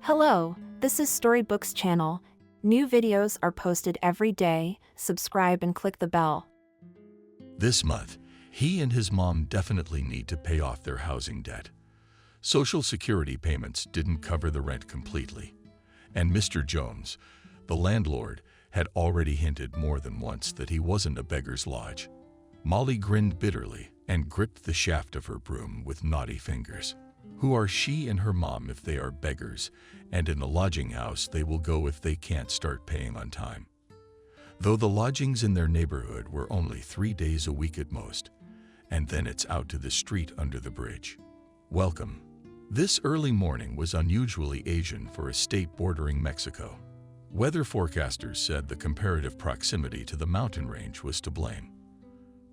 Hello, this is Storybooks channel. New videos are posted every day. Subscribe and click the bell. This month, he and his mom definitely need to pay off their housing debt. Social Security payments didn't cover the rent completely. And Mr. Jones, the landlord, had already hinted more than once that he wasn't a beggar's lodge. Molly grinned bitterly and gripped the shaft of her broom with naughty fingers. Who are she and her mom if they are beggars, and in a lodging house they will go if they can't start paying on time? Though the lodgings in their neighborhood were only 3 days a week at most, and then it's out to the street under the bridge. Welcome. This early morning was unusually Asian for a state bordering Mexico. Weather forecasters said the comparative proximity to the mountain range was to blame.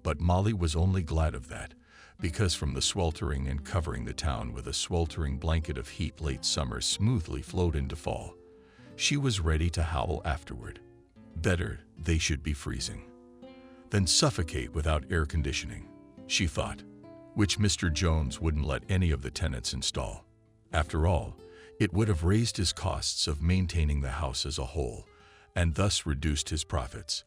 But Molly was only glad of that, because from the sweltering and covering the town with a sweltering blanket of heat late summer smoothly flowed into fall, she was ready to howl afterward. Better they should be freezing than suffocate without air conditioning, she thought, which Mr. Jones wouldn't let any of the tenants install. After all, it would have raised his costs of maintaining the house as a whole, and thus reduced his profits.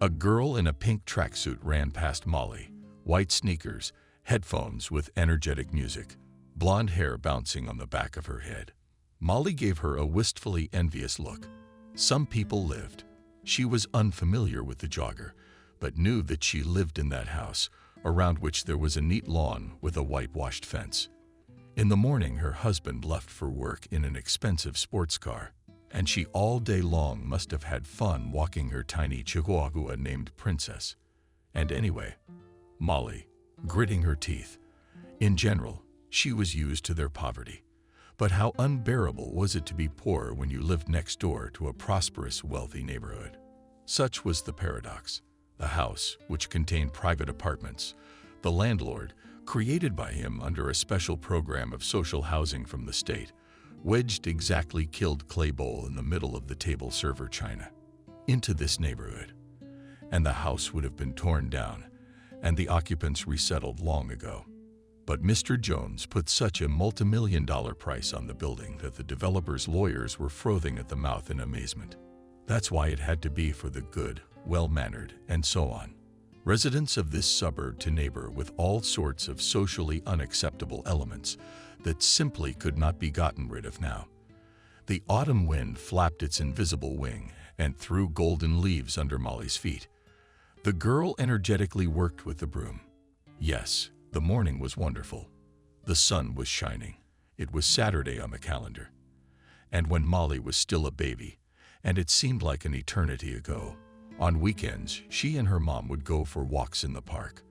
A girl in a pink tracksuit ran past Molly, white sneakers, headphones with energetic music, blonde hair bouncing on the back of her head. Molly gave her a wistfully envious look. Some people lived. She was unfamiliar with the jogger, but knew that she lived in that house, around which there was a neat lawn with a whitewashed fence. In the morning, her husband left for work in an expensive sports car, and she all day long must have had fun walking her tiny chihuahua named Princess. And anyway, Molly, gritting her teeth. In general, she was used to their poverty. But how unbearable was it to be poor when you lived next door to a prosperous, wealthy neighborhood? Such was the paradox. The house, which contained private apartments, the landlord, created by him under a special program of social housing from the state, wedged exactly killed clay bowl in the middle of the table server china into this neighborhood. And the house would have been torn down, and the occupants resettled long ago. But Mr. Jones put such a multimillion-dollar price on the building that the developer's lawyers were frothing at the mouth in amazement. That's why it had to be for the good, well-mannered, and so on. Residents of this suburb to neighbor with all sorts of socially unacceptable elements that simply could not be gotten rid of now. The autumn wind flapped its invisible wing and threw golden leaves under Molly's feet. The girl energetically worked with the broom. Yes, the morning was wonderful. The sun was shining. It was Saturday on the calendar. And when Molly was still a baby, and it seemed like an eternity ago, on weekends she and her mom would go for walks in the park.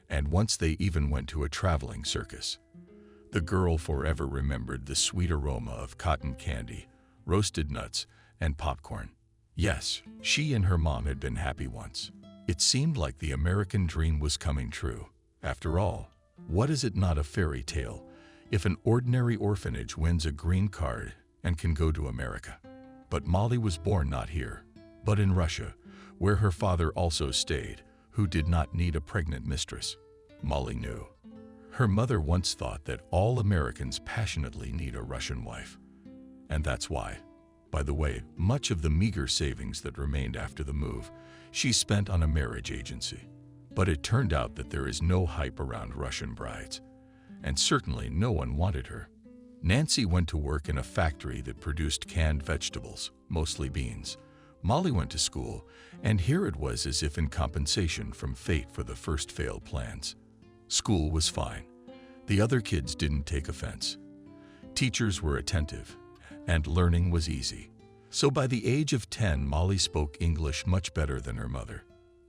And once they even went to a traveling circus. The girl forever remembered the sweet aroma of cotton candy, roasted nuts, and popcorn. Yes, she and her mom had been happy once. It seemed like the American dream was coming true. After all, what is it not a fairy tale if an ordinary orphanage wins a green card and can go to America? But Molly was born not here, but in Russia, where her father also stayed, who did not need a pregnant mistress. Molly knew. Her mother once thought that all Americans passionately need a Russian wife. And that's why, by the way, much of the meager savings that remained after the move, she spent on a marriage agency. But it turned out that there is no hype around Russian brides, and certainly no one wanted her. Nancy went to work in a factory that produced canned vegetables, mostly beans. Molly went to school, and here it was as if in compensation from fate for the first failed plans. School was fine. The other kids didn't take offense. Teachers were attentive, and learning was easy. So by the age of 10, Molly spoke English much better than her mother.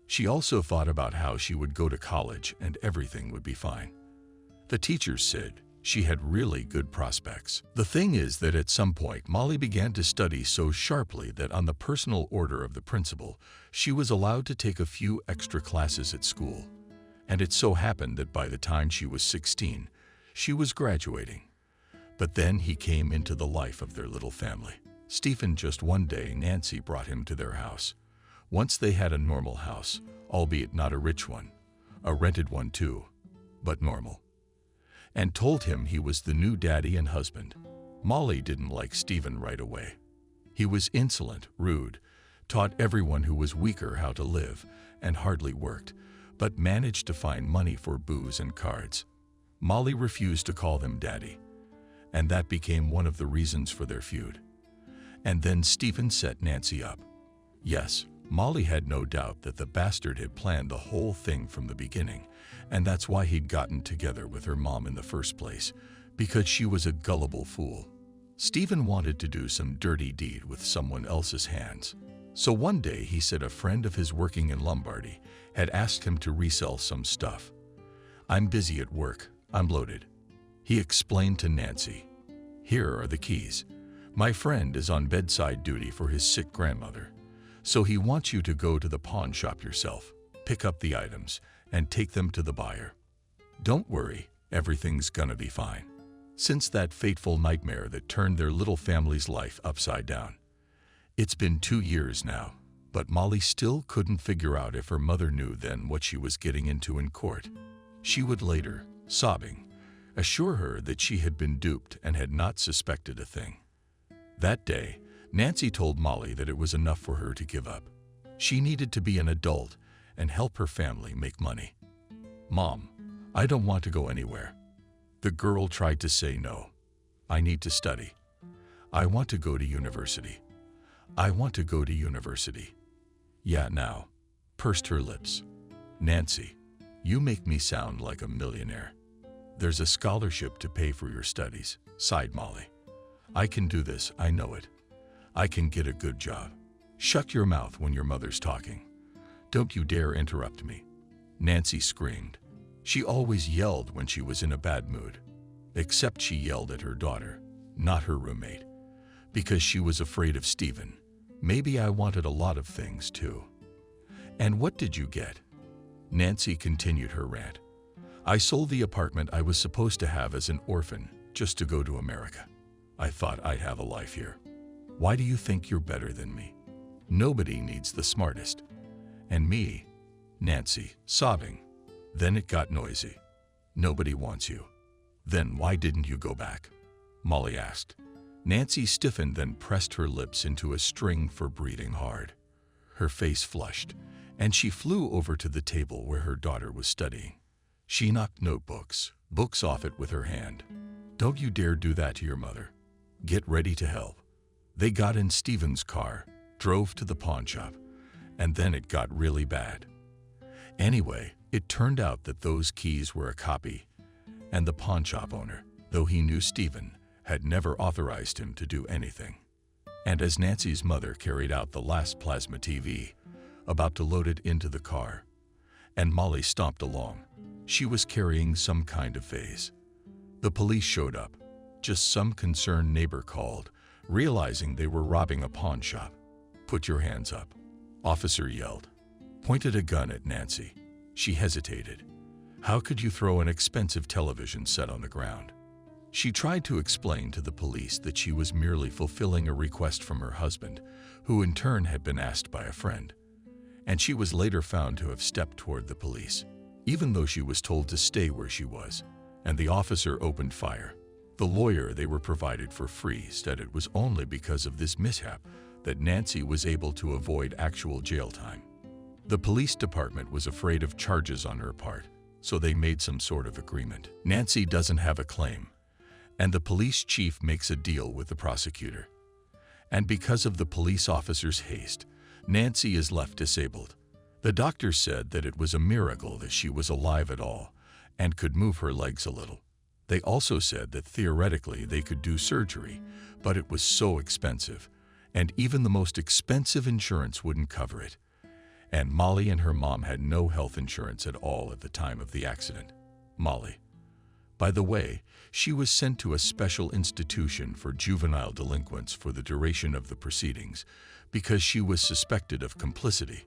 She also thought about how she would go to college and everything would be fine. The teachers said she had really good prospects. The thing is that at some point, Molly began to study so sharply that on the personal order of the principal, she was allowed to take a few extra classes at school. And it so happened that by the time she was 16, she was graduating. But then he came into the life of their little family. Stephen, just one day, Nancy brought him to their house. Once they had a normal house, albeit not a rich one, a rented one too, but normal. And told him he was the new daddy and husband. Molly didn't like Stephen right away. He was insolent, rude, taught everyone who was weaker how to live, and hardly worked, but managed to find money for booze and cards. Molly refused to call him daddy, and that became one of the reasons for their feud. And then Stephen set Nancy up. Yes, Molly had no doubt that the bastard had planned the whole thing from the beginning, and that's why he'd gotten together with her mom in the first place, because she was a gullible fool. Stephen wanted to do some dirty deed with someone else's hands. So one day he said a friend of his working in Lombardy had asked him to resell some stuff. "I'm busy at work, I'm loaded," he explained to Nancy. "Here are the keys. My friend is on bedside duty for his sick grandmother, so he wants you to go to the pawn shop yourself, pick up the items, and take them to the buyer. Don't worry, everything's gonna be fine." Since that fateful nightmare that turned their little family's life upside down. It's been 2 years now, but Molly still couldn't figure out if her mother knew then what she was getting into in court. She would later, sobbing, assure her that she had been duped and had not suspected a thing. That day, Nancy told Molly that it was enough for her to give up. She needed to be an adult and help her family make money. "Mom, I don't want to go anywhere." The girl tried to say no. "I need to study. I want to go to university. I want to go to university." "Yeah, now," pursed her lips. "Nancy, you make me sound like a millionaire." "There's a scholarship to pay for your studies," sighed Molly. "I can do this, I know it. I can get a good job." "Shut your mouth when your mother's talking. Don't you dare interrupt me," Nancy screamed. She always yelled when she was in a bad mood, except she yelled at her daughter, not her roommate, because she was afraid of Stephen. "Maybe I wanted a lot of things too." "And what did you get?" Nancy continued her rant. "I sold the apartment I was supposed to have as an orphan just to go to America. I thought I'd have a life here. Why do you think you're better than me? Nobody needs the smartest. And me," Nancy, sobbing. Then it got noisy. "Nobody wants you. Then why didn't you go back?" Molly asked. Nancy stiffened, then pressed her lips into a string for breathing hard. Her face flushed, and she flew over to the table where her daughter was studying. She knocked books off it with her hand. "Don't you dare do that to your mother. Get ready to help." They got in Stephen's car, drove to the pawn shop, and then it got really bad. Anyway, it turned out that those keys were a copy, and the pawn shop owner, though he knew Stephen, had never authorized him to do anything. And as Nancy's mother carried out the last plasma TV, about to load it into the car, and Molly stomped along, she was carrying some kind of vase. The police showed up. Just some concerned neighbor called, realizing they were robbing a pawn shop. "Put your hands up," officer yelled. Pointed a gun at Nancy. She hesitated. How could you throw an expensive television set on the ground? She tried to explain to the police that she was merely fulfilling a request from her husband, who in turn had been asked by a friend. And she was later found to have stepped toward the police, even though she was told to stay where she was, and the officer opened fire. The lawyer they were provided for free said it was only because of this mishap that Nancy was able to avoid actual jail time. The police department was afraid of charges on her part, so they made some sort of agreement. Nancy doesn't have a claim, and the police chief makes a deal with the prosecutor. And because of the police officer's haste, Nancy is left disabled. The doctor said that it was a miracle that she was alive at all and could move her legs a little. They also said that theoretically they could do surgery, but it was so expensive, and even the most expensive insurance wouldn't cover it. And Molly and her mom had no health insurance at all at the time of the accident. Molly, by the way, she was sent to a special institution for juvenile delinquents for the duration of the proceedings because she was suspected of complicity.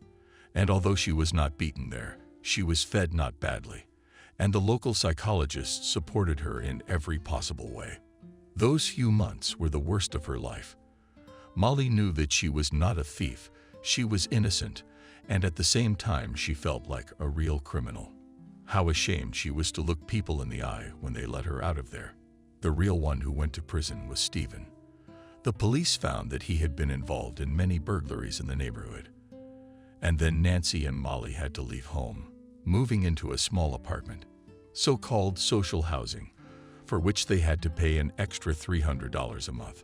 And although she was not beaten there, she was fed not badly, and the local psychologists supported her in every possible way. Those few months were the worst of her life. Molly knew that she was not a thief, she was innocent, and at the same time she felt like a real criminal. How ashamed she was to look people in the eye when they let her out of there. The real one who went to prison was Stephen. The police found that he had been involved in many burglaries in the neighborhood. And then Nancy and Molly had to leave home, moving into a small apartment, so-called social housing, for which they had to pay an extra $300 a month.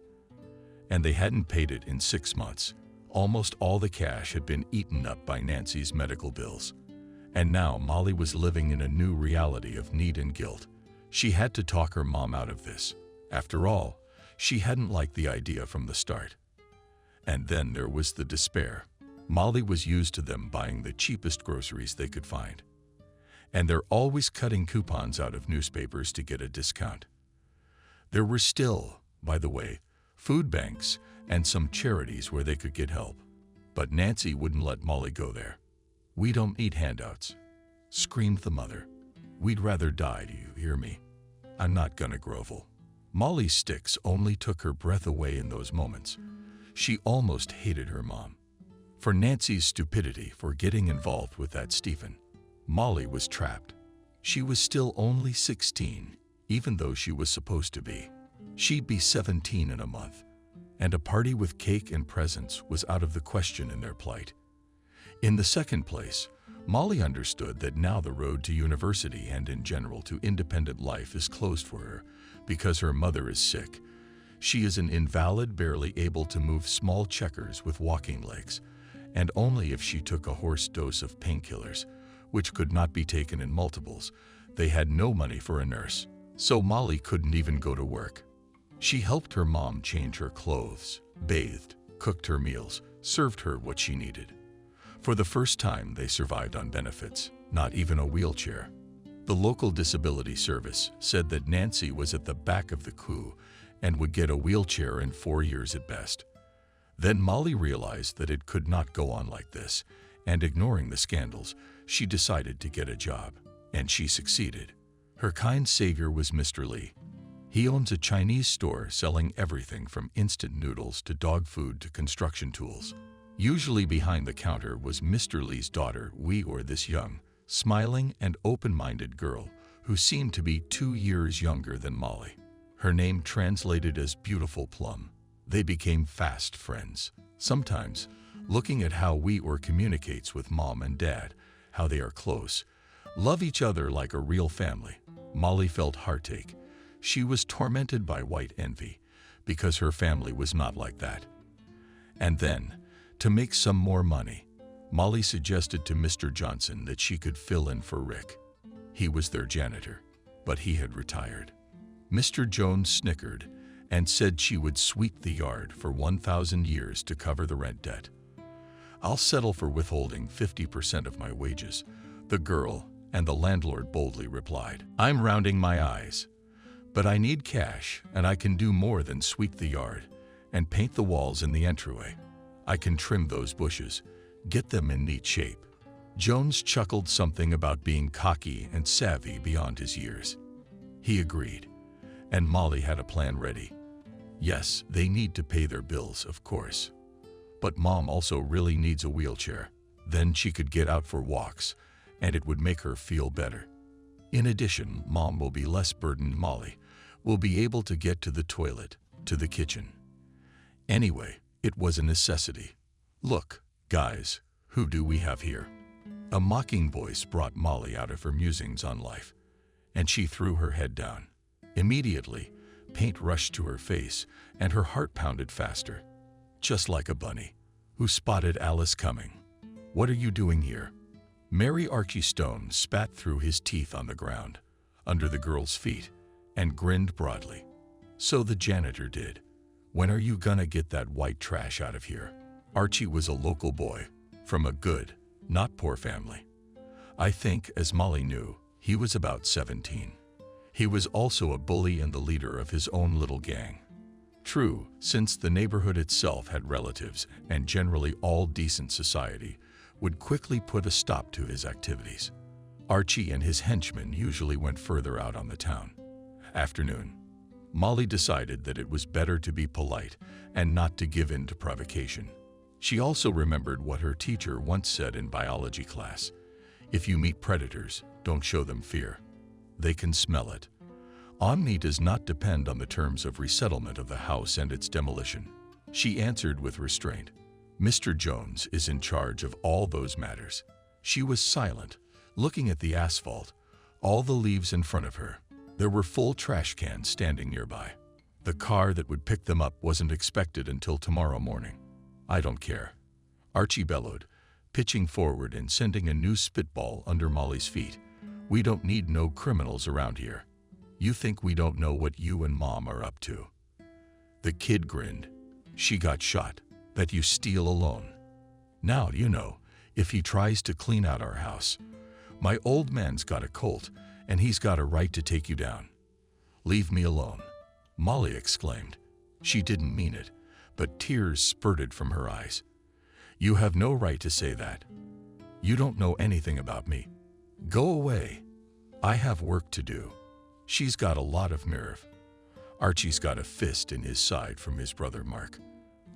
And they hadn't paid it in 6 months. Almost all the cash had been eaten up by Nancy's medical bills. And now Molly was living in a new reality of need and guilt. She had to talk her mom out of this. After all, she hadn't liked the idea from the start. And then there was the despair. Molly was used to them buying the cheapest groceries they could find. And they're always cutting coupons out of newspapers to get a discount. There were still, by the way, food banks and some charities where they could get help. But Nancy wouldn't let Molly go there. "We don't need handouts," screamed the mother. "We'd rather die, do you hear me? I'm not gonna grovel." Molly's sticks only took her breath away in those moments. She almost hated her mom. For Nancy's stupidity for getting involved with that Stephen, Molly was trapped. She was still only 16, even though she was supposed to be. She'd be 17 in a month, and a party with cake and presents was out of the question in their plight. In the second place, Molly understood that now the road to university and in general to independent life is closed for her because her mother is sick. She is an invalid, barely able to move small checkers with walking legs, and only if she took a horse dose of painkillers, which could not be taken in multiples. They had no money for a nurse, so Molly couldn't even go to work. She helped her mom change her clothes, bathed, cooked her meals, served her what she needed. For the first time, they survived on benefits, not even a wheelchair. The local disability service said that Nancy was at the back of the queue and would get a wheelchair in 4 years at best. Then Molly realized that it could not go on like this, and ignoring the scandals, she decided to get a job, and she succeeded. Her kind savior was Mr. Lee. He owns a Chinese store selling everything from instant noodles to dog food to construction tools. Usually behind the counter was Mr. Lee's daughter, this young, smiling and open-minded girl who seemed to be 2 years younger than Molly. Her name translated as Beautiful Plum. They became fast friends. Sometimes, looking at how communicates with mom and dad, how they are close, love each other like a real family, Molly felt heartache. She was tormented by white envy because her family was not like that. And then, to make some more money, Molly suggested to Mr. Johnson that she could fill in for Rick. He was their janitor, but he had retired. Mr. Jones snickered and said she would sweep the yard for 1,000 years to cover the rent debt. "I'll settle for withholding 50% of my wages," the girl and the landlord boldly replied. "I'm rounding my eyes, but I need cash, and I can do more than sweep the yard and paint the walls in the entryway. I can trim those bushes, get them in neat shape." Jones chuckled something about being cocky and savvy beyond his years. He agreed, and Molly had a plan ready. Yes, they need to pay their bills, of course. But Mom also really needs a wheelchair. Then she could get out for walks, and it would make her feel better. In addition, Mom will be less burdened. Molly will be able to get to the toilet, to the kitchen. Anyway, it was a necessity. "Look, guys, who do we have here?" A mocking voice brought Molly out of her musings on life, and she threw her head down. Immediately, paint rushed to her face, and her heart pounded faster. Just like a bunny who spotted Alice coming. "What are you doing here?" Mary Archie Stone spat through his teeth on the ground, under the girl's feet, and grinned broadly. "So the janitor did. When are you gonna get that white trash out of here?" Archie was a local boy, from a good, not poor family. I think, as Molly knew, he was about 17. He was also a bully and the leader of his own little gang. True, since the neighborhood itself had relatives and generally all decent society would quickly put a stop to his activities. Archie and his henchmen usually went further out on the town. Afternoon. Molly decided that it was better to be polite and not to give in to provocation. She also remembered what her teacher once said in biology class: "If you meet predators, don't show them fear. They can smell it." Omni does not depend on the terms of resettlement of the house and its demolition. She answered with restraint. Mr. Jones is in charge of all those matters. She was silent, looking at the asphalt, all the leaves in front of her. There were full trash cans standing nearby. The car that would pick them up wasn't expected until tomorrow morning. I don't care, Archie bellowed, pitching forward and sending a new spitball under Molly's feet. We don't need no criminals around here. You think we don't know what you and Mom are up to? The kid grinned. She got shot. That you steal alone. Now, you know, if he tries to clean out our house, my old man's got a Colt, and he's got a right to take you down. Leave me alone, Molly exclaimed. She didn't mean it, but tears spurted from her eyes. You have no right to say that. You don't know anything about me. Go away. I have work to do. She's got a lot of nerve. Archie's got a fist in his side from his brother Mark,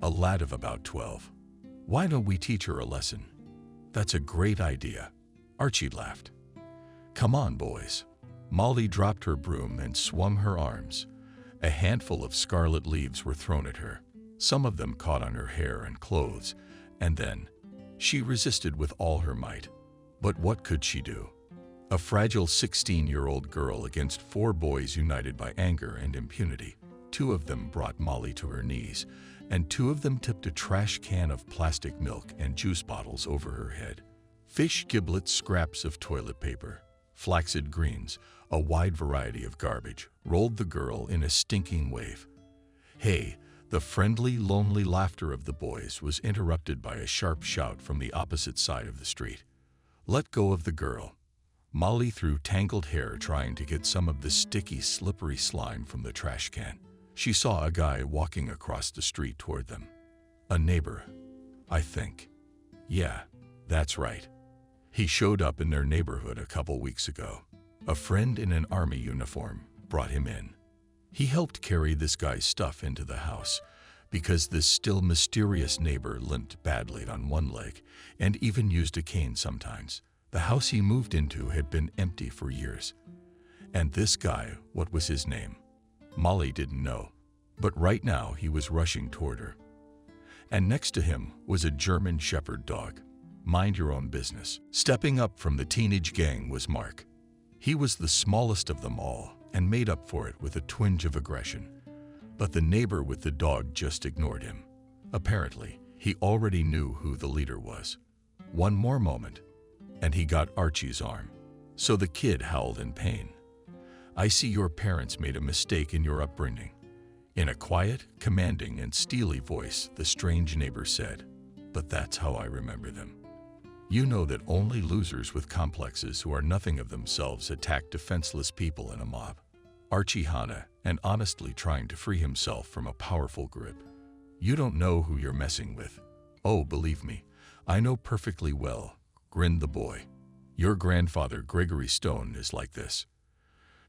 a lad of about 12. Why don't we teach her a lesson? That's a great idea. Archie laughed. Come on, boys. Molly dropped her broom and swung her arms. A handful of scarlet leaves were thrown at her. Some of them caught on her hair and clothes, and then she resisted with all her might. But what could she do? A fragile 16-year-old girl against 4 boys united by anger and impunity. 2 of them brought Molly to her knees, and 2 of them tipped a trash can of plastic milk and juice bottles over her head. Fish giblets, scraps of toilet paper, flaccid greens, a wide variety of garbage, rolled the girl in a stinking wave. Hey, the friendly, lonely laughter of the boys was interrupted by a sharp shout from the opposite side of the street. Let go of the girl. Molly threw tangled hair trying to get some of the sticky, slippery slime from the trash can. She saw a guy walking across the street toward them. A neighbor, I think. Yeah, that's right. He showed up in their neighborhood a couple weeks ago. A friend in an army uniform brought him in. He helped carry this guy's stuff into the house because this still mysterious neighbor limped badly on one leg and even used a cane sometimes. The house he moved into had been empty for years. And this guy, what was his name? Molly didn't know, but right now he was rushing toward her. And next to him was a German Shepherd dog. Mind your own business. Stepping up from the teenage gang was Mark. He was the smallest of them all and made up for it with a twinge of aggression. But the neighbor with the dog just ignored him. Apparently, he already knew who the leader was. One more moment, and he got Archie's arm. So the kid howled in pain. I see your parents made a mistake in your upbringing. In a quiet, commanding, and steely voice, the strange neighbor said, but that's how I remember them. You know that only losers with complexes who are nothing of themselves attack defenseless people in a mob. Archie Hanna, and honestly trying to free himself from a powerful grip. You don't know who you're messing with. Oh, believe me, I know perfectly well, grinned the boy. Your grandfather, Gregory Stone, is like this.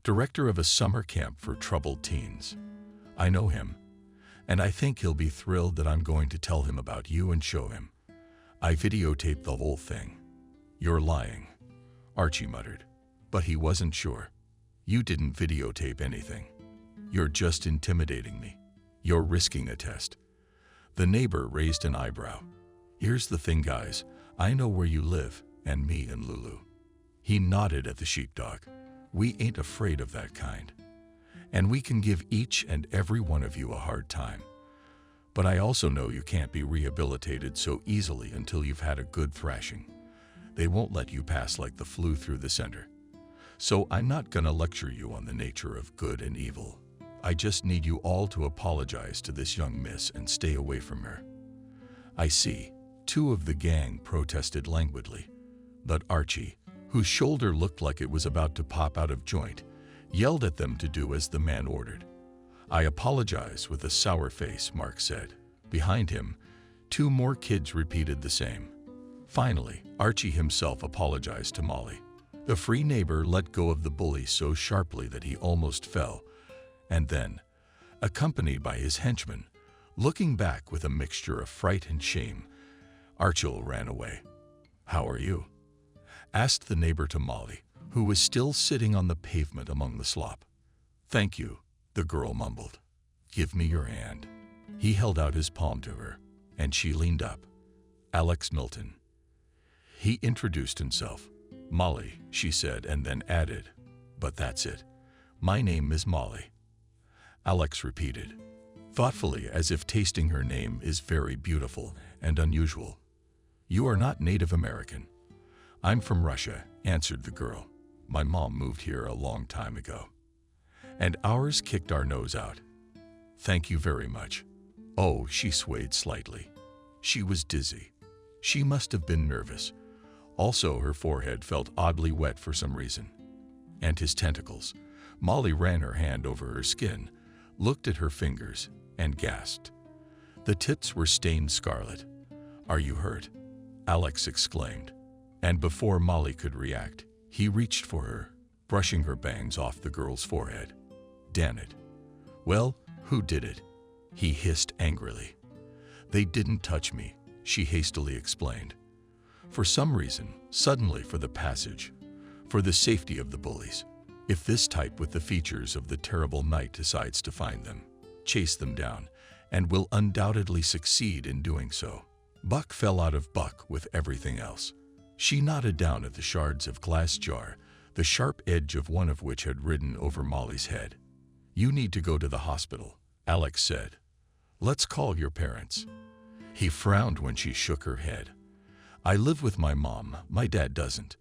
Director of a summer camp for troubled teens. I know him, and I think he'll be thrilled that I'm going to tell him about you and show him. I videotaped the whole thing. You're lying, Archie muttered, but he wasn't sure. You didn't videotape anything. You're just intimidating me. You're risking a test. The neighbor raised an eyebrow. Here's the thing, guys. I know where you live, and me and Lulu. He nodded at the sheepdog. We ain't afraid of that kind. And we can give each and every one of you a hard time. But I also know you can't be rehabilitated so easily until you've had a good thrashing. They won't let you pass like the flu through the center. So I'm not gonna lecture you on the nature of good and evil. I just need you all to apologize to this young miss and stay away from her. I see. 2 of the gang protested languidly, but Archie, whose shoulder looked like it was about to pop out of joint, yelled at them to do as the man ordered. I apologize with a sour face, Mark said. Behind him, 2 more kids repeated the same. Finally, Archie himself apologized to Molly. The free neighbor let go of the bully so sharply that he almost fell, and then, accompanied by his henchman, looking back with a mixture of fright and shame, Archie ran away. How are you? Asked the neighbor to Molly, who was still sitting on the pavement among the slop. "Thank you," the girl mumbled. "Give me your hand." He held out his palm to her, and she leaned up. "Alex Milton." He introduced himself. "Molly," she said, and then added, "But that's it. My name is Molly." Alex repeated, thoughtfully, as if tasting her name is very beautiful and unusual. "You are not Native American." "I'm from Russia," answered the girl. "My mom moved here a long time ago. And ours kicked our nose out." "Thank you very much." Oh, she swayed slightly. She was dizzy. She must have been nervous. Also, her forehead felt oddly wet for some reason. And his tentacles. Molly ran her hand over her skin, looked at her fingers, and gasped. The tips were stained scarlet. "Are you hurt?" Alex exclaimed. And before Molly could react, he reached for her, brushing her bangs off the girl's forehead. "Damn it." "Well, who did it?" he hissed angrily. "They didn't touch me," she hastily explained. "For some reason, suddenly for the passage, for the safety of the bullies. If this type with the features of the terrible night decides to find them, chase them down, and will undoubtedly succeed in doing so." Buck fell out of buck with everything else. She nodded down at the shards of glass jar, the sharp edge of one of which had ridden over Molly's head. "You need to go to the hospital," Alex said. "Let's call your parents." He frowned when she shook her head. "I live with my mom, my dad doesn't."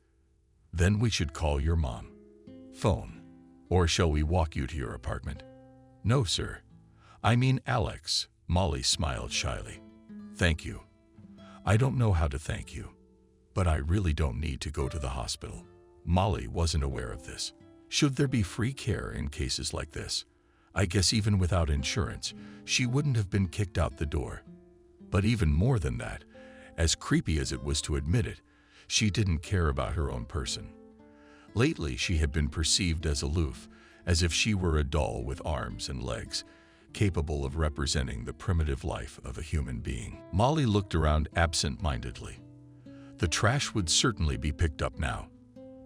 "Then we should call your mom." "Phone. Or shall we walk you to your apartment?" "No, sir. I mean Alex." Molly smiled shyly. "Thank you. I don't know how to thank you. But I really don't need to go to the hospital." Molly wasn't aware of this. Should there be free care in cases like this? I guess even without insurance, she wouldn't have been kicked out the door. But even more than that, as creepy as it was to admit it, she didn't care about her own person. Lately, she had been perceived as aloof, as if she were a doll with arms and legs, capable of representing the primitive life of a human being. Molly looked around absent-mindedly. The trash would certainly be picked up now.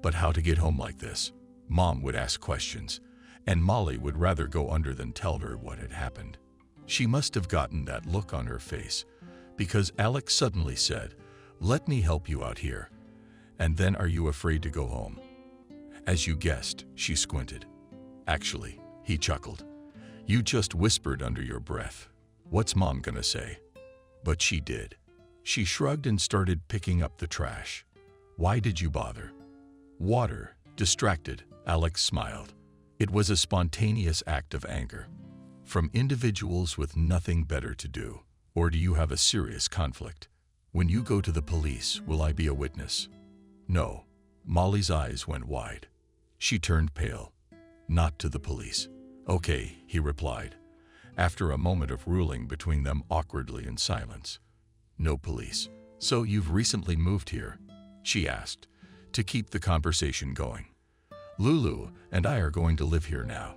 But how to get home like this? Mom would ask questions, and Molly would rather go under than tell her what had happened. She must have gotten that look on her face, because Alex suddenly said, "Let me help you out here. And then are you afraid to go home?" "As you guessed," she squinted. "Actually," he chuckled, "you just whispered under your breath. What's Mom gonna say?" But she did. She shrugged and started picking up the trash. "Why did you bother?" "Water." Distracted, Alex smiled. It was a spontaneous act of anger. "From individuals with nothing better to do. Or do you have a serious conflict? When you go to the police, will I be a witness?" "No." Molly's eyes went wide. She turned pale. "Not to the police." "Okay," he replied, after a moment of ruling between them awkwardly in silence. "No police. So you've recently moved here?" she asked, to keep the conversation going. "Lulu and I are going to live here now.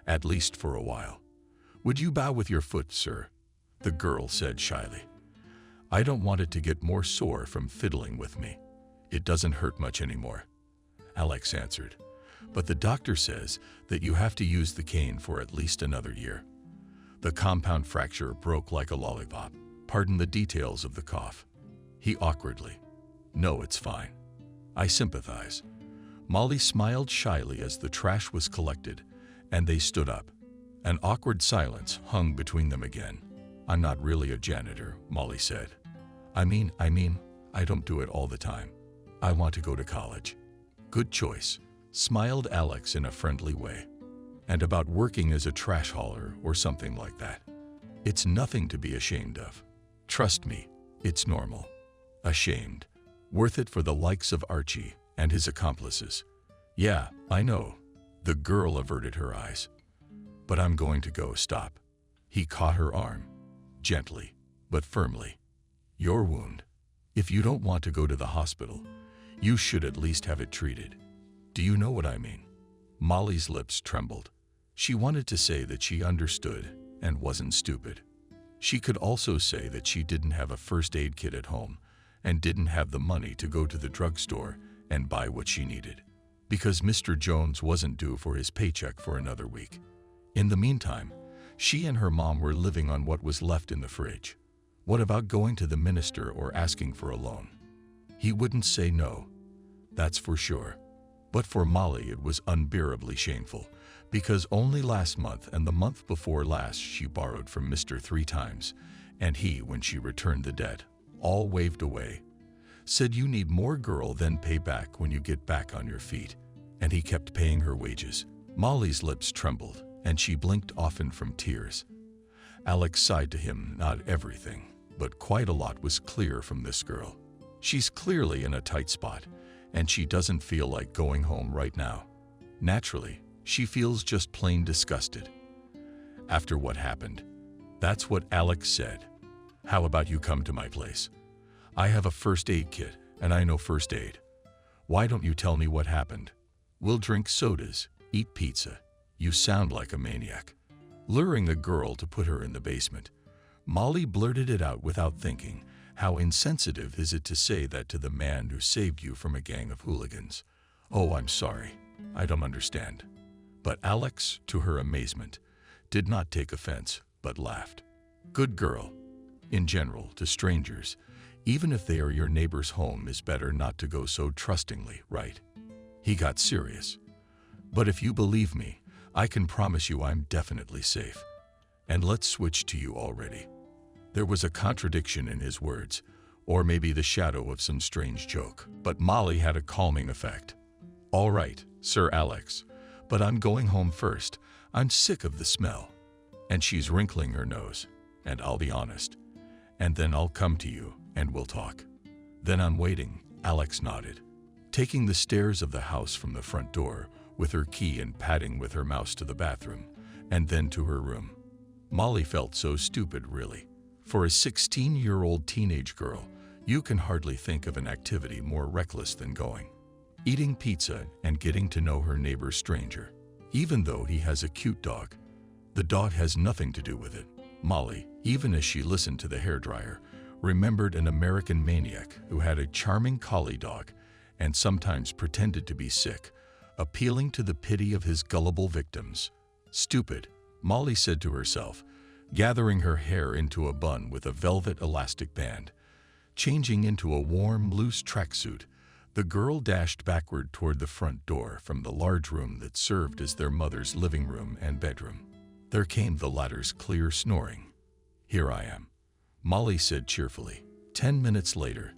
At least for a while." "Would you bow with your foot, sir?" the girl said shyly. "I don't want it to get more sore from fiddling with me." "It doesn't hurt much anymore," Alex answered. "But the doctor says that you have to use the cane for at least another year." The compound fracture broke like a lollipop. Pardon the details of the cough. He awkwardly. "No, it's fine. I sympathize." Molly smiled shyly as the trash was collected, and they stood up. An awkward silence hung between them again. "I'm not really a janitor," Molly said. I mean, I don't do it all the time. I want to go to college." "Good choice," smiled Alex in a friendly way. "And about working as a trash hauler or something like that. It's nothing to be ashamed of. Trust me, it's normal." "Ashamed. Worth it for the likes of Archie and his accomplices." "Yeah, I know." The girl averted her eyes. "But I'm going to go." "Stop." He caught her arm, gently, but firmly. "Your wound. If you don't want to go to the hospital, you should at least have it treated. Do you know what I mean?" Molly's lips trembled. She wanted to say that she understood and wasn't stupid. She could also say that she didn't have a first aid kit at home and didn't have the money to go to the drugstore and buy what she needed. because Mr. Jones wasn't due for his paycheck for another week. In the meantime, she and her mom were living on what was left in the fridge. What about going to the minister or asking for a loan? He wouldn't say no, that's for sure. But for Molly it was unbearably shameful, because only last month and the month before last she borrowed from Mr. 3 times, and he, when she returned the debt, all waved away, said you need more girl than pay back when you get back on your feet, and he kept paying her wages. Molly's lips trembled, and she blinked often from tears. Alex sighed to him. Not everything, but quite a lot was clear from this girl. She's clearly in a tight spot, and she doesn't feel like going home right now. Naturally, she feels just plain disgusted. After what happened, that's what Alex said. How about you come to my place? I have a first aid kit, and I know first aid. Why don't you tell me what happened? We'll drink sodas, eat pizza. You sound like a maniac. Luring the girl to put her in the basement, Molly blurted it out without thinking. How insensitive is it to say that to the man who saved you from a gang of hooligans? Oh, I'm sorry. I don't understand. But Alex, to her amazement, did not take offense, but laughed. Good girl. In general, to strangers, even if they are your neighbor's home, is better not to go so trustingly, right? He got serious. But if you believe me, I can promise you I'm definitely safe. And let's switch to you already. There was a contradiction in his words, or maybe the shadow of some strange joke, but Molly had a calming effect. All right, Sir Alex, but I'm going home first. I'm sick of the smell. And she's wrinkling her nose, and I'll be honest. And then I'll come to you, and we'll talk. Then I'm waiting, Alex nodded, taking the stairs of the house from the front door, with her key and padding with her mouse to the bathroom, and then to her room. Molly felt so stupid, really. For a 16-year-old teenage girl, you can hardly think of an activity more reckless than going. Eating pizza and getting to know her neighbor stranger. Even though he has a cute dog, the dog has nothing to do with it. Molly, even as she listened to the hairdryer, remembered an American maniac who had a charming collie dog and sometimes pretended to be sick, appealing to the pity of his gullible victims. Stupid, Molly said to herself, gathering her hair into a bun with a velvet elastic band. Changing into a warm, loose tracksuit, the girl dashed backward toward the front door from the large room that served as their mother's living room and bedroom. There came the latter's clear snoring. Here I am, Molly said cheerfully. 10 minutes later,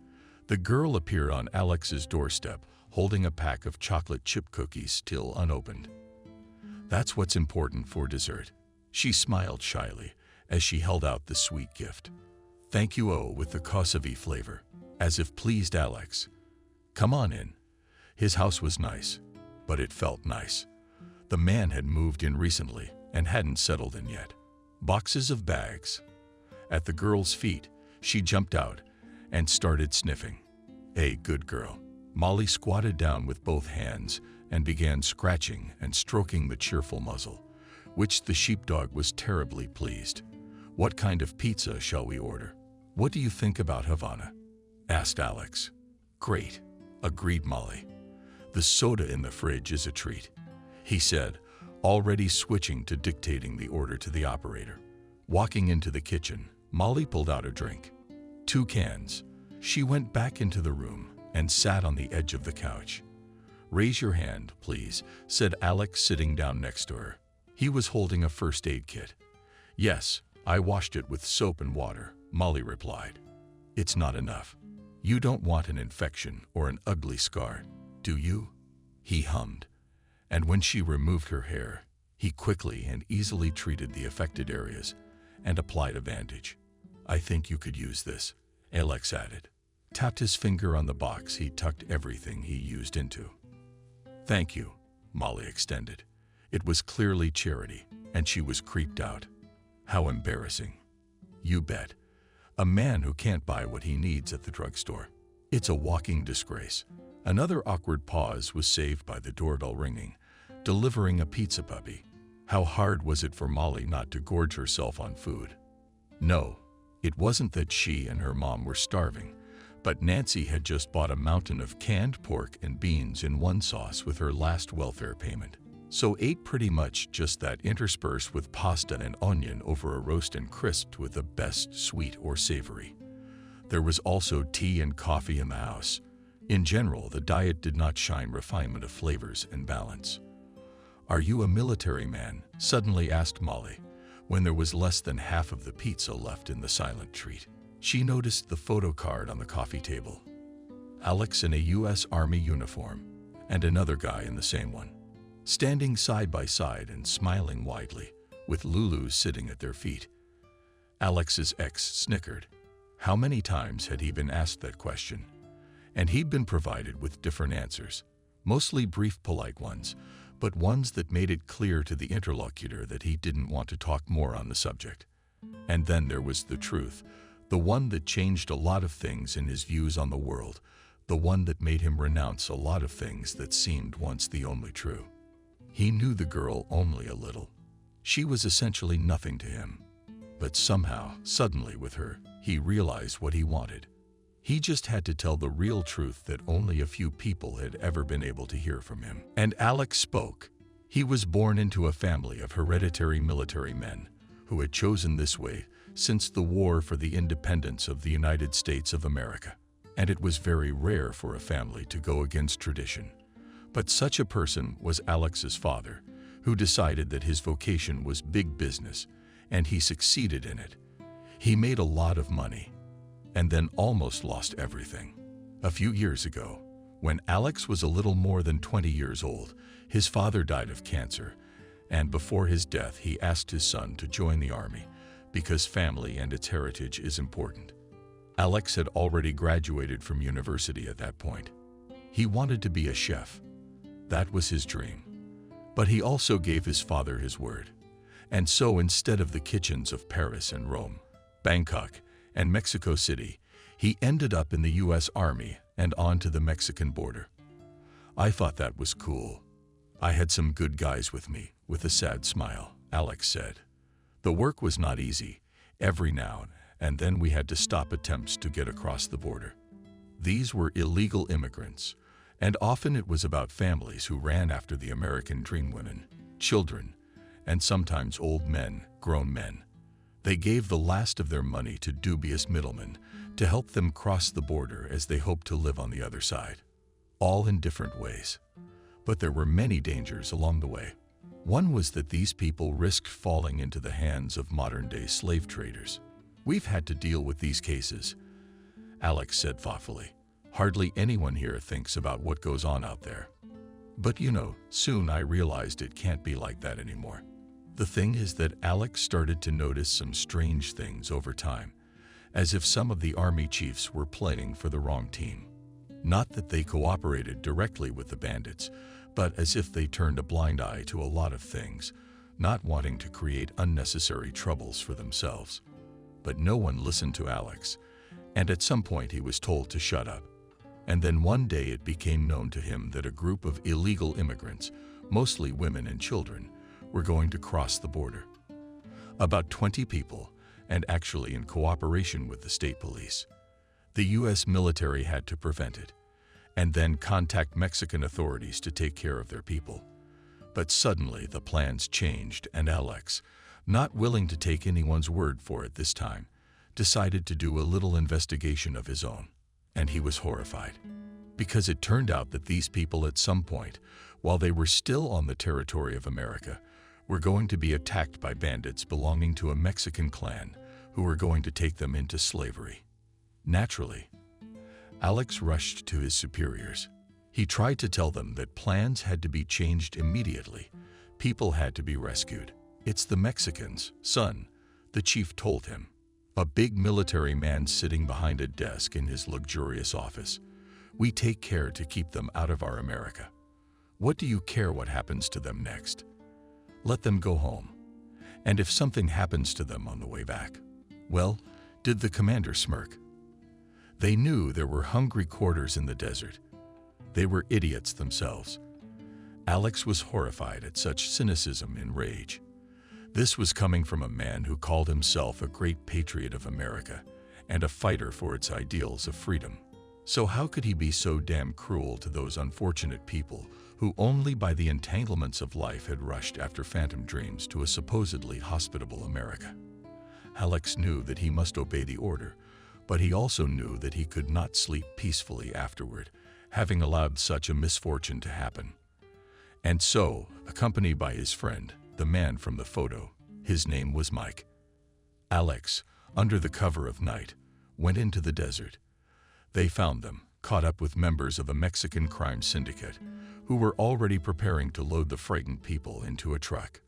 the girl appeared on Alex's doorstep, holding a pack of chocolate chip cookies still unopened. That's what's important for dessert. She smiled shyly as she held out the sweet gift. Thank you, with the Kosovi flavor, as if pleased Alex. Come on in. His house was nice, but it felt nice. The man had moved in recently and hadn't settled in yet. Boxes of bags. At the girl's feet, she jumped out and started sniffing. Hey, good girl. Molly squatted down with both hands and began scratching and stroking the cheerful muzzle, which the sheepdog was terribly pleased. What kind of pizza shall we order? What do you think about Havana? Asked Alex. Great, agreed Molly. The soda in the fridge is a treat, he said, already switching to dictating the order to the operator. Walking into the kitchen, Molly pulled out a drink. 2 cans. She went back into the room and sat on the edge of the couch. Raise your hand, please, said Alex, sitting down next to her. He was holding a first aid kit. Yes, I washed it with soap and water, Molly replied. It's not enough. You don't want an infection or an ugly scar, do you? He hummed. And when she removed her hair, he quickly and easily treated the affected areas and applied a bandage. I think you could use this, Alex added. Tapped his finger on the box he tucked everything he used into. Thank you, Molly extended. It was clearly charity, and she was creeped out. How embarrassing. You bet. A man who can't buy what he needs at the drugstore. It's a walking disgrace. Another awkward pause was saved by the doorbell ringing, delivering a pizza puppy. How hard was it for Molly not to gorge herself on food? No, it wasn't that she and her mom were starving, But Nancy had just bought a mountain of canned pork and beans in one sauce with her last welfare payment, so ate pretty much just that interspersed with pasta and onion over a roast and crisped with the best sweet or savory. There was also tea and coffee in the house. In general, the diet did not shine refinement of flavors and balance. "Are you a military man?" suddenly asked Molly, when there was less than half of the pizza left in the silent treat. She noticed the photo card on the coffee table. Alex in a U.S. Army uniform, and another guy in the same one, standing side by side and smiling widely, with Lulu sitting at their feet. Alex's ex snickered. How many times had he been asked that question? And he'd been provided with different answers, mostly brief, polite ones, but ones that made it clear to the interlocutor that he didn't want to talk more on the subject. And then there was the truth, the one that changed a lot of things in his views on the world, the one that made him renounce a lot of things that seemed once the only true. He knew the girl only a little. She was essentially nothing to him. But somehow, suddenly with her, he realized what he wanted. He just had to tell the real truth that only a few people had ever been able to hear from him. And Alex spoke. He was born into a family of hereditary military men who had chosen this way since the war for the independence of the United States of America. And it was very rare for a family to go against tradition. But such a person was Alex's father, who decided that his vocation was big business, and he succeeded in it. He made a lot of money, and then almost lost everything. A few years ago, when Alex was a little more than 20 years old, his father died of cancer, and before his death he asked his son to join the army because family and its heritage is important. Alex had already graduated from university at that point. He wanted to be a chef. That was his dream. But he also gave his father his word. And so instead of the kitchens of Paris and Rome, Bangkok, and Mexico City, he ended up in the U.S. Army and on to the Mexican border. I thought that was cool. I had some good guys with me, with a sad smile, Alex said. The work was not easy. Every now and then we had to stop attempts to get across the border. These were illegal immigrants, and often it was about families who ran after the American dream, women, children, and sometimes old men, grown men. They gave the last of their money to dubious middlemen to help them cross the border as they hoped to live on the other side, all in different ways. But there were many dangers along the way. One was that these people risked falling into the hands of modern-day slave traders. We've had to deal with these cases, Alex said thoughtfully. Hardly anyone here thinks about what goes on out there. But soon I realized it can't be like that anymore. The thing is that Alex started to notice some strange things over time, as if some of the army chiefs were playing for the wrong team. Not that they cooperated directly with the bandits, but as if they turned a blind eye to a lot of things, not wanting to create unnecessary troubles for themselves. But no one listened to Alex, and at some point he was told to shut up. And then one day it became known to him that a group of illegal immigrants, mostly women and children, were going to cross the border. About 20 people, and actually in cooperation with the state police. The U.S. military had to prevent it, and then contact Mexican authorities to take care of their people. But suddenly the plans changed, and Alex, not willing to take anyone's word for it this time, decided to do a little investigation of his own. And he was horrified, because it turned out that these people at some point, while they were still on the territory of America, were going to be attacked by bandits belonging to a Mexican clan who were going to take them into slavery. Naturally, Alex rushed to his superiors. He tried to tell them that plans had to be changed immediately. People had to be rescued. "It's the Mexicans, son," the chief told him. A big military man sitting behind a desk in his luxurious office. "We take care to keep them out of our America. What do you care what happens to them next? Let them go home. And if something happens to them on the way back, well," did the commander smirk. They knew there were hungry quarters in the desert. They were idiots themselves. Alex was horrified at such cynicism and rage. This was coming from a man who called himself a great patriot of America and a fighter for its ideals of freedom. So how could he be so damn cruel to those unfortunate people who only by the entanglements of life had rushed after phantom dreams to a supposedly hospitable America? Alex knew that he must obey the order, but he also knew that he could not sleep peacefully afterward, having allowed such a misfortune to happen. And so, accompanied by his friend, the man from the photo, his name was Mike, Alex, under the cover of night, went into the desert. They found them, caught up with members of a Mexican crime syndicate, who were already preparing to load the frightened people into a truck.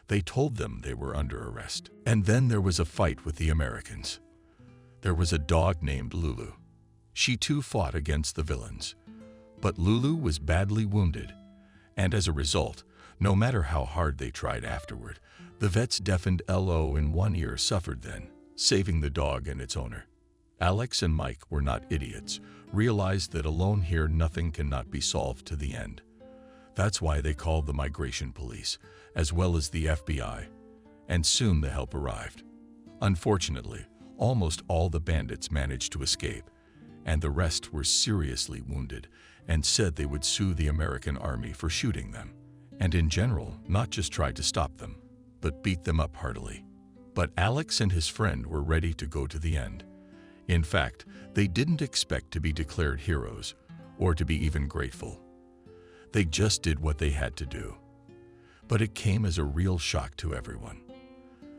They told them they were under arrest. And then there was a fight with the Americans. There was a dog named Lulu. She too fought against the villains. But Lulu was badly wounded, and as a result, no matter how hard they tried afterward, the vet's deafened LO in one ear suffered then, saving the dog and its owner. Alex and Mike were not idiots, realized that alone here nothing cannot be solved to the end. That's why they called the Migration Police, as well as the FBI, and soon the help arrived. Unfortunately, almost all the bandits managed to escape, and the rest were seriously wounded and said they would sue the American army for shooting them, and in general not just try to stop them, but beat them up heartily. But Alex and his friend were ready to go to the end. In fact, they didn't expect to be declared heroes or to be even grateful. They just did what they had to do. But it came as a real shock to everyone.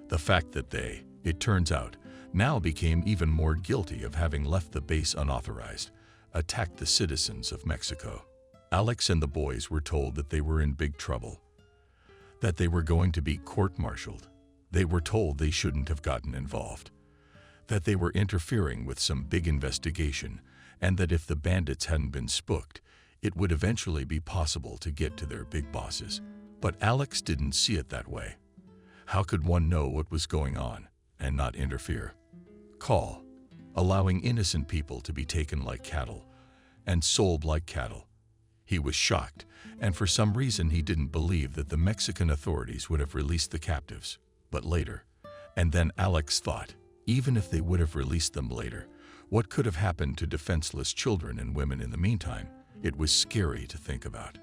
The fact that they, it turns out, now became even more guilty of having left the base unauthorized, attacked the citizens of Mexico. Alex and the boys were told that they were in big trouble, that they were going to be court-martialed. They were told they shouldn't have gotten involved, that they were interfering with some big investigation, and that if the bandits hadn't been spooked, it would eventually be possible to get to their big bosses. But Alex didn't see it that way. How could one know what was going on and not interfere? Call, allowing innocent people to be taken like cattle and sold like cattle. He was shocked, and for some reason he didn't believe that the Mexican authorities would have released the captives. But later, and then Alex thought, even if they would have released them later, what could have happened to defenseless children and women in the meantime? It was scary to think about.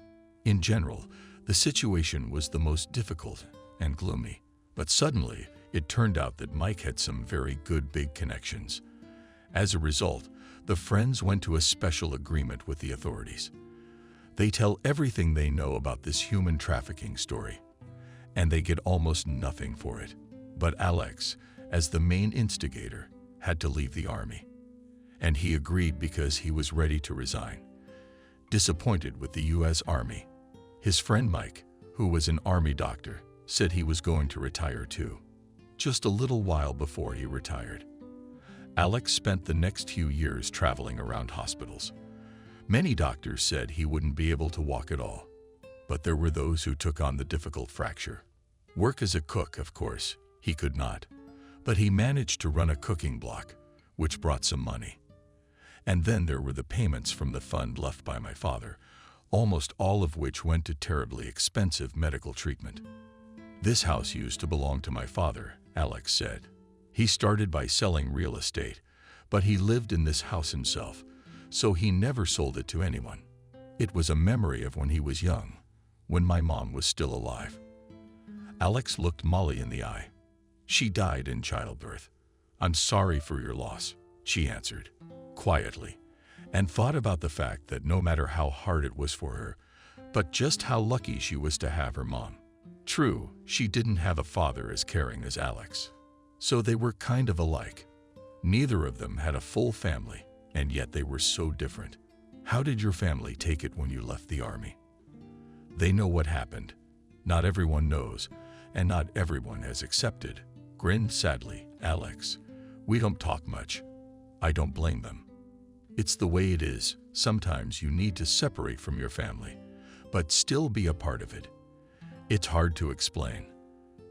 In general, the situation was the most difficult and gloomy. But suddenly, it turned out that Mike had some very good big connections. As a result, the friends went to a special agreement with the authorities. They tell everything they know about this human trafficking story, and they get almost nothing for it. But Alex, as the main instigator, had to leave the army. And he agreed because he was ready to resign. Disappointed with the U.S. Army, his friend Mike, who was an army doctor, said he was going to retire too, just a little while before he retired. Alex spent the next few years traveling around hospitals. Many doctors said he wouldn't be able to walk at all, but there were those who took on the difficult fracture. Work as a cook, of course, he could not, but he managed to run a cooking block, which brought some money. And then there were the payments from the fund left by my father, almost all of which went to terribly expensive medical treatment. This house used to belong to my father, Alex said. He started by selling real estate, but he lived in this house himself, so he never sold it to anyone. It was a memory of when he was young, when my mom was still alive. Alex looked Molly in the eye. She died in childbirth. "I'm sorry for your loss," she answered, quietly, and thought about the fact that no matter how hard it was for her, but just how lucky she was to have her mom. True, she didn't have a father as caring as Alex, so they were kind of alike. Neither of them had a full family, and yet they were so different. How did your family take it when you left the army? They know what happened. Not everyone knows, and not everyone has accepted. Grinned sadly, Alex. We don't talk much. I don't blame them. It's the way it is. Sometimes you need to separate from your family, but still be a part of it. It's hard to explain.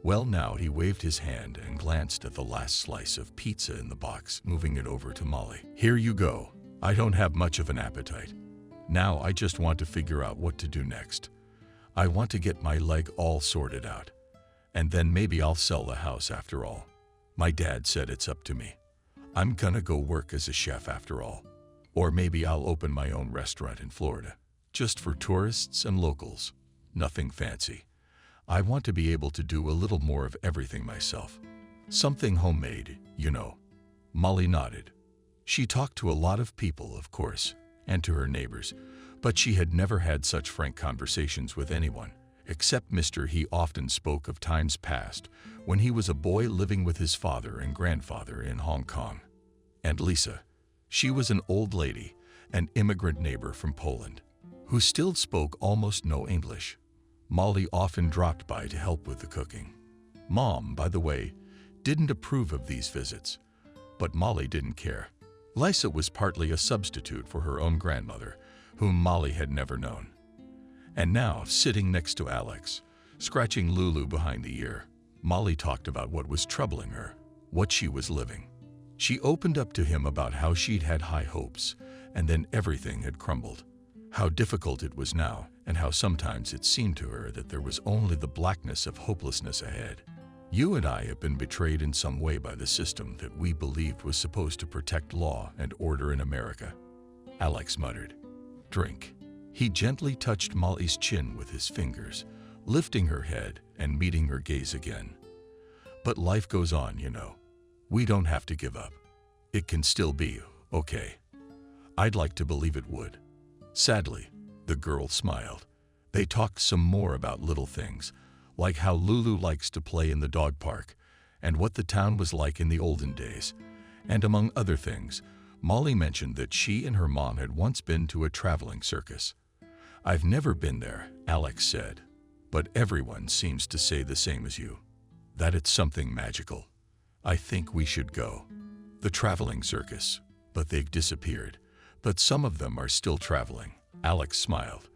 Well, now he waved his hand and glanced at the last slice of pizza in the box, moving it over to Molly. Here you go. I don't have much of an appetite. Now I just want to figure out what to do next. I want to get my leg all sorted out, and then maybe I'll sell the house after all. My dad said it's up to me. I'm gonna go work as a chef after all. Or maybe I'll open my own restaurant in Florida, just for tourists and locals. Nothing fancy. I want to be able to do a little more of everything myself. Something homemade, you know." Molly nodded. She talked to a lot of people, of course, and to her neighbors, but she had never had such frank conversations with anyone, except Mr. He often spoke of times past when he was a boy living with his father and grandfather in Hong Kong. And Lisa, she was an old lady, an immigrant neighbor from Poland, who still spoke almost no English. Molly often dropped by to help with the cooking. Mom, by the way, didn't approve of these visits, but Molly didn't care. Lisa was partly a substitute for her own grandmother, whom Molly had never known. And now, sitting next to Alex, scratching Lulu behind the ear, Molly talked about what was troubling her, what she was living. She opened up to him about how she'd had high hopes, and then everything had crumbled. How difficult it was now, and how sometimes it seemed to her that there was only the blackness of hopelessness ahead. "You and I have been betrayed in some way by the system that we believed was supposed to protect law and order in America," Alex muttered. "Drink." He gently touched Molly's chin with his fingers, lifting her head and meeting her gaze again. "But life goes on, you know. We don't have to give up. It can still be okay." "I'd like to believe it would." Sadly, the girl smiled. They talked some more about little things, like how Lulu likes to play in the dog park, and what the town was like in the olden days. And among other things, Molly mentioned that she and her mom had once been to a traveling circus. "I've never been there," Alex said, "but everyone seems to say the same as you, that it's something magical. I think we should go." "The traveling circus, but they've disappeared. But some of them are still traveling," Alex smiled.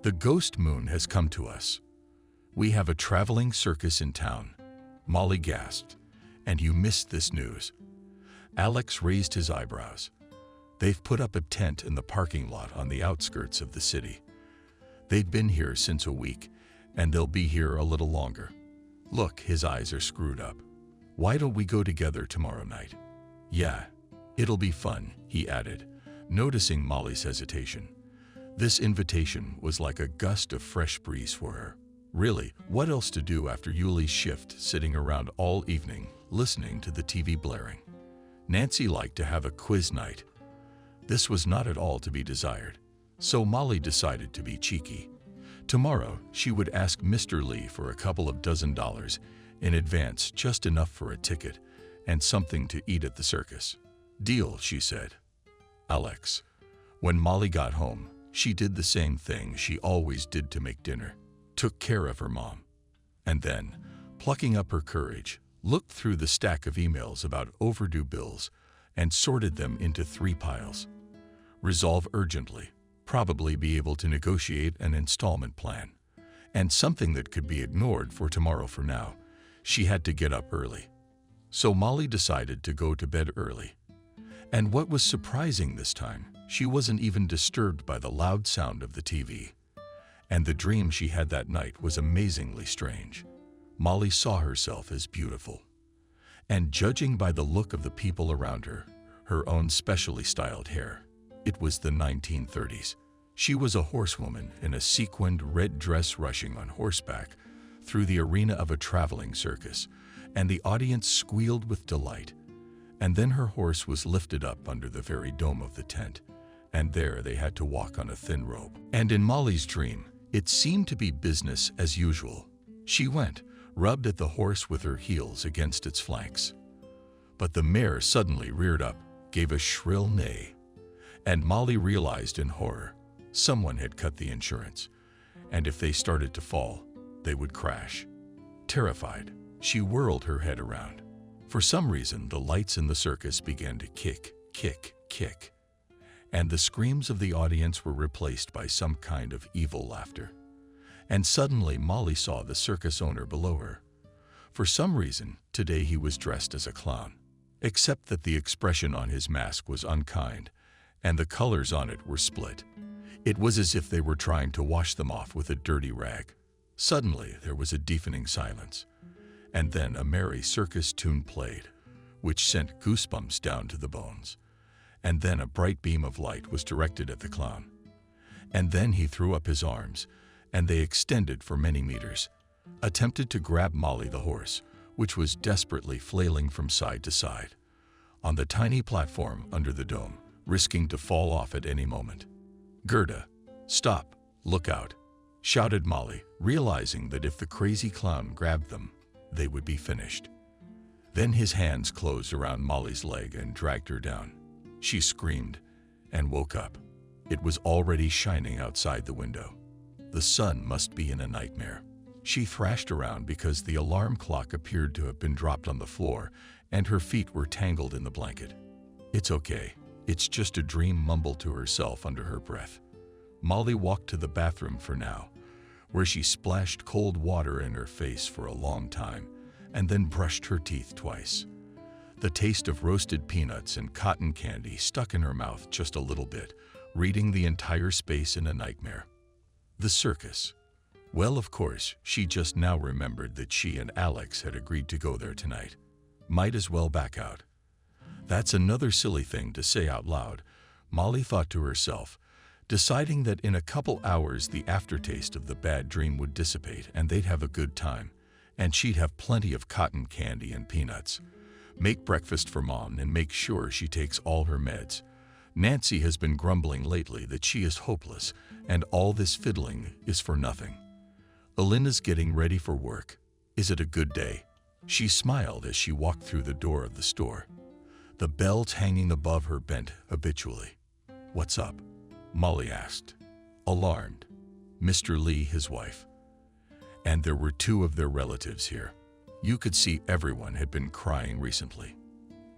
"The ghost moon has come to us. We have a traveling circus in town." Molly gasped. "And you missed this news?" Alex raised his eyebrows. "They've put up a tent in the parking lot on the outskirts of the city. They've been here since a week, and they'll be here a little longer. Look, his eyes are screwed up. Why don't we go together tomorrow night?" "Yeah, it'll be fun," he added, noticing Molly's hesitation. This invitation was like a gust of fresh breeze for her. Really, what else to do after Yuli's shift, sitting around all evening, listening to the TV blaring? Nancy liked to have a quiz night. This was not at all to be desired, so Molly decided to be cheeky. Tomorrow, she would ask Mr. Lee for a couple of $12 in advance, just enough for a ticket and something to eat at the circus. "Deal," she said. Alex. When Molly got home, she did the same thing she always did to make dinner. Took care of her mom. And then, plucking up her courage, looked through the stack of emails about overdue bills and sorted them into 3 piles. Resolve urgently, probably be able to negotiate an installment plan. And something that could be ignored for tomorrow. For now, she had to get up early. So Molly decided to go to bed early. And what was surprising this time, she wasn't even disturbed by the loud sound of the TV. And the dream she had that night was amazingly strange. Molly saw herself as beautiful. And judging by the look of the people around her, her own specially styled hair, it was the 1930s. She was a horsewoman in a sequined red dress rushing on horseback through the arena of a traveling circus, and the audience squealed with delight. And then her horse was lifted up under the very dome of the tent, and there they had to walk on a thin rope. And in Molly's dream, it seemed to be business as usual. She went, rubbed at the horse with her heels against its flanks. But the mare suddenly reared up, gave a shrill neigh. And Molly realized in horror, someone had cut the insurance, and if they started to fall, they would crash. Terrified, she whirled her head around. For some reason, the lights in the circus began to kick, kick, kick, and the screams of the audience were replaced by some kind of evil laughter. And suddenly Molly saw the circus owner below her. For some reason, today he was dressed as a clown, except that the expression on his mask was unkind, and the colors on it were split. It was as if they were trying to wash them off with a dirty rag. Suddenly, there was a deafening silence. And then a merry circus tune played, which sent goosebumps down to the bones. and then a bright beam of light was directed at the clown. And then he threw up his arms, and they extended for many meters, attempted to grab Molly the horse, which was desperately flailing from side to side, on the tiny platform under the dome, risking to fall off at any moment. "Gerda, stop, look out," shouted Molly, realizing that if the crazy clown grabbed them, they would be finished. Then his hands closed around Molly's leg and dragged her down. She screamed and woke up. It was already shining outside the window. The sun must be in a nightmare. She thrashed around because the alarm clock appeared to have been dropped on the floor and her feet were tangled in the blanket. "It's okay. It's just a dream," mumbled to herself under her breath. Molly walked to the bathroom for now, where she splashed cold water in her face for a long time and then brushed her teeth twice. The taste of roasted peanuts and cotton candy stuck in her mouth just a little bit, reading the entire space in a nightmare. The circus. Well, of course, she just now remembered that she and Alex had agreed to go there tonight. Might as well back out. That's another silly thing to say out loud, Molly thought to herself, deciding that in a couple hours the aftertaste of the bad dream would dissipate and they'd have a good time, and she'd have plenty of cotton candy and peanuts. Make breakfast for Mom and make sure she takes all her meds. Nancy has been grumbling lately that she is hopeless and all this fiddling is for nothing. Elena's getting ready for work. Is it a good day? She smiled as she walked through the door of the store. The bells hanging above her bent habitually. "What's up?" Molly asked, alarmed. Mr. Lee, his wife. And there were two of their relatives here. You could see everyone had been crying recently.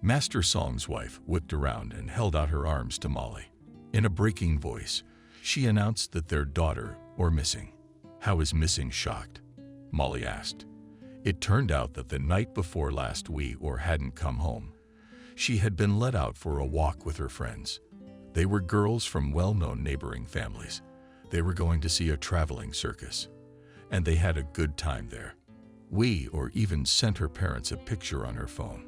Master Song's wife whipped around and held out her arms to Molly. In a breaking voice, she announced that their daughter were missing. "How is missing?" shocked, Molly asked. It turned out that the night before last hadn't come home. She had been let out for a walk with her friends. They were girls from well-known neighboring families. They were going to see a traveling circus, and they had a good time there. Even sent her parents a picture on her phone.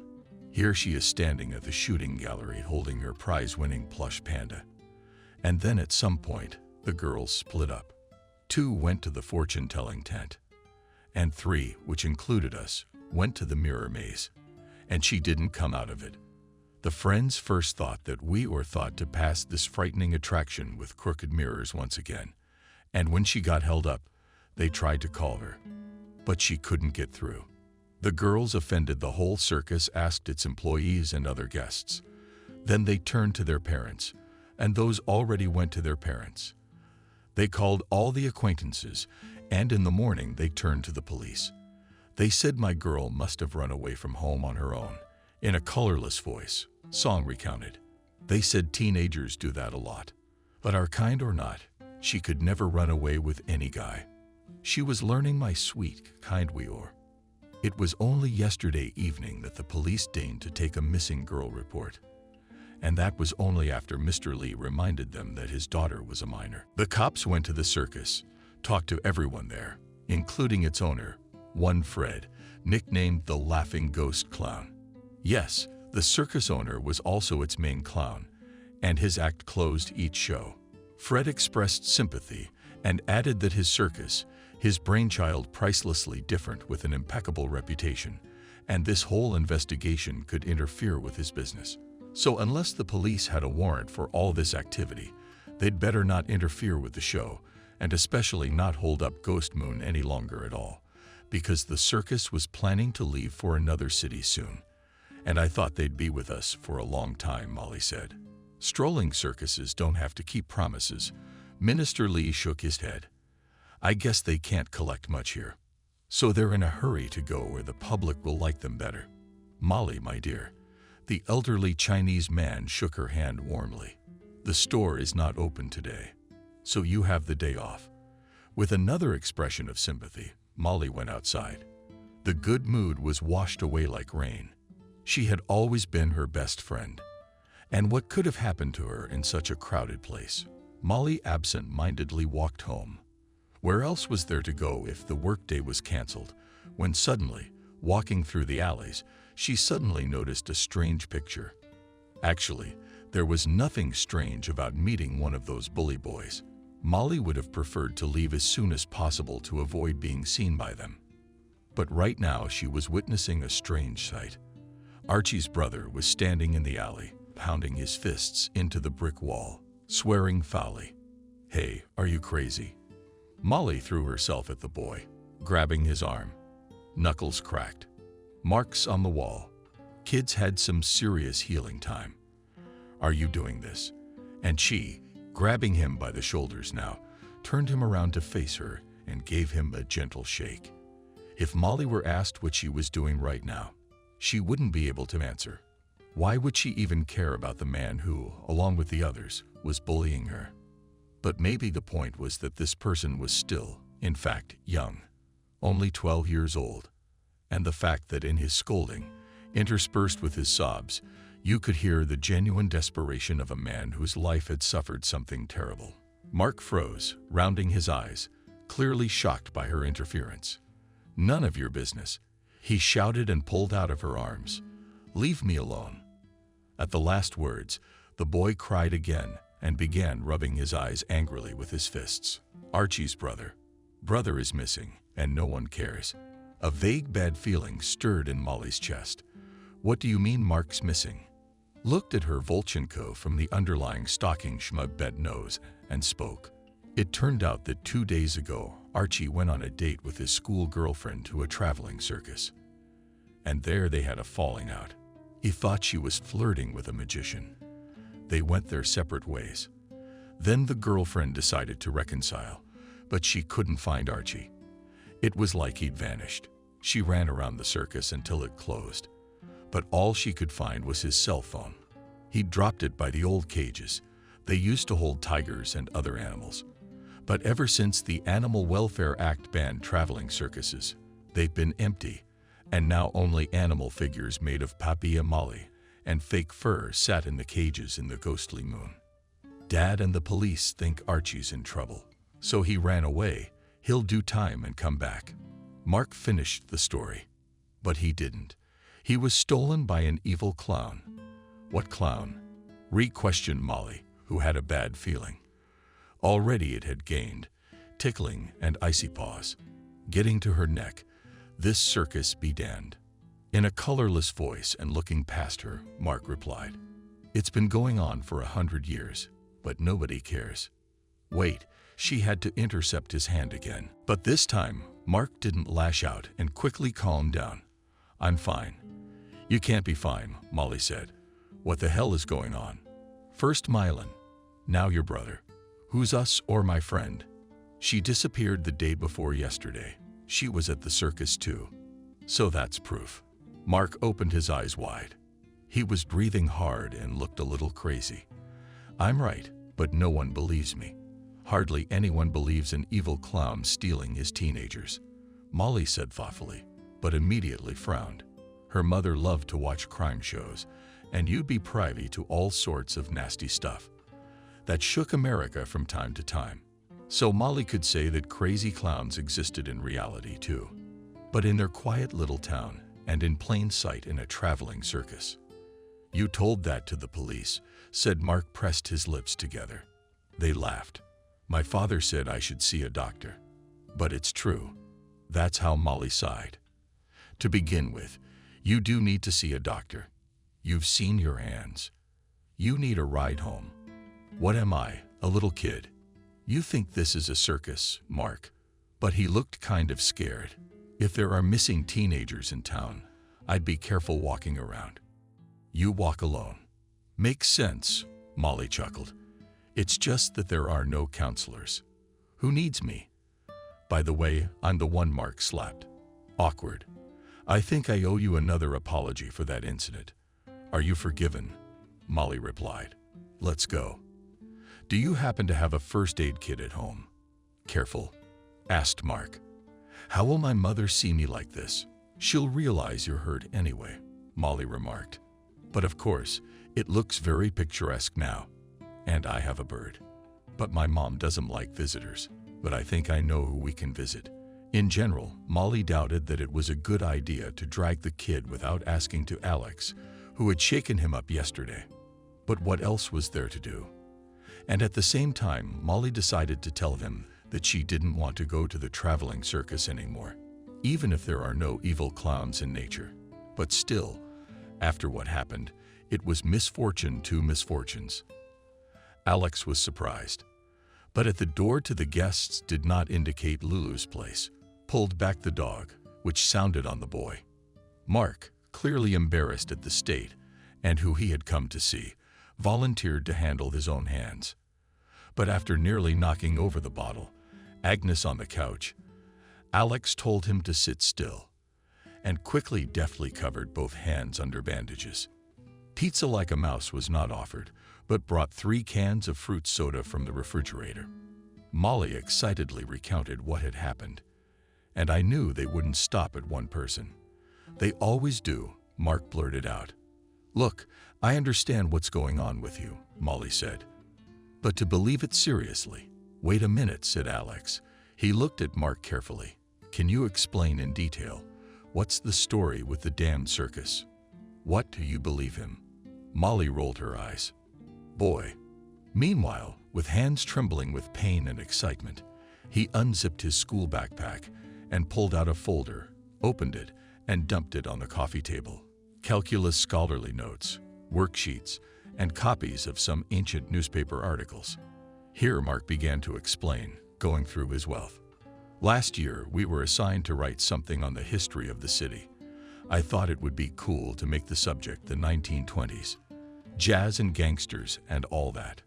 Here she is standing at the shooting gallery holding her prize-winning plush panda. And then at some point, the girls split up. 2 went to the fortune-telling tent, and 3, which included us, went to the mirror maze, and she didn't come out of it. The friends first thought that we thought to pass this frightening attraction with crooked mirrors once again, and when she got held up, they tried to call her, but she couldn't get through. The girls offended the whole circus, asked its employees and other guests. Then they turned to their parents, and those already went to their parents. They called all the acquaintances, and in the morning they turned to the police. They said my girl must have run away from home on her own. In a colorless voice, Song recounted. They said teenagers do that a lot. But our kind or not, she could never run away with any guy. She was learning my sweet, kind Weor. It was only yesterday evening that the police deigned to take a missing girl report. And that was only after Mr. Lee reminded them that his daughter was a minor. The cops went to the circus, talked to everyone there, including its owner, one Fred, nicknamed the Laughing Ghost Clown. Yes, the circus owner was also its main clown, and his act closed each show. Fred expressed sympathy and added that his circus, his brainchild pricelessly different with an impeccable reputation, and this whole investigation could interfere with his business. So unless the police had a warrant for all this activity, they'd better not interfere with the show, and especially not hold up Ghost Moon any longer at all, because the circus was planning to leave for another city soon. And I thought they'd be with us for a long time, Molly said. Strolling circuses don't have to keep promises. Minister Lee shook his head. I guess they can't collect much here. So they're in a hurry to go where the public will like them better. Molly, my dear. The elderly Chinese man shook her hand warmly. The store is not open today, so you have the day off. With another expression of sympathy, Molly went outside. The good mood was washed away like rain. She had always been her best friend. And what could have happened to her in such a crowded place? Molly absent-mindedly walked home. Where else was there to go if the workday was canceled, when suddenly, walking through the alleys, she suddenly noticed a strange picture. Actually, There was nothing strange about meeting one of those bully boys. Molly would have preferred to leave as soon as possible to avoid being seen by them. But right now she was witnessing a strange sight. Archie's brother was standing in the alley, pounding his fists into the brick wall, swearing foully. "Hey, are you crazy?" Molly threw herself at the boy, grabbing his arm. Knuckles cracked. Marks on the wall. Kids had some serious healing time. "Are you doing this?" And she, grabbing him by the shoulders now, turned him around to face her and gave him a gentle shake. If Molly were asked what she was doing right now, she wouldn't be able to answer. Why would she even care about the man who, along with the others, was bullying her? But maybe the point was that this person was still, in fact, young, only 12 years old, and the fact that in his scolding, interspersed with his sobs, you could hear the genuine desperation of a man whose life had suffered something terrible. Mark froze, rounding his eyes, clearly shocked by her interference. "None of your business," he shouted and pulled out of her arms. "Leave me alone." At the last words, the boy cried again and began rubbing his eyes angrily with his fists. Archie's brother. Brother is missing, and no one cares. A vague bad feeling stirred in Molly's chest. "What do you mean Mark's missing?" Looked at her Volchenko from the underlying stocking schmug bent nose and spoke. It turned out that 2 days ago, Archie went on a date with his school girlfriend to a traveling circus. And there they had a falling out. He thought she was flirting with a magician. They went their separate ways. Then the girlfriend decided to reconcile, but she couldn't find Archie. It was like he'd vanished. She ran around the circus until it closed, but all she could find was his cell phone. He'd dropped it by the old cages. They used to hold tigers and other animals. But ever since the Animal Welfare Act banned traveling circuses, they've been empty, and now only animal figures made of papier-mâché and fake fur sat in the cages in the ghostly moon. Dad and the police think Archie's in trouble, so he ran away. He'll do time and come back. Mark finished the story, but he didn't. He was stolen by an evil clown. What clown? Re-questioned Molly, who had a bad feeling. Already it had gained, tickling and icy paws. Getting to her neck, "This circus be damned." In a colorless voice and looking past her, Mark replied, "It's been going on for 100 years, but nobody cares." Wait, she had to intercept his hand again. But this time, Mark didn't lash out and quickly calmed down. "I'm fine." "You can't be fine," Molly said. "What the hell is going on?" "First Mylan, now your brother. Who's us or my friend?" "She disappeared the day before yesterday. She was at the circus too." "So that's proof." Mark opened his eyes wide. He was breathing hard and looked a little crazy. "I'm right, but no one believes me. Hardly anyone believes an evil clown stealing his teenagers," Molly said thoughtfully, but immediately frowned. Her mother loved to watch crime shows, and you'd be privy to all sorts of nasty stuff that shook America from time to time. So Molly could say that crazy clowns existed in reality too, but in their quiet little town and in plain sight in a traveling circus. "You told that to the police," said Mark, pressed his lips together. They laughed. "My father said I should see a doctor." "But it's true." That's how Molly sighed. "To begin with, you do need to see a doctor. You've seen your hands. You need a ride home." "What am I, a little kid?" "You think this is a circus, Mark." But he looked kind of scared. "If there are missing teenagers in town, I'd be careful walking around." "You walk alone." "Makes sense," Molly chuckled. "It's just that there are no counselors." "Who needs me?" "By the way, I'm the one Mark slapped." Awkward. "I think I owe you another apology for that incident." "Are you forgiven?" Molly replied. "Let's go." "Do you happen to have a first aid kit at home?" "Careful," asked Mark. "How will my mother see me like this?" "She'll realize you're hurt anyway," Molly remarked. "But of course, it looks very picturesque now. And I have a bird. But my mom doesn't like visitors. But I think I know who we can visit." In general, Molly doubted that it was a good idea to drag the kid without asking to Alex, who had shaken him up yesterday. But what else was there to do? And at the same time, Molly decided to tell him that she didn't want to go to the traveling circus anymore, even if there are no evil clowns in nature. But still, after what happened, it was misfortune to misfortunes. Alex was surprised, but at the door to the guests did not indicate Lulu's place, pulled back the dog, which sounded on the boy. Mark, clearly embarrassed at the state and who he had come to see, volunteered to handle his own hands. But after nearly knocking over the bottle, Agnes on the couch, Alex told him to sit still and quickly deftly covered both hands under bandages. Pizza like a mouse was not offered, but brought 3 cans of fruit soda from the refrigerator. Molly excitedly recounted what had happened, and I knew they wouldn't stop at one person. They always do, Mark blurted out. Look, I understand what's going on with you, Molly said. But to believe it seriously. Wait a minute, said Alex. He looked at Mark carefully. Can you explain in detail? What's the story with the damned circus? What do you believe him? Molly rolled her eyes. Boy. Meanwhile, with hands trembling with pain and excitement, he unzipped his school backpack and pulled out a folder, opened it, and dumped it on the coffee table. Calculus scholarly notes, worksheets, and copies of some ancient newspaper articles. Here Mark began to explain, going through his wealth. Last year, we were assigned to write something on the history of the city. I thought it would be cool to make the subject the 1920s. Jazz and gangsters and all that.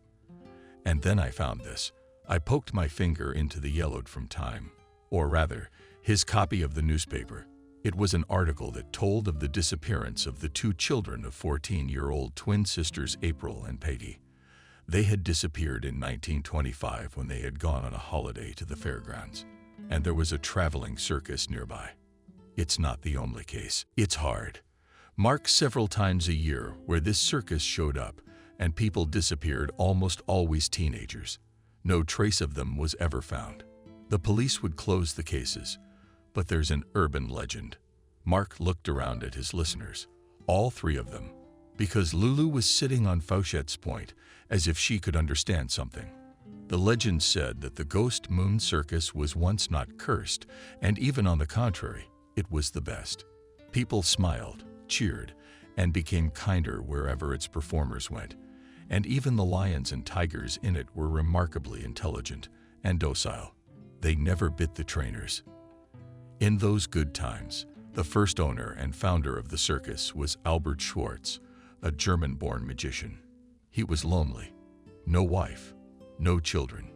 And then I found this. I poked my finger into the yellowed from Time, or rather, his copy of the newspaper. It was an article that told of the disappearance of the 2 children of 14-year-old twin sisters April and Peggy. They had disappeared in 1925 when they had gone on a holiday to the fairgrounds, and there was a traveling circus nearby. It's not the only case. It's hard. Mark several times a year where this circus showed up, and people disappeared, almost always teenagers. No trace of them was ever found. The police would close the cases, but there's an urban legend. Mark looked around at his listeners, all 3 of them, because Lulu was sitting on Fauchette's point as if she could understand something. The legend said that the Ghost Moon Circus was once not cursed, and even on the contrary, it was the best. People smiled, cheered, and became kinder wherever its performers went, and even the lions and tigers in it were remarkably intelligent and docile. They never bit the trainers. In those good times, the first owner and founder of the circus was Albert Schwartz, a German-born magician. He was lonely. No wife, no children.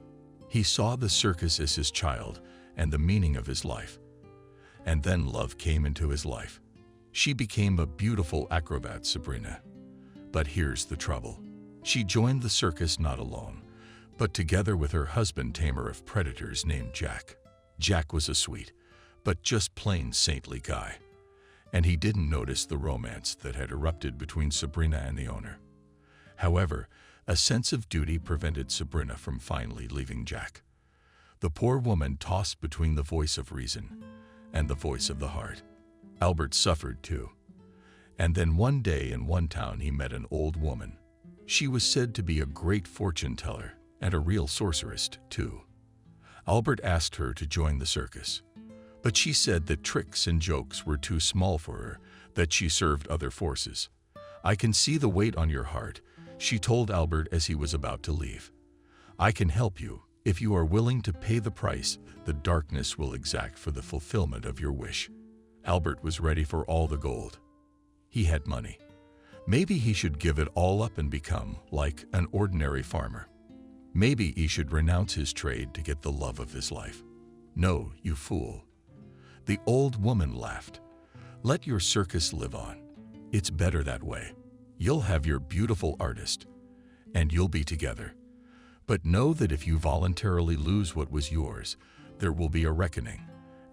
He saw the circus as his child and the meaning of his life. And then love came into his life. She became a beautiful acrobat, Sabrina. But here's the trouble. She joined the circus not alone, but together with her husband, tamer of predators named Jack. Jack was a sweet, but just plain saintly guy, and he didn't notice the romance that had erupted between Sabrina and the owner. However, a sense of duty prevented Sabrina from finally leaving Jack. The poor woman tossed between the voice of reason and the voice of the heart. Albert suffered too. And then one day in one town he met an old woman. She was said to be a great fortune teller and a real sorceress too. Albert asked her to join the circus, but she said that tricks and jokes were too small for her, that she served other forces. I can see the weight on your heart, she told Albert as he was about to leave. I can help you if you are willing to pay the price the darkness will exact for the fulfillment of your wish. Albert was ready for all the gold. He had money. Maybe he should give it all up and become like an ordinary farmer. Maybe he should renounce his trade to get the love of his life. No, you fool. The old woman laughed. Let your circus live on. It's better that way. You'll have your beautiful artist, and you'll be together. But know that if you voluntarily lose what was yours, there will be a reckoning,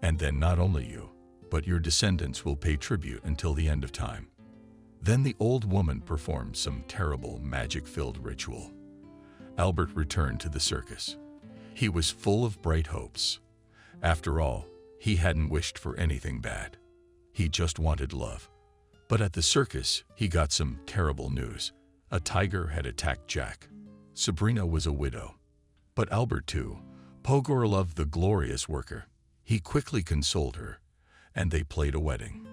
and then not only you, but your descendants will pay tribute until the end of time. Then the old woman performed some terrible magic-filled ritual. Albert returned to the circus. He was full of bright hopes. After all, he hadn't wished for anything bad. He just wanted love. But at the circus, he got some terrible news. A tiger had attacked Jack. Sabrina was a widow. But Albert, too, Pogor loved the glorious worker. He quickly consoled her, and they played a wedding.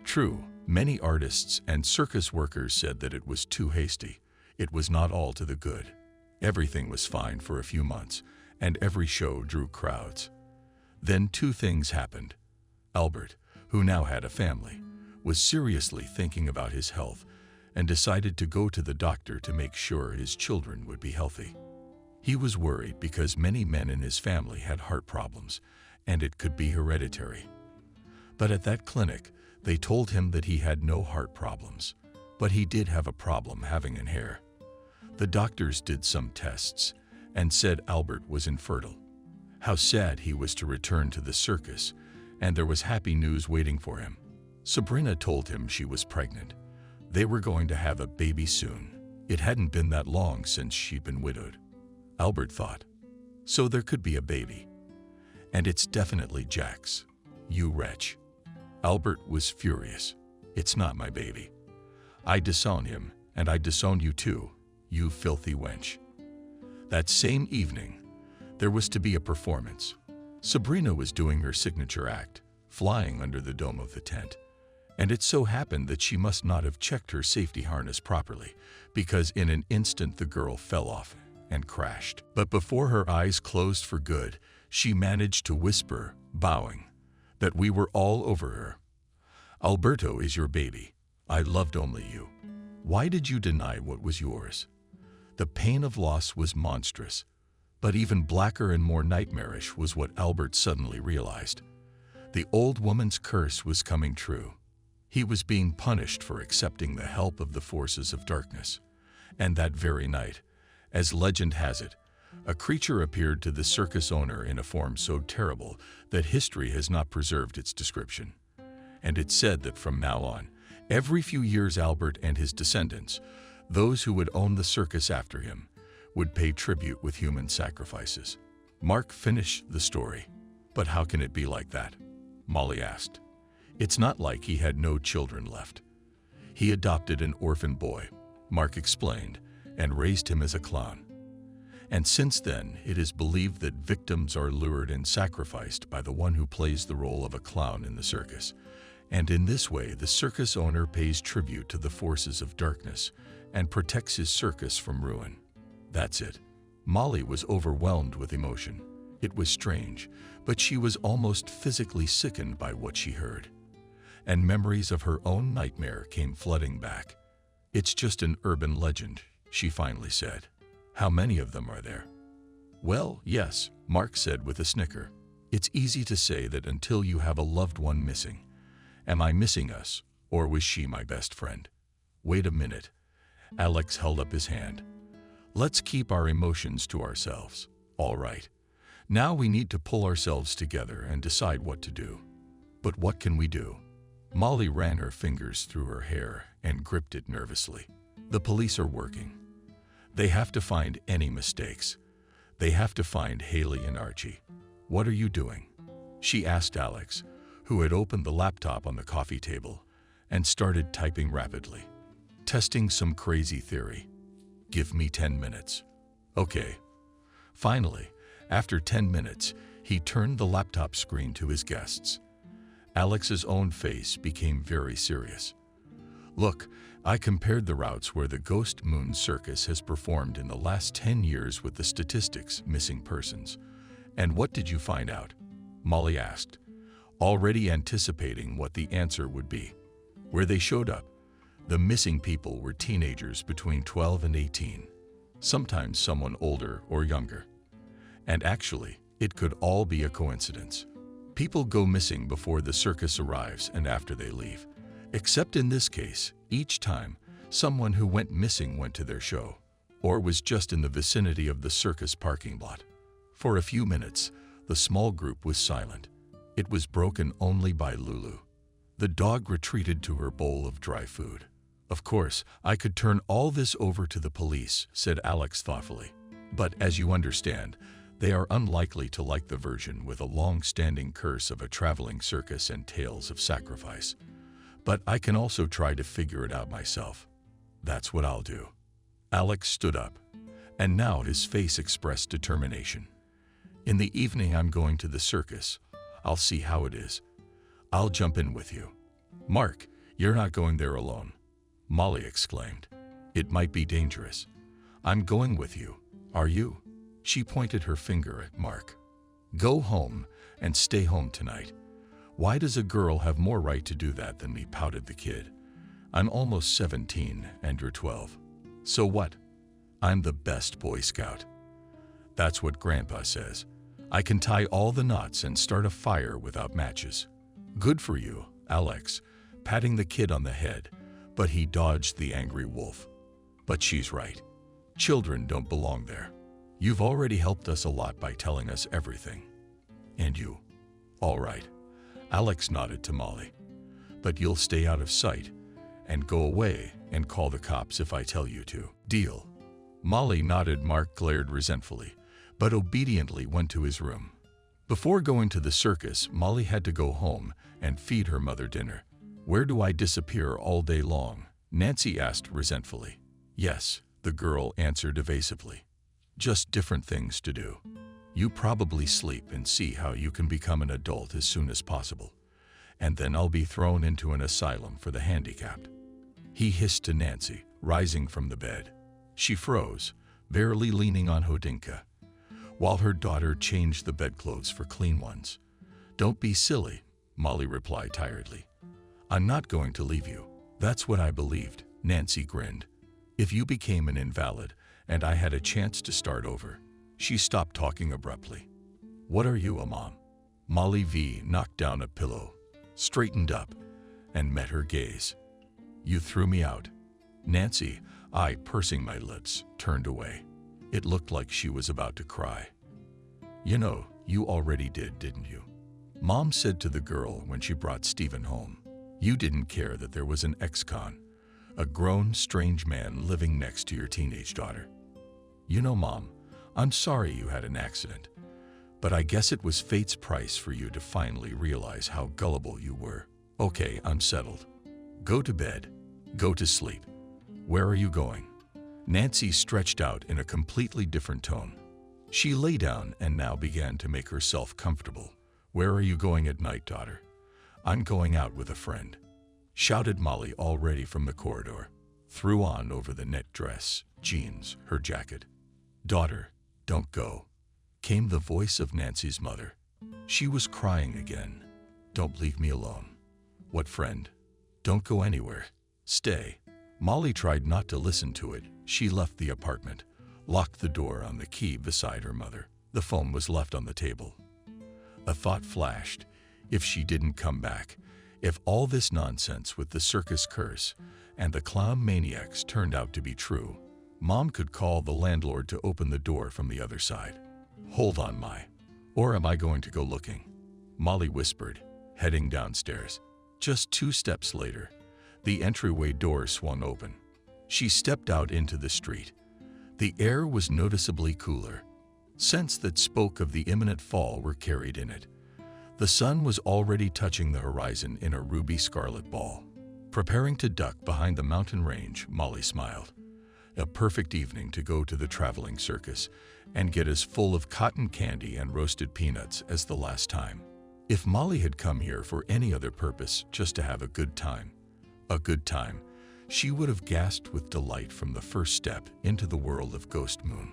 True, many artists and circus workers said that it was too hasty. It was not all to the good. Everything was fine for a few months, and every show drew crowds. Then two things happened. Albert, who now had a family, was seriously thinking about his health and decided to go to the doctor to make sure his children would be healthy. He was worried because many men in his family had heart problems, and it could be hereditary. But at that clinic, they told him that he had no heart problems, but he did have a problem having an heir. The doctors did some tests and said Albert was infertile. How sad he was to return to the circus, and there was happy news waiting for him. Sabrina told him she was pregnant. They were going to have a baby soon. It hadn't been that long since she'd been widowed. Albert thought, so there could be a baby. And it's definitely Jack's. You wretch. Albert was furious. It's not my baby. I disown him, and I disown you too, you filthy wench. That same evening, there was to be a performance. Sabrina was doing her signature act, flying under the dome of the tent. And it so happened that she must not have checked her safety harness properly, because in an instant the girl fell off and crashed. But before her eyes closed for good, she managed to whisper, bowing, that we were all over her. Alberto is your baby. I loved only you. Why did you deny what was yours? The pain of loss was monstrous, but even blacker and more nightmarish was what Albert suddenly realized. The old woman's curse was coming true. He was being punished for accepting the help of the forces of darkness. And that very night, as legend has it, a creature appeared to the circus owner in a form so terrible that history has not preserved its description. And it's said that from now on, every few years Albert and his descendants, those who would own the circus after him, would pay tribute with human sacrifices. Mark finished the story. But how can it be like that? Molly asked. It's not like he had no children left. He adopted an orphan boy, Mark explained, and raised him as a clown. And since then, it is believed that victims are lured and sacrificed by the one who plays the role of a clown in the circus. And in this way, the circus owner pays tribute to the forces of darkness and protects his circus from ruin. That's it. Molly was overwhelmed with emotion. It was strange, but she was almost physically sickened by what she heard. And memories of her own nightmare came flooding back. It's just an urban legend, she finally said. How many of them are there? Well, yes, Mark said with a snicker. It's easy to say that until you have a loved one missing. Am I missing us, or was she my best friend? Wait a minute. Alex held up his hand. Let's keep our emotions to ourselves. All right. Now we need to pull ourselves together and decide what to do. But what can we do? Molly ran her fingers through her hair and gripped it nervously. The police are working. They have to find any mistakes. They have to find Haley and Archie. What are you doing? She asked Alex, who had opened the laptop on the coffee table and started typing rapidly. Testing some crazy theory. Give me 10 minutes. Okay. Finally, after 10 minutes, he turned the laptop screen to his guests. Alex's own face became very serious. Look, I compared the routes where the Ghost Moon Circus has performed in the last 10 years with the statistics missing persons. And what did you find out? Molly asked, already anticipating what the answer would be. Where they showed up, the missing people were teenagers between 12 and 18, sometimes someone older or younger. And actually, it could all be a coincidence. People go missing before the circus arrives and after they leave. Except in this case, each time, someone who went missing went to their show, or was just in the vicinity of the circus parking lot. For a few minutes, the small group was silent. It was broken only by Lulu. The dog retreated to her bowl of dry food. Of course, I could turn all this over to the police, said Alex thoughtfully. But as you understand, they are unlikely to like the version with a long-standing curse of a traveling circus and tales of sacrifice. But I can also try to figure it out myself. That's what I'll do. Alex stood up, and now his face expressed determination. In the evening I'm going to the circus. I'll see how it is. I'll jump in with you. Mark, you're not going there alone, Molly exclaimed. It might be dangerous. I'm going with you. Are you? She pointed her finger at Mark. Go home and stay home tonight. Why does a girl have more right to do that than me? Pouted the kid. I'm almost 17 and you're 12. So what? I'm the best Boy Scout. That's what Grandpa says. I can tie all the knots and start a fire without matches. Good for you, Alex, patting the kid on the head, but he dodged the angry wolf. But she's right. Children don't belong there. You've already helped us a lot by telling us everything. And you. All right. Alex nodded to Molly. But you'll stay out of sight and go away and call the cops if I tell you to. Deal. Molly nodded. Mark glared resentfully, but obediently went to his room. Before going to the circus, Molly had to go home and feed her mother dinner. Where do I disappear all day long? Nancy asked resentfully. Yes, the girl answered evasively. Just different things to do. You probably sleep and see how you can become an adult as soon as possible. And then I'll be thrown into an asylum for the handicapped. He hissed to Nancy, rising from the bed. She froze, barely leaning on Hodinka, while her daughter changed the bedclothes for clean ones. Don't be silly, Molly replied tiredly. I'm not going to leave you. That's what I believed, Nancy grinned. If you became an invalid and I had a chance to start over. She stopped talking abruptly. What are you, a mom? Molly V knocked down a pillow, straightened up, and met her gaze. You threw me out. Nancy, I, pursing my lips, turned away. It looked like she was about to cry. You know, you already did, didn't you? Mom said to the girl when she brought Stephen home. You didn't care that there was an ex-con, a grown, strange man living next to your teenage daughter. You know, Mom, I'm sorry you had an accident, but I guess it was fate's price for you to finally realize how gullible you were. Okay, I'm settled. Go to bed. Go to sleep. Where are you going? Nancy stretched out in a completely different tone. She lay down and now began to make herself comfortable. Where are you going at night, daughter? I'm going out with a friend, shouted Molly already from the corridor. Threw on over the net dress, jeans, her jacket. Daughter, don't go, came the voice of Nancy's mother. She was crying again. Don't leave me alone. What friend? Don't go anywhere. Stay. Molly tried not to listen to it. She left the apartment, locked the door on the key beside her mother. The phone was left on the table. A thought flashed. If she didn't come back, if all this nonsense with the circus curse and the clown maniacs turned out to be true, Mom could call the landlord to open the door from the other side. Hold on, or am I going to go looking? Molly whispered, heading downstairs. Just 2 steps later, the entryway door swung open. She stepped out into the street. The air was noticeably cooler. Scents that spoke of the imminent fall were carried in it. The sun was already touching the horizon in a ruby scarlet ball. Preparing to duck behind the mountain range, Molly smiled. A perfect evening to go to the traveling circus and get as full of cotton candy and roasted peanuts as the last time. If Molly had come here for any other purpose, just to have a good time, she would have gasped with delight from the first step into the world of Ghost Moon.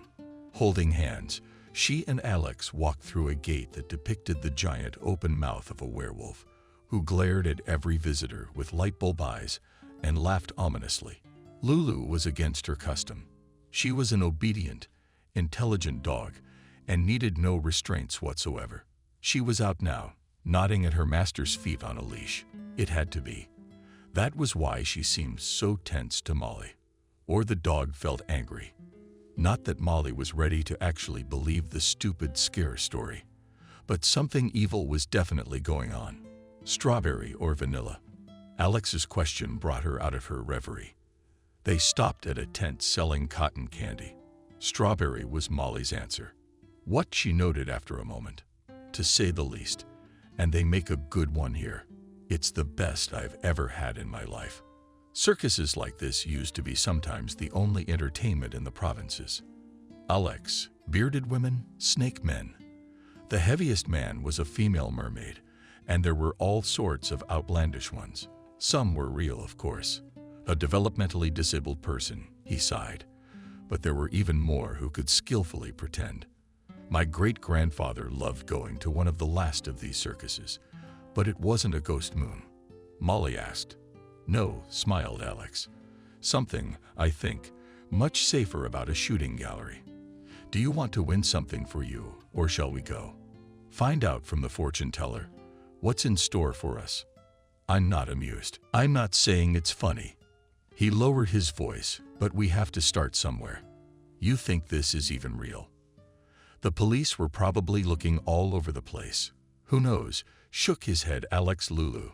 Holding hands, she and Alex walked through a gate that depicted the giant open mouth of a werewolf, who glared at every visitor with light bulb eyes and laughed ominously. Lulu was against her custom. She was an obedient, intelligent dog and needed no restraints whatsoever. She was out now, nodding at her master's feet on a leash. It had to be. That was why she seemed so tense to Molly. Or the dog felt angry. Not that Molly was ready to actually believe the stupid scare story, but something evil was definitely going on. Strawberry or vanilla? Alex's question brought her out of her reverie. They stopped at a tent selling cotton candy. Strawberry was Molly's answer. What, she noted after a moment. To say the least, and they make a good one here. It's the best I've ever had in my life. Circuses like this used to be sometimes the only entertainment in the provinces. Alex, bearded women, snake men. The heaviest man was a female mermaid, and there were all sorts of outlandish ones. Some were real, of course. A developmentally disabled person, he sighed. But there were even more who could skillfully pretend. My great-grandfather loved going to one of the last of these circuses, but it wasn't a ghost moon. Molly asked. No, smiled Alex. Something, I think, much safer about a shooting gallery. Do you want to win something for you, or shall we go? Find out from the fortune teller what's in store for us. I'm not amused. I'm not saying it's funny. He lowered his voice, but we have to start somewhere. You think this is even real? The police were probably looking all over the place. Who knows? Shook his head Alex Lulu.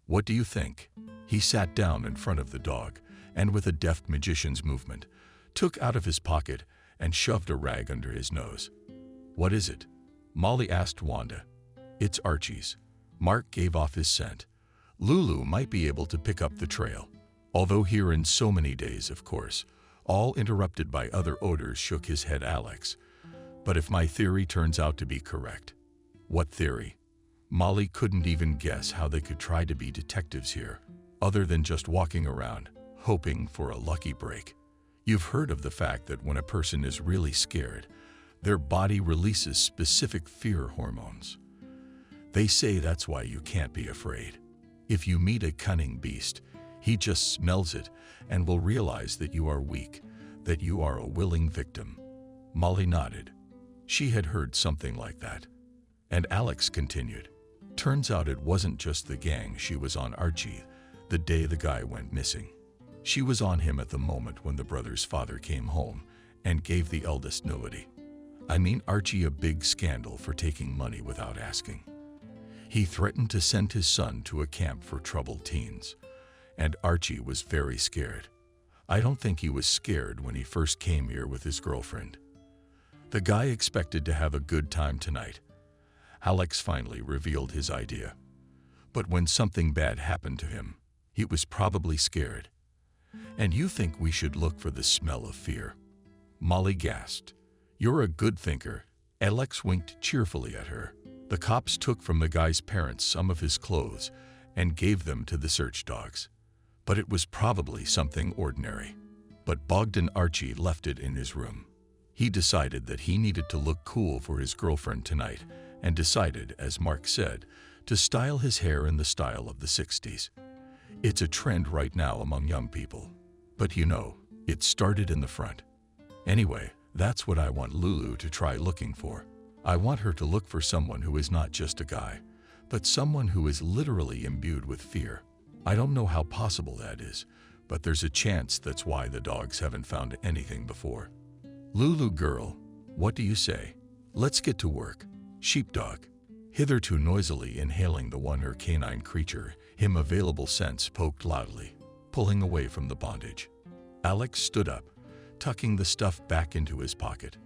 What do you think? He sat down in front of the dog, and with a deft magician's movement, took out of his pocket and shoved a rag under his nose. What is it? Molly asked Wanda. It's Archie's. Mark gave off his scent. Lulu might be able to pick up the trail. Although here in so many days, of course, all interrupted by other odors. Shook his head Alex. But if my theory turns out to be correct. What theory? Molly couldn't even guess how they could try to be detectives here, other than just walking around, hoping for a lucky break. You've heard of the fact that when a person is really scared, their body releases specific fear hormones. They say that's why you can't be afraid. If you meet a cunning beast, he just smells it and will realize that you are weak, that you are a willing victim. Molly nodded. She had heard something like that. And Alex continued. Turns out it wasn't just the gang she was on Archie the day the guy went missing. She was on him at the moment when the brother's father came home and gave the eldest nobody. I mean Archie a big scandal for taking money without asking. He threatened to send his son to a camp for troubled teens, and Archie was very scared. I don't think he was scared when he first came here with his girlfriend. The guy expected to have a good time tonight. Alex finally revealed his idea. But when something bad happened to him, he was probably scared. And you think we should look for the smell of fear? Molly gasped. You're a good thinker. Alex winked cheerfully at her. The cops took from the guy's parents some of his clothes and gave them to the search dogs. But it was probably something ordinary. But Bogdan Archie left it in his room. He decided that he needed to look cool for his girlfriend tonight and decided, as Mark said, to style his hair in the style of the 60s. It's a trend right now among young people. But you know, it started in the front. Anyway, that's what I want Lulu to try looking for. I want her to look for someone who is not just a guy, but someone who is literally imbued with fear. I don't know how possible that is, but there's a chance that's why the dogs haven't found anything before. Lulu girl, what do you say? Let's get to work. Sheepdog, hitherto noisily inhaling the one her canine creature, him available scents, poked loudly, pulling away from the bondage. Alex stood up, tucking the stuff back into his pocket.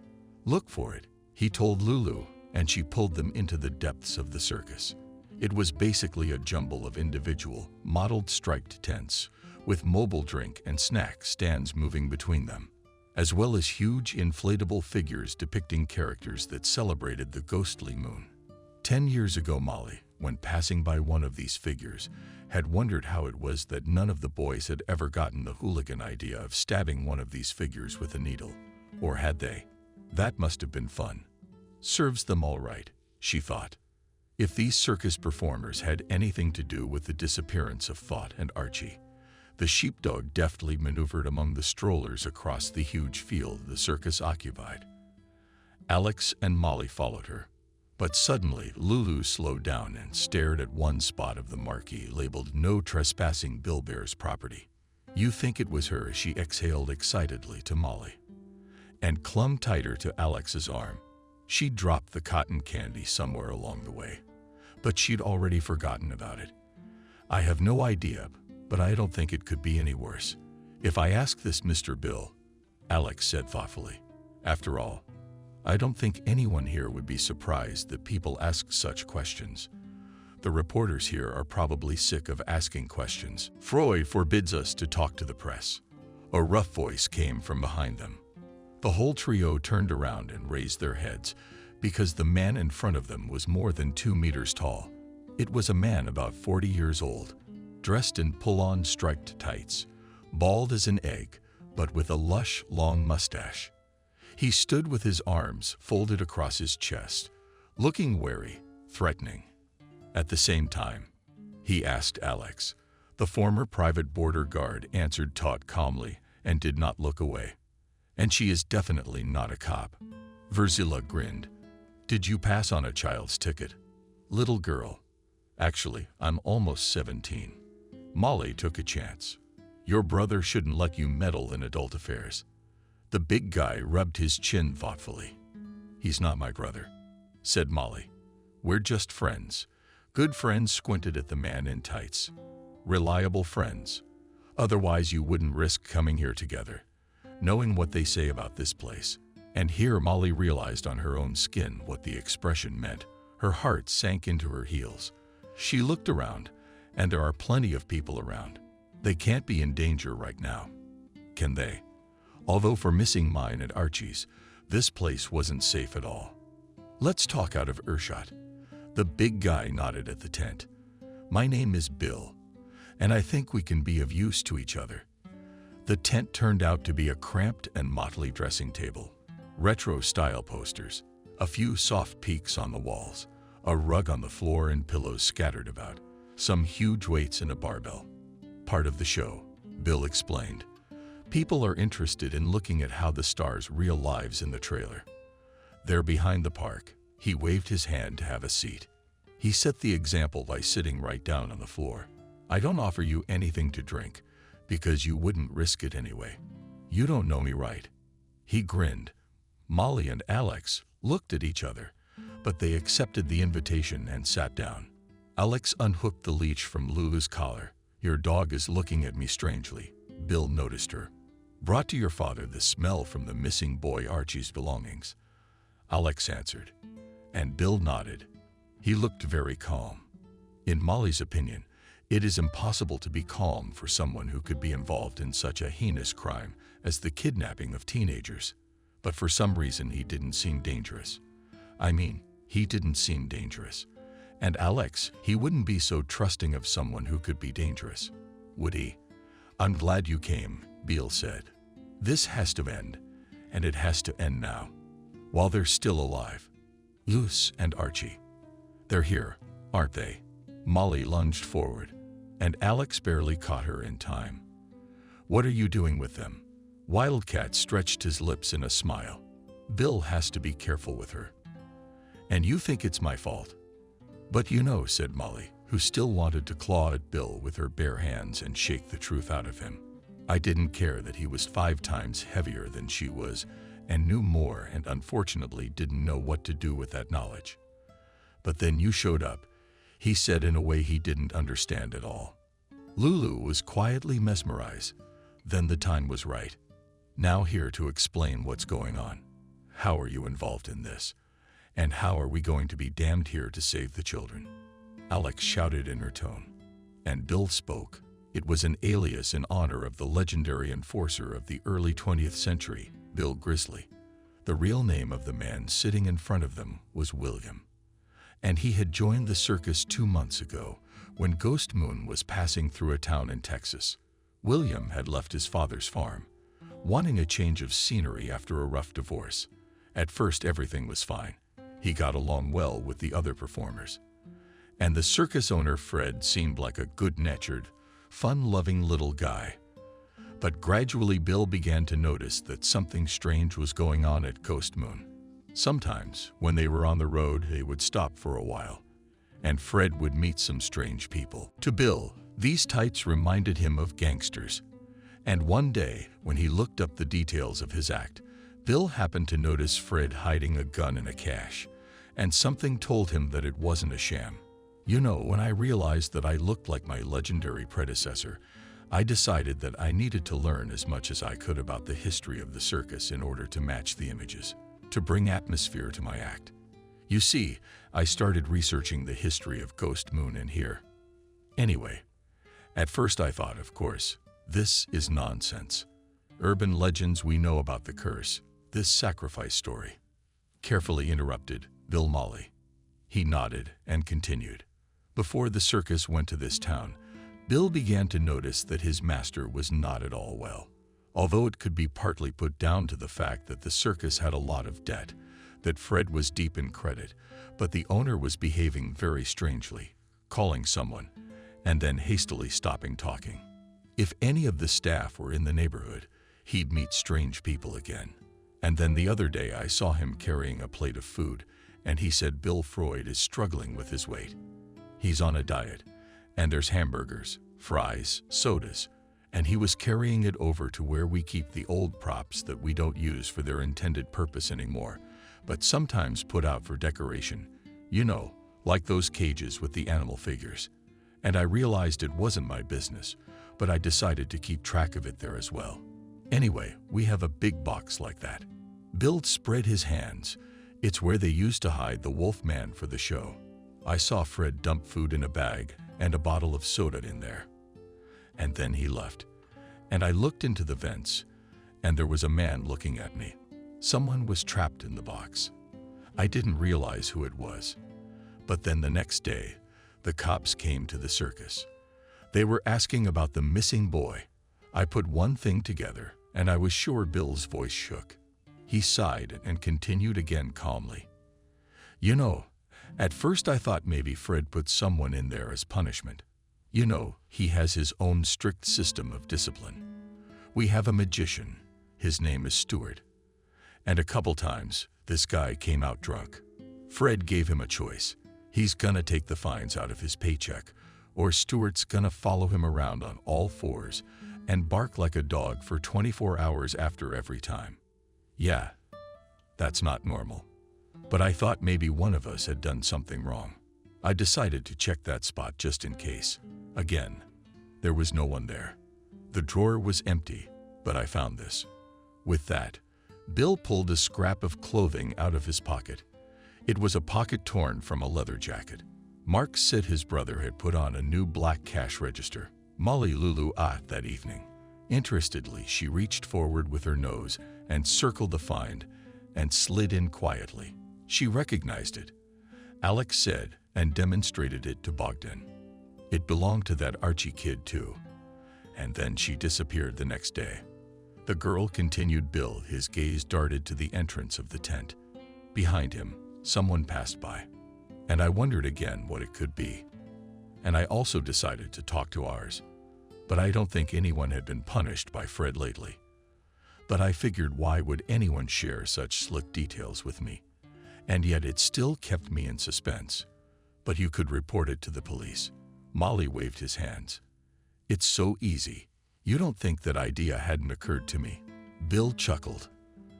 Look for it, he told Lulu, and she pulled them into the depths of the circus. It was basically a jumble of individual, mottled striped tents, with mobile drink and snack stands moving between them, as well as huge inflatable figures depicting characters that celebrated the ghostly moon. 10 years ago, Molly, when passing by one of these figures, had wondered how it was that none of the boys had ever gotten the hooligan idea of stabbing one of these figures with a needle. Or had they? That must have been fun. Serves them all right, she thought. If these circus performers had anything to do with the disappearance of Thought and Archie, the sheepdog deftly maneuvered among the strollers across the huge field the circus occupied. Alex and Molly followed her. But suddenly, Lulu slowed down and stared at one spot of the marquee labeled "No Trespassing Bill Bear's Property." You think it was her, she exhaled excitedly to Molly, and clung tighter to Alex's arm. She'd dropped the cotton candy somewhere along the way, but she'd already forgotten about it. I have no idea, but I don't think it could be any worse. If I ask this Mr. Bill, Alex said thoughtfully. After all, I don't think anyone here would be surprised that people ask such questions. The reporters here are probably sick of asking questions. Freud forbids us to talk to the press. A rough voice came from behind them. The whole trio turned around and raised their heads because the man in front of them was more than 2 meters tall. It was a man about 40 years old, dressed in pull-on striped tights, bald as an egg, but with a lush, long mustache. He stood with his arms folded across his chest, looking wary, threatening. At the same time, he asked Alex. The former private border guard answered taut calmly and did not look away. And she is definitely not a cop. Verzila grinned. Did you pass on a child's ticket? Little girl. Actually, I'm almost 17. Molly took a chance. Your brother shouldn't let you meddle in adult affairs. The big guy rubbed his chin thoughtfully. He's not my brother, said Molly. We're just friends. Good friends squinted at the man in tights. Reliable friends. Otherwise you wouldn't risk coming here together, knowing what they say about this place. And here Molly realized on her own skin what the expression meant. Her heart sank into her heels. She looked around, and there are plenty of people around. They can't be in danger right now, can they? Although for missing mine and Archie's, this place wasn't safe at all. Let's talk out of earshot. The big guy nodded at the tent. My name is Bill, and I think we can be of use to each other. The tent turned out to be a cramped and motley dressing table, retro-style posters, a few soft peaks on the walls, a rug on the floor and pillows scattered about, some huge weights and a barbell. Part of the show, Bill explained. People are interested in looking at how the stars' real lives in the trailer. They're behind the park. He waved his hand to have a seat. He set the example by sitting right down on the floor. I don't offer you anything to drink, because you wouldn't risk it anyway. You don't know me right. He grinned. Molly and Alex looked at each other, but they accepted the invitation and sat down. Alex unhooked the leash from Lulu's collar. Your dog is looking at me strangely. Bill noticed her. Brought to your father the smell from the missing boy Archie's belongings. Alex answered, and Bill nodded. He looked very calm. In Molly's opinion, it is impossible to be calm for someone who could be involved in such a heinous crime as the kidnapping of teenagers. But for some reason, he didn't seem dangerous. I mean, he didn't seem dangerous. And Alex, he wouldn't be so trusting of someone who could be dangerous, would he? I'm glad you came, Bill said. This has to end, and it has to end now, while they're still alive. Luce and Archie. They're here, aren't they? Molly lunged forward, and Alex barely caught her in time. What are you doing with them? Wildcat stretched his lips in a smile. Bill has to be careful with her. And you think it's my fault? But you know, said Molly, who still wanted to claw at Bill with her bare hands and shake the truth out of him. I didn't care that he was 5 times heavier than she was and knew more and unfortunately didn't know what to do with that knowledge. But then you showed up, he said in a way he didn't understand at all. Lulu was quietly mesmerized. Then the time was right. Now here to explain what's going on. How are you involved in this? And how are we going to be damned here to save the children? Alex shouted in her tone. And Bill spoke. It was an alias in honor of the legendary enforcer of the early 20th century, Bill Grizzly. The real name of the man sitting in front of them was William. And he had joined the circus 2 months ago when Ghost Moon was passing through a town in Texas. William had left his father's farm, wanting a change of scenery after a rough divorce. At first everything was fine. He got along well with the other performers. And the circus owner Fred seemed like a good-natured, fun-loving little guy. But gradually Bill began to notice that something strange was going on at Ghost Moon. Sometimes, when they were on the road, they would stop for a while, and Fred would meet some strange people. To Bill, these types reminded him of gangsters. And one day, when he looked up the details of his act, Bill happened to notice Fred hiding a gun in a cache, and something told him that it wasn't a sham. You know, when I realized that I looked like my legendary predecessor, I decided that I needed to learn as much as I could about the history of the circus in order to match the images, to bring atmosphere to my act. You see, I started researching the history of Ghost Moon in here. Anyway, at first I thought, of course, this is nonsense. Urban legends we know about the curse, this sacrifice story. Carefully interrupted Bill Molly. He nodded and continued. Before the circus went to this town, Bill began to notice that his master was not at all well. Although it could be partly put down to the fact that the circus had a lot of debt, that Fred was deep in credit, but the owner was behaving very strangely, calling someone, and then hastily stopping talking. If any of the staff were in the neighborhood, he'd meet strange people again. And then the other day I saw him carrying a plate of food, and he said Bill Freud is struggling with his weight. He's on a diet, and there's hamburgers, fries, sodas, and he was carrying it over to where we keep the old props that we don't use for their intended purpose anymore, but sometimes put out for decoration, you know, like those cages with the animal figures. And I realized it wasn't my business, but I decided to keep track of it there as well. Anyway, we have a big box like that. Bill spread his hands. It's where they used to hide the Wolfman for the show. I saw Fred dump food in a bag and a bottle of soda in there. And then he left. And I looked into the vents, and there was a man looking at me. Someone was trapped in the box. I didn't realize who it was. But then the next day, the cops came to the circus. They were asking about the missing boy. I put one thing together, and I was sure Bill's voice shook. He sighed and continued again calmly. You know, at first I thought maybe Fred put someone in there as punishment. You know, he has his own strict system of discipline. We have a magician. His name is Stuart. And a couple times, this guy came out drunk. Fred gave him a choice. He's gonna take the fines out of his paycheck, or Stuart's gonna follow him around on all fours and bark like a dog for 24 hours after every time. Yeah, that's not normal. But I thought maybe one of us had done something wrong. I decided to check that spot just in case. Again, there was no one there. The drawer was empty, but I found this. With that, Bill pulled a scrap of clothing out of his pocket. It was a pocket torn from a leather jacket. Mark said his brother had put on a new black cash register. Molly Lulu that evening. Interestedly, she reached forward with her nose and circled the find and slid in quietly. She recognized it. Alex said and demonstrated it to Bogdan. It belonged to that Archie kid too. And then she disappeared the next day. The girl continued. Bill, his gaze darted to the entrance of the tent. Behind him, someone passed by. And I wondered again what it could be. And I also decided to talk to ours. But I don't think anyone had been punished by Fred lately. But I figured, why would anyone share such slick details with me? And yet it still kept me in suspense. But you could report it to the police. Molly waved his hands. It's so easy. You don't think that idea hadn't occurred to me? Bill chuckled.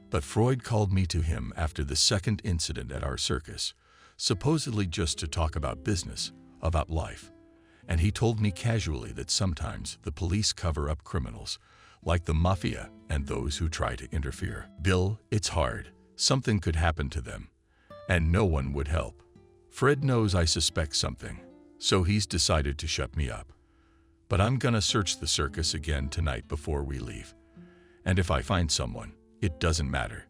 But Freud called me to him after the second incident at our circus, supposedly just to talk about business, about life. And he told me casually that sometimes the police cover up criminals, like the mafia and those who try to interfere. Bill, it's hard. Something could happen to them, and no one would help. Fred knows I suspect something, so he's decided to shut me up. But I'm gonna search the circus again tonight before we leave. And if I find someone, it doesn't matter.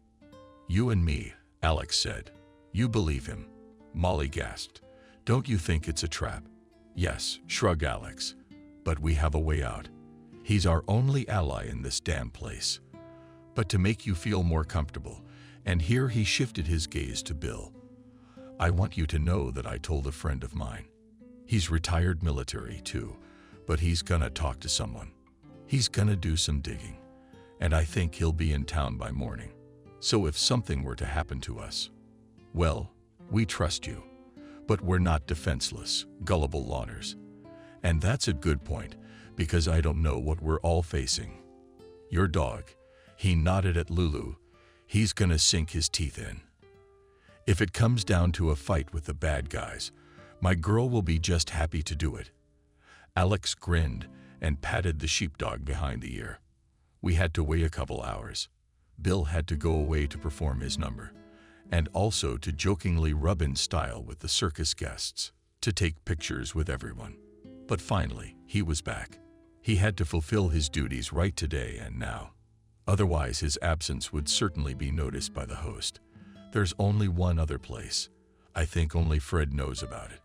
You and me, Alex said. You believe him. Molly gasped. Don't you think it's a trap? Yes, shrugged Alex. But we have a way out. He's our only ally in this damn place. But to make you feel more comfortable, and here he shifted his gaze to Bill, I want you to know that I told a friend of mine. He's retired military too, but he's gonna talk to someone. He's gonna do some digging, and I think he'll be in town by morning. So if something were to happen to us, well, we trust you, but we're not defenseless, gullible loners. And that's a good point, because I don't know what we're all facing. Your dog, he nodded at Lulu, he's gonna sink his teeth in. If it comes down to a fight with the bad guys, my girl will be just happy to do it. Alex grinned and patted the sheepdog behind the ear. We had to wait a couple hours. Bill had to go away to perform his number, and also to jokingly rub in style with the circus guests, to take pictures with everyone. But finally, he was back. He had to fulfill his duties right today and now. Otherwise, his absence would certainly be noticed by the host. There's only one other place. I think only Fred knows about it,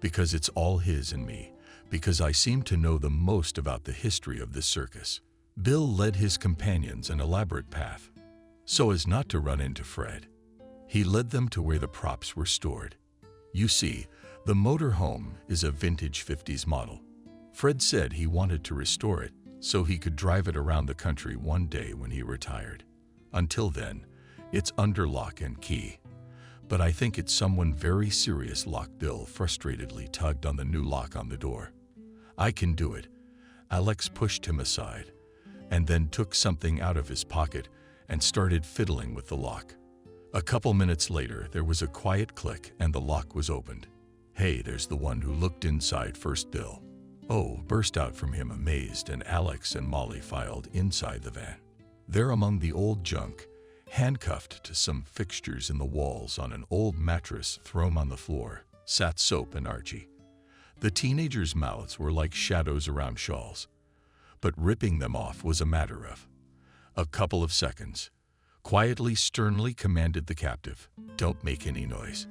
because it's all his and me, because I seem to know the most about the history of this circus. Bill led his companions an elaborate path, so as not to run into Fred. He led them to where the props were stored. You see, the motor home is a vintage 50s model. Fred said he wanted to restore it so he could drive it around the country one day when he retired. Until then, it's under lock and key. But I think it's someone very serious locked. Bill frustratedly tugged on the new lock on the door. I can do it. Alex pushed him aside, and then took something out of his pocket and started fiddling with the lock. A couple minutes later, there was a quiet click and the lock was opened. Hey, there's the one who looked inside first, Bill. Oh, burst out from him amazed, and Alex and Molly filed inside the van. There among the old junk, handcuffed to some fixtures in the walls on an old mattress thrown on the floor, sat Soap and Archie. The teenagers' mouths were like shadows around shawls, but ripping them off was a matter of a couple of seconds. Quietly, sternly commanded the captive, "Don't make any noise."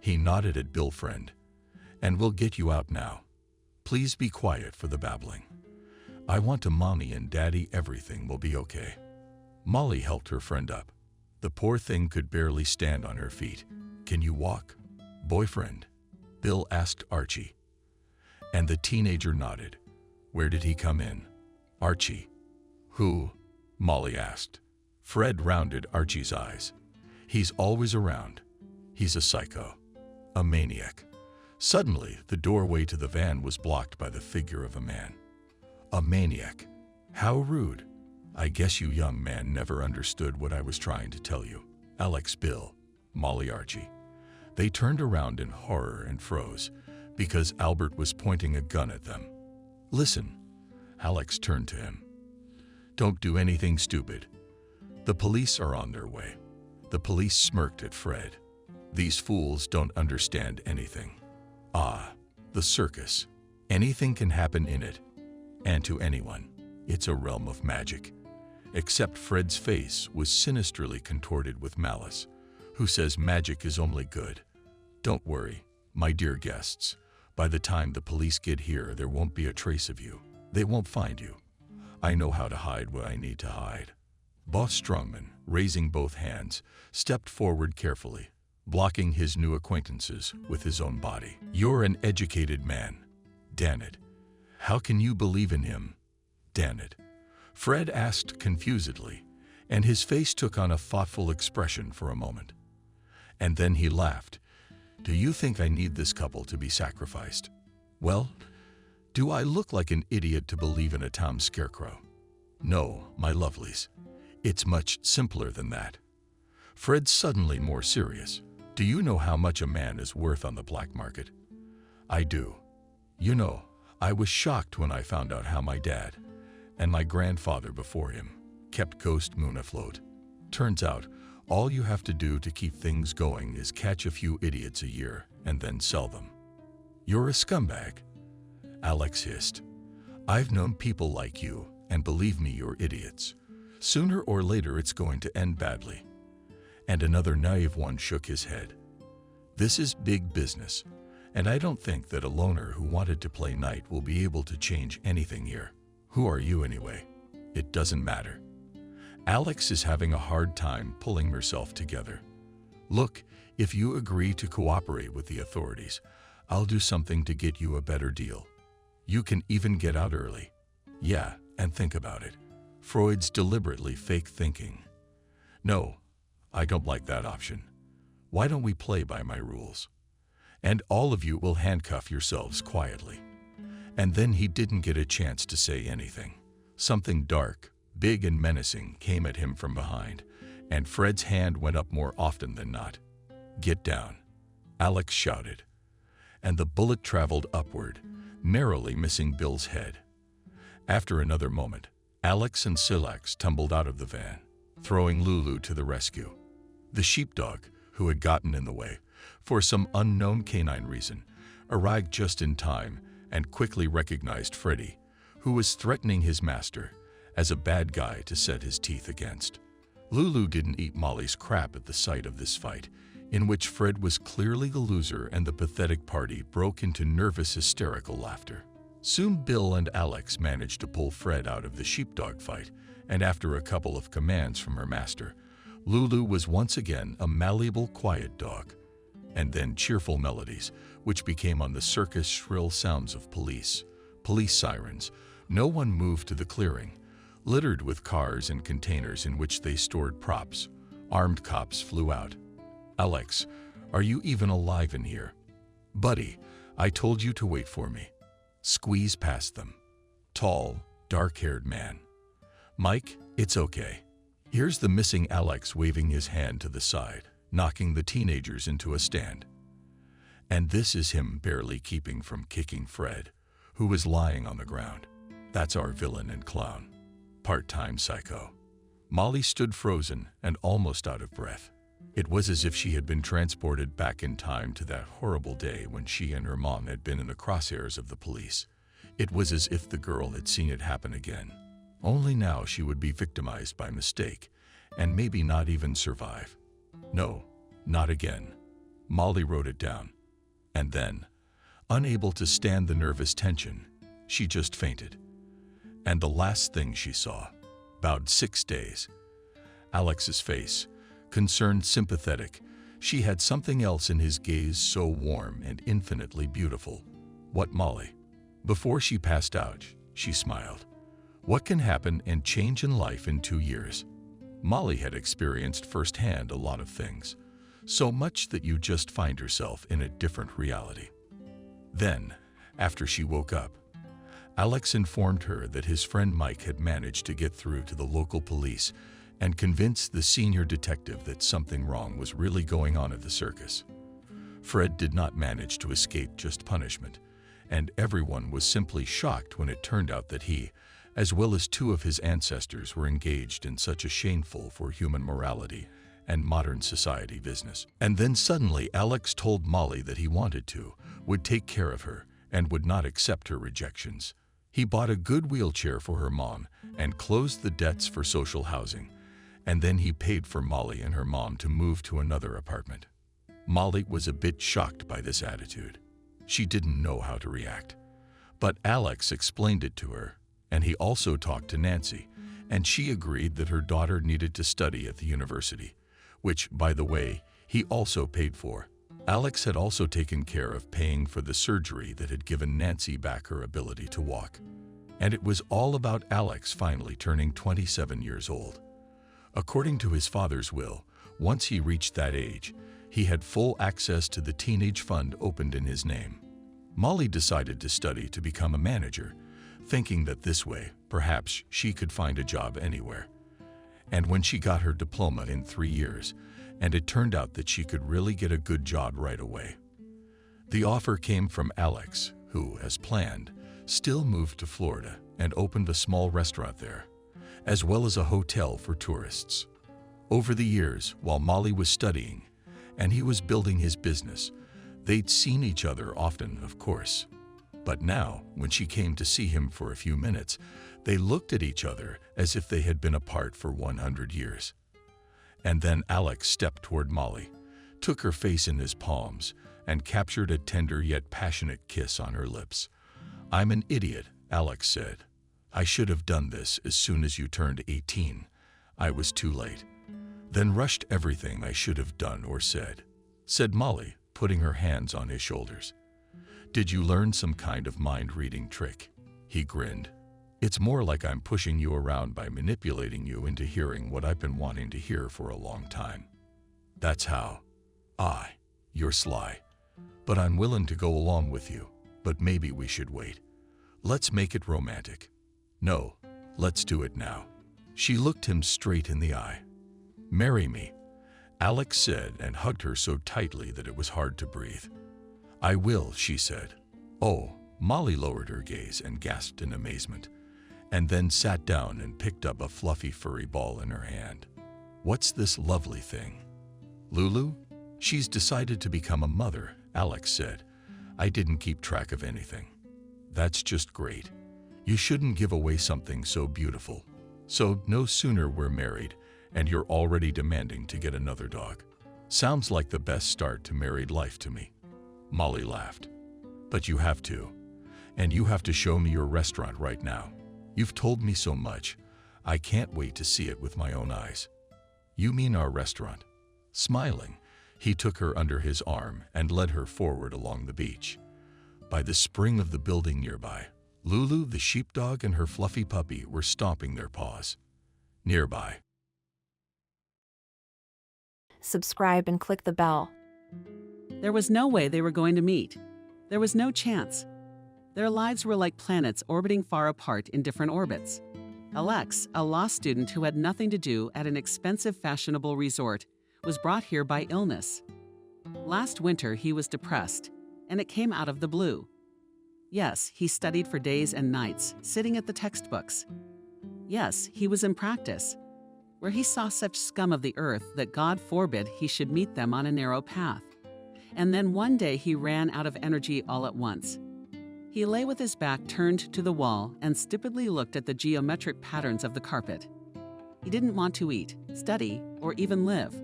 He nodded at Bill. "Friend, and we'll get you out now. Please be quiet for the babbling. I want to Mommy and Daddy. Everything will be okay." Molly helped her friend up. The poor thing could barely stand on her feet. "Can you walk, boyfriend?" Bill asked Archie. And the teenager nodded. "Where did he come in?" "Archie." "Who?" Molly asked. Fred rounded Archie's eyes. "He's always around. He's a psycho. A maniac." Suddenly, the doorway to the van was blocked by the figure of a man. "A maniac? How rude. I guess you young man never understood what I was trying to tell you." Alex, Bill, Molly, Archie. They turned around in horror and froze, because Albert was pointing a gun at them. "Listen." Alex turned to him. "Don't do anything stupid. The police are on their way." The police smirked at Fred. "These fools don't understand anything." Ah, the circus. Anything can happen in it, and to anyone. It's a realm of magic. Except Fred's face was sinisterly contorted with malice. "Who says magic is only good? Don't worry, my dear guests. By the time the police get here, there won't be a trace of you. They won't find you. I know how to hide what I need to hide." Boss Strongman, raising both hands, stepped forward carefully, blocking his new acquaintances with his own body. "You're an educated man. Damn it. How can you believe in him? Damn it." Fred asked confusedly, and his face took on a thoughtful expression for a moment. And then he laughed. "Do you think I need this couple to be sacrificed? Well, do I look like an idiot to believe in a town scarecrow? No, my lovelies. It's much simpler than that." Fred suddenly more serious. "Do you know how much a man is worth on the black market?" "I do. You know, I was shocked when I found out how my dad, and my grandfather before him, kept Ghost Moon afloat. Turns out, all you have to do to keep things going is catch a few idiots a year and then sell them." "You're a scumbag," Alex hissed. "I've known people like you, and believe me, you're idiots. Sooner or later it's going to end badly." And another naive one shook his head. "This is big business, and I don't think that a loner who wanted to play knight will be able to change anything here. Who are you anyway? It doesn't matter." Alex is having a hard time pulling herself together. "Look, if you agree to cooperate with the authorities, I'll do something to get you a better deal. You can even get out early. Yeah, and think about it. Freud's deliberately fake thinking. No, I don't like that option. Why don't we play by my rules? And all of you will handcuff yourselves quietly." And then he didn't get a chance to say anything. Something dark, big and menacing came at him from behind, and Fred's hand went up more often than not. "Get down," Alex shouted. And the bullet traveled upward, narrowly missing Bill's head. After another moment, Alex and Silax tumbled out of the van, throwing Lulu to the rescue. The sheepdog, who had gotten in the way, for some unknown canine reason, arrived just in time and quickly recognized Freddy, who was threatening his master, as a bad guy to set his teeth against. Lulu didn't eat Molly's crap at the sight of this fight, in which Fred was clearly the loser and the pathetic party broke into nervous, hysterical laughter. Soon Bill and Alex managed to pull Fred out of the sheepdog fight, and after a couple of commands from her master, Lulu was once again a malleable, quiet dog. And then cheerful melodies, which became on the circus shrill sounds of police sirens. No one moved to the clearing, littered with cars and containers in which they stored props. Armed cops flew out. "Alex, are you even alive in here?" "Buddy, I told you to wait for me." Squeeze past them. Tall, dark-haired man. "Mike, it's okay." Here's the missing Alex waving his hand to the side, knocking the teenagers into a stand. And this is him barely keeping from kicking Fred, who was lying on the ground. That's our villain and clown. Part-time psycho. Molly stood frozen and almost out of breath. It was as if she had been transported back in time to that horrible day when she and her mom had been in the crosshairs of the police. It was as if the girl had seen it happen again. Only now she would be victimized by mistake, and maybe not even survive. No, not again. Molly wrote it down. And then, unable to stand the nervous tension, she just fainted. And the last thing she saw, about 6 days, Alex's face, concerned, sympathetic. She had something else in his gaze so warm and infinitely beautiful. "What, Molly?" Before she passed out, she smiled. What can happen and change in life in 2 years? Molly had experienced firsthand a lot of things, so much that you just find yourself in a different reality. Then, after she woke up, Alex informed her that his friend Mike had managed to get through to the local police and convince the senior detective that something wrong was really going on at the circus. Fred did not manage to escape just punishment, and everyone was simply shocked when it turned out that he, as well as 2 of his ancestors, were engaged in such a shameful for human morality and modern society business. And then suddenly Alex told Molly that he wanted to, would take care of her, and would not accept her rejections. He bought a good wheelchair for her mom and closed the debts for social housing. And then he paid for Molly and her mom to move to another apartment. Molly was a bit shocked by this attitude. She didn't know how to react. But Alex explained it to her, and he also talked to Nancy, and she agreed that her daughter needed to study at the university, which, by the way, he also paid for. Alex had also taken care of paying for the surgery that had given Nancy back her ability to walk. And it was all about Alex finally turning 27 years old. According to his father's will, once he reached that age, he had full access to the teenage fund opened in his name. Molly decided to study to become a manager, thinking that this way, perhaps, she could find a job anywhere. And when she got her diploma in 3 years, and it turned out that she could really get a good job right away. The offer came from Alex, who, as planned, still moved to Florida and opened a small restaurant there, as well as a hotel for tourists. Over the years, while Molly was studying and he was building his business, they'd seen each other often, of course. But now, when she came to see him for a few minutes, they looked at each other as if they had been apart for 100 years. And then Alex stepped toward Molly, took her face in his palms, and captured a tender yet passionate kiss on her lips. "I'm an idiot," Alex said. "I should have done this as soon as you turned 18. I was too late. Then rushed everything I should have done or said Molly, putting her hands on his shoulders. "Did you learn some kind of mind-reading trick?" He grinned. "It's more like I'm pushing you around by manipulating you into hearing what I've been wanting to hear for a long time. That's how. You're sly. But I'm willing to go along with you. But maybe we should wait. Let's make it romantic." "No, let's do it now." She looked him straight in the eye. "Marry me," Alex said, and hugged her so tightly that it was hard to breathe. "I will," she said. "Oh," Molly lowered her gaze and gasped in amazement, and then sat down and picked up a fluffy furry ball in her hand. "What's this lovely thing?" "Lulu?" She's decided to become a mother, Alex said. I didn't keep track of anything. That's just great. You shouldn't give away something so beautiful. So no sooner we're married, and you're already demanding to get another dog. Sounds like the best start to married life to me. Molly laughed. But you have to. And you have to show me your restaurant right now. You've told me so much. I can't wait to see it with my own eyes. You mean our restaurant? Smiling, he took her under his arm and led her forward along the beach. By the spring of the building nearby, Lulu, the sheepdog, and her fluffy puppy were stomping their paws. Nearby. Subscribe and click the bell. There was no way they were going to meet. There was no chance. Their lives were like planets orbiting far apart in different orbits. Alex, a law student who had nothing to do at an expensive fashionable resort, was brought here by illness. Last winter he was depressed, and it came out of the blue. Yes, he studied for days and nights, sitting at the textbooks. Yes, he was in practice, where he saw such scum of the earth that God forbid he should meet them on a narrow path. And then one day he ran out of energy all at once. He lay with his back turned to the wall and stupidly looked at the geometric patterns of the carpet. He didn't want to eat, study, or even live.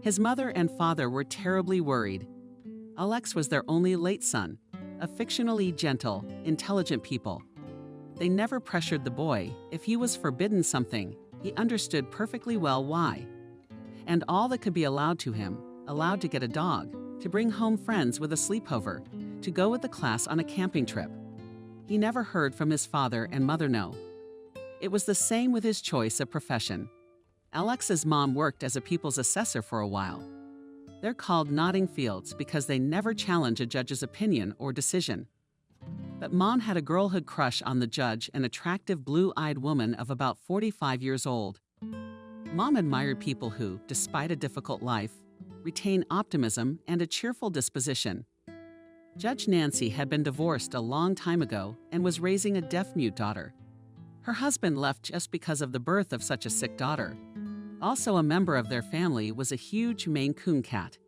His mother and father were terribly worried. Alex was their only late son, a fictionally gentle, intelligent people. They never pressured the boy. If he was forbidden something, he understood perfectly well why. And all that could be allowed to him, allowed to get a dog, to bring home friends with a sleepover, to go with the class on a camping trip. He never heard from his father and mother no. It was the same with his choice of profession. Alex's mom worked as a people's assessor for a while. They're called nodding fields because they never challenge a judge's opinion or decision. But Mom had a girlhood crush on the judge, an attractive blue-eyed woman of about 45 years old. Mom admired people who, despite a difficult life, retain optimism and a cheerful disposition. Judge Nancy had been divorced a long time ago and was raising a deaf-mute daughter. Her husband left just because of the birth of such a sick daughter. Also a member of their family was a huge Maine Coon cat.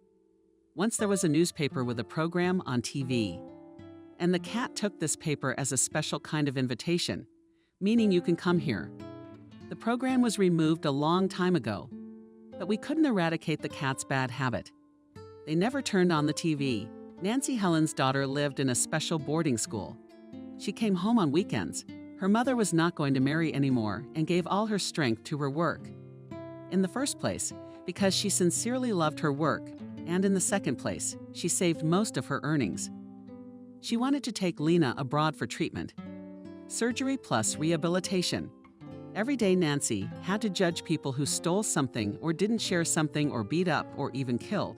Once there was a newspaper with a program on TV, and the cat took this paper as a special kind of invitation, meaning you can come here. The program was removed a long time ago, but we couldn't eradicate the cat's bad habit. They never turned on the TV. Nancy Helen's daughter lived in a special boarding school. She came home on weekends. Her mother was not going to marry anymore and gave all her strength to her work. In the first place, because she sincerely loved her work, and in the second place, she saved most of her earnings. She wanted to take Lena abroad for treatment. Surgery plus rehabilitation. Every day Nancy had to judge people who stole something or didn't share something or beat up or even killed.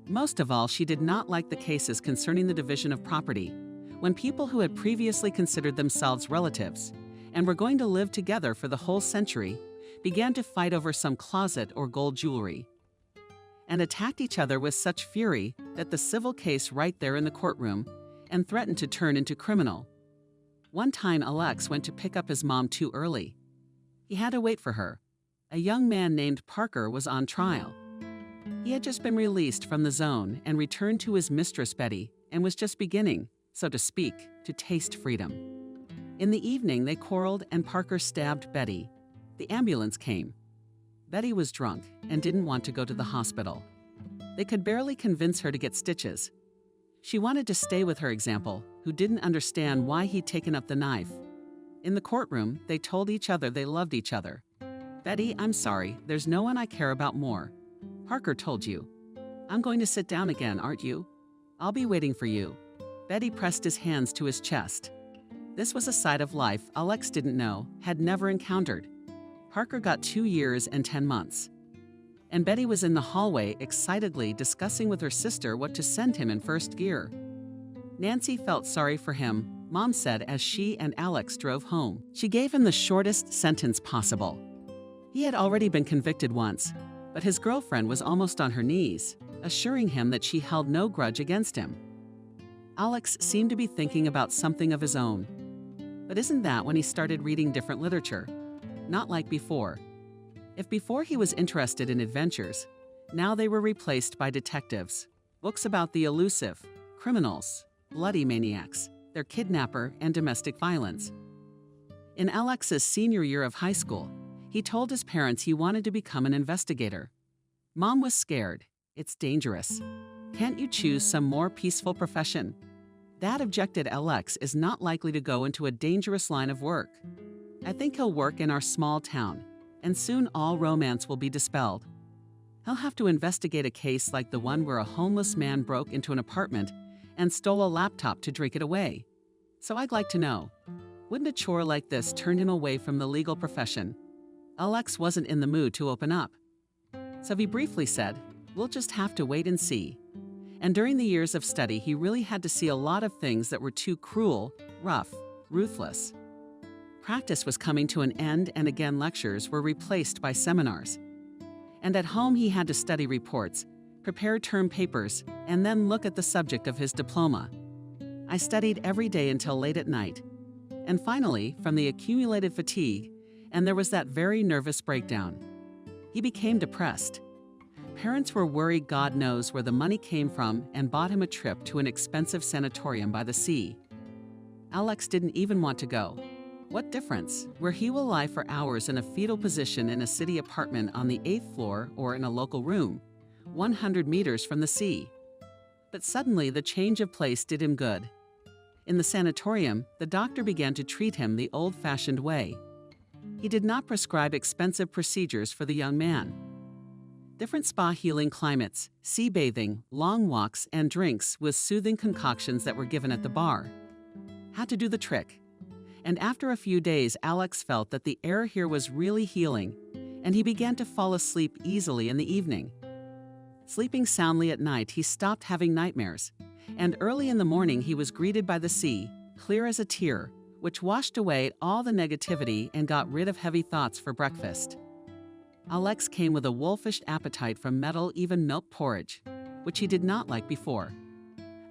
Most of all, she did not like the cases concerning the division of property, when people who had previously considered themselves relatives and were going to live together for the whole century began to fight over some closet or gold jewelry, and attacked each other with such fury that the civil case right there in the courtroom and threatened to turn into criminal. One time Alex went to pick up his mom too early. He had to wait for her. A young man named Parker was on trial. He had just been released from the zone and returned to his mistress Betty and was just beginning, so to speak, to taste freedom. In the evening they quarreled and Parker stabbed Betty. The ambulance came. Betty was drunk and didn't want to go to the hospital. They could barely convince her to get stitches. She wanted to stay with her example, who didn't understand why he'd taken up the knife. In the courtroom, they told each other they loved each other. Betty, I'm sorry, there's no one I care about more. Parker told you. I'm going to sit down again, aren't you? I'll be waiting for you. Betty pressed his hands to his chest. This was a side of life Alex didn't know, had never encountered. Parker got 2 years and 10 months. And Betty was in the hallway excitedly discussing with her sister what to send him in first gear. Nancy felt sorry for him, Mom said as she and Alex drove home. She gave him the shortest sentence possible. He had already been convicted once, but his girlfriend was almost on her knees, assuring him that she held no grudge against him. Alex seemed to be thinking about something of his own. But isn't that when he started reading different literature? Not like before. If before he was interested in adventures, Now they were replaced by detectives, books about the elusive, criminals, bloody maniacs, their kidnapper, and domestic violence. In Alex's senior year of high school, he told his parents he wanted to become an investigator. Mom was scared. It's dangerous. Can't you choose some more peaceful profession? Dad objected. Alex is not likely to go into a dangerous line of work. I think he'll work in our small town, and soon all romance will be dispelled. He'll have to investigate a case like the one where a homeless man broke into an apartment and stole a laptop to drink it away. So I'd like to know, wouldn't a chore like this turn him away from the legal profession? Alex wasn't in the mood to open up. So he briefly said, "We'll just have to wait and see." And during the years of study, he really had to see a lot of things that were too cruel, rough, ruthless. Practice was coming to an end, and again lectures were replaced by seminars. And at home he had to study reports, prepare term papers, and then look at the subject of his diploma. I studied every day until late at night. And finally, from the accumulated fatigue, and there was that very nervous breakdown. He became depressed. Parents were worried God knows where the money came from and bought him a trip to an expensive sanatorium by the sea. Alex didn't even want to go. What difference, where he will lie for hours in a fetal position in a city apartment on the 8th floor or in a local room, 100 meters from the sea. But suddenly the change of place did him good. In the sanatorium, the doctor began to treat him the old-fashioned way. He did not prescribe expensive procedures for the young man. Different spa healing climates, sea bathing, long walks, and drinks with soothing concoctions that were given at the bar had to do the trick. And after a few days, Alex felt that the air here was really healing, and he began to fall asleep easily in the evening. Sleeping soundly at night, he stopped having nightmares, and early in the morning he was greeted by the sea, clear as a tear, which washed away all the negativity and got rid of heavy thoughts for breakfast. Alex came with a wolfish appetite from metal, even milk porridge, which he did not like before.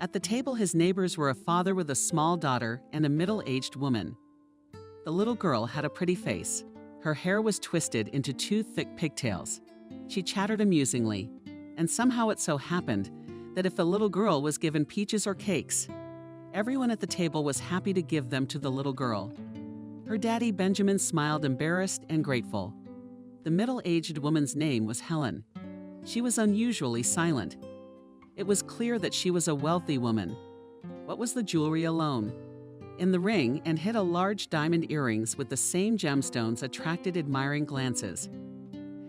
At the table, his neighbors were a father with a small daughter and a middle-aged woman. The little girl had a pretty face. Her hair was twisted into 2 thick pigtails. She chattered amusingly, and somehow it so happened that if the little girl was given peaches or cakes, everyone at the table was happy to give them to the little girl. Her daddy, Benjamin, smiled embarrassed and grateful. The middle-aged woman's name was Helen. She was unusually silent. It was clear that she was a wealthy woman. What was the jewelry alone? In the ring, and hid a large diamond earrings with the same gemstones attracted admiring glances.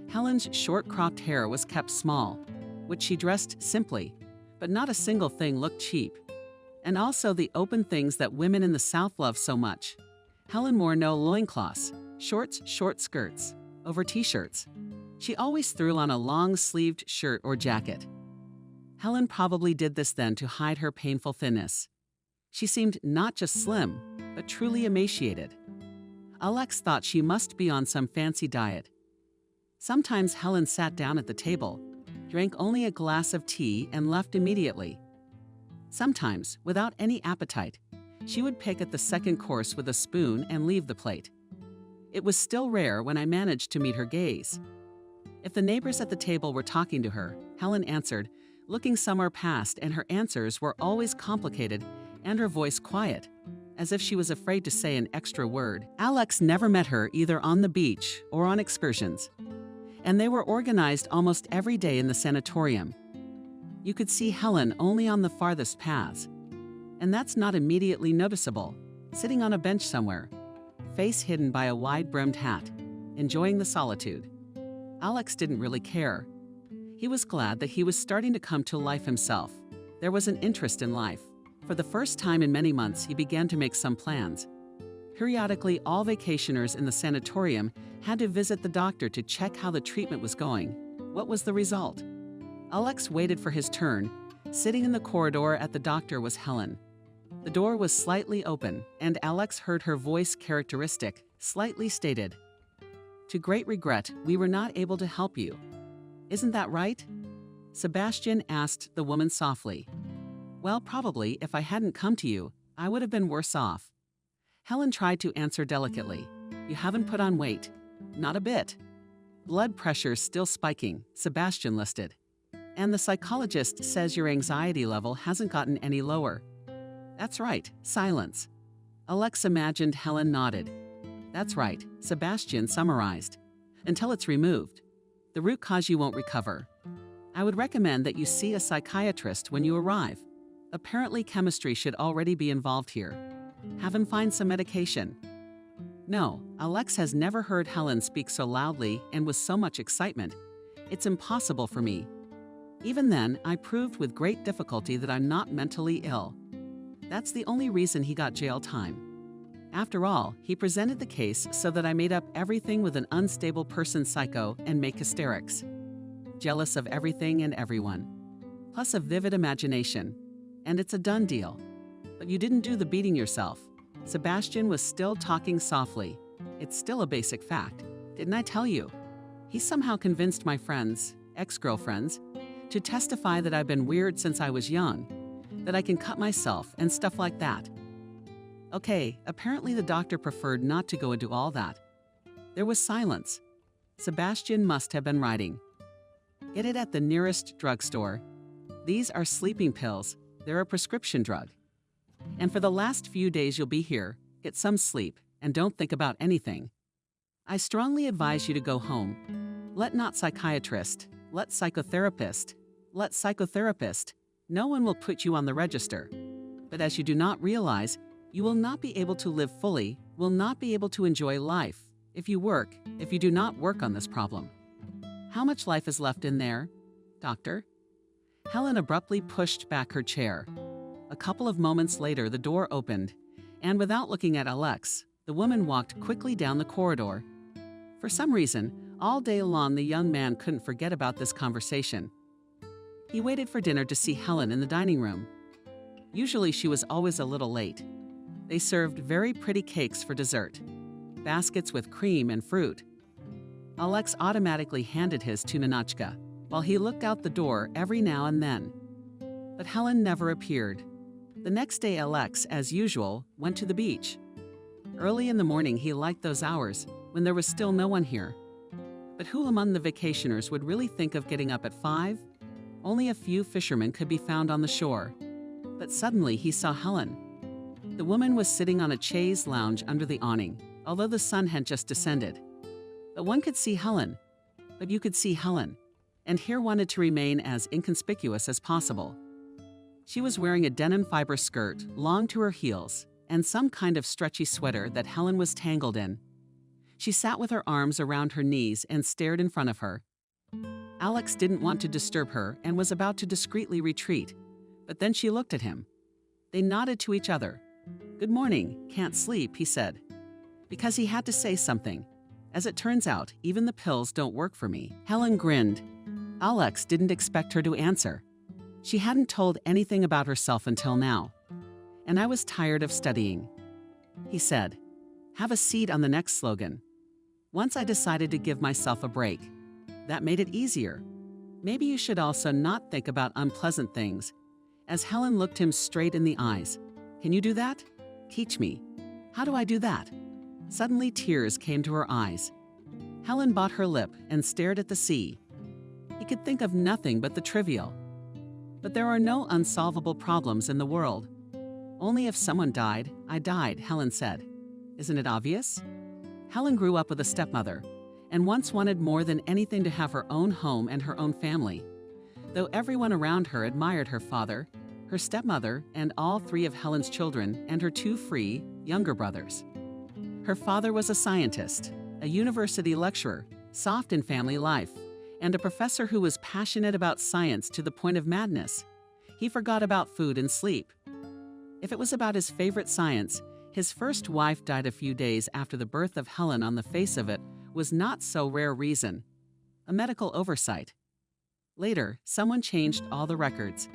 Helen's short-cropped hair was kept small, which she dressed simply, but not a single thing looked cheap. And also the open things that women in the South love so much. Helen wore no loincloths, short skirts, over t-shirts. She always threw on a long-sleeved shirt or jacket. Helen probably did this then to hide her painful thinness. She seemed not just slim, but truly emaciated. Alex thought she must be on some fancy diet. Sometimes Helen sat down at the table, drank only a glass of tea, and left immediately. Sometimes, without any appetite, she would pick at the second course with a spoon and leave the plate. It was still rare when I managed to meet her gaze. If the neighbors at the table were talking to her, Helen answered, looking somewhere past, and her answers were always complicated and her voice quiet, as if she was afraid to say an extra word. Alex never met her either on the beach or on excursions, and they were organized almost every day in the sanatorium. You could see Helen only on the farthest paths, and that's not immediately noticeable, sitting on a bench somewhere, face hidden by a wide-brimmed hat, enjoying the solitude. Alex didn't really care. He was glad that he was starting to come to life himself. There was an interest in life. For the first time in many months, he began to make some plans. Periodically, all vacationers in the sanatorium had to visit the doctor to check how the treatment was going. What was the result? Alex waited for his turn. Sitting in the corridor at the doctor was Helen. The door was slightly open, and Alex heard her voice, characteristic, slightly stated, "To great regret, we were not able to help you. Isn't that right?" Sebastian asked the woman softly. "Well, probably, if I hadn't come to you, I would have been worse off." Helen tried to answer delicately. "You haven't put on weight." "Not a bit." "Blood pressure still spiking," Sebastian listed. And the psychologist says your anxiety level hasn't gotten any lower. That's right, silence. Alex imagined Helen nodded. That's right, Sebastian summarized. Until it's removed, the root cause you won't recover. I would recommend that you see a psychiatrist when you arrive. Apparently chemistry should already be involved here. Have him find some medication. No, Alex has never heard Helen speak so loudly and with so much excitement. It's impossible for me. Even then, I proved with great difficulty that I'm not mentally ill. That's the only reason he got jail time. After all, he presented the case so that I made up everything with an unstable person psycho and make hysterics. Jealous of everything and everyone. Plus a vivid imagination. And it's a done deal. But you didn't do the beating yourself. Sebastian was still talking softly. It's still a basic fact. Didn't I tell you? He somehow convinced my friends, ex-girlfriends, to testify that I've been weird since I was young, that I can cut myself and stuff like that. Okay, apparently the doctor preferred not to go into all that. There was silence. Sebastian must have been writing. Get it at the nearest drugstore. These are sleeping pills. They're a prescription drug. And for the last few days you'll be here, get some sleep and don't think about anything. I strongly advise you to go home. Let not psychiatrist, let psychotherapist, let psychotherapist. No one will put you on the register. But as you do not realize, you will not be able to live fully, will not be able to enjoy life, if you do not work on this problem. How much life is left in there, doctor? Helen abruptly pushed back her chair. A couple of moments later, the door opened, and without looking at Alex, the woman walked quickly down the corridor. For some reason, all day long the young man couldn't forget about this conversation. He waited for dinner to see Helen in the dining room. Usually she was always a little late. They served very pretty cakes for dessert, baskets with cream and fruit. Alex automatically handed his to Ninotchka, while he looked out the door every now and then. But Helen never appeared. The next day Alex, as usual, went to the beach. Early in the morning he liked those hours, when there was still no one here. But who among the vacationers would really think of getting up at 5? Only a few fishermen could be found on the shore. But suddenly he saw Helen. The woman was sitting on a chaise lounge under the awning, although the sun had just descended. But one could see Helen. But you could see Helen, and here wanted to remain as inconspicuous as possible. She was wearing a denim fiber skirt, long to her heels, and some kind of stretchy sweater that Helen was tangled in. She sat with her arms around her knees and stared in front of her. Alex didn't want to disturb her and was about to discreetly retreat, but then she looked at him. They nodded to each other. "Good morning, can't sleep," he said. Because he had to say something. As it turns out, even the pills don't work for me. Helen grinned. Alex didn't expect her to answer. She hadn't told anything about herself until now. And I was tired of studying. He said, "Have a seat on the next slogan." Once I decided to give myself a break. That made it easier. Maybe you should also not think about unpleasant things. As Helen looked him straight in the eyes. "Can you do that? Teach me. How do I do that?" Suddenly tears came to her eyes. Helen bit her lip and stared at the sea. He could think of nothing but the trivial. But there are no unsolvable problems in the world. Only if someone died, I died, Helen said. Isn't it obvious? Helen grew up with a stepmother, and once wanted more than anything to have her own home and her own family. Though everyone around her admired her father, her stepmother, and all 3 of Helen's children, and her 2 free, younger brothers. Her father was a scientist, a university lecturer, soft in family life, and a professor who was passionate about science to the point of madness. He forgot about food and sleep. If it was about his favorite science, his first wife died a few days after the birth of Helen. On the face of it was not so rare reason. A medical oversight. Later, someone changed all the records.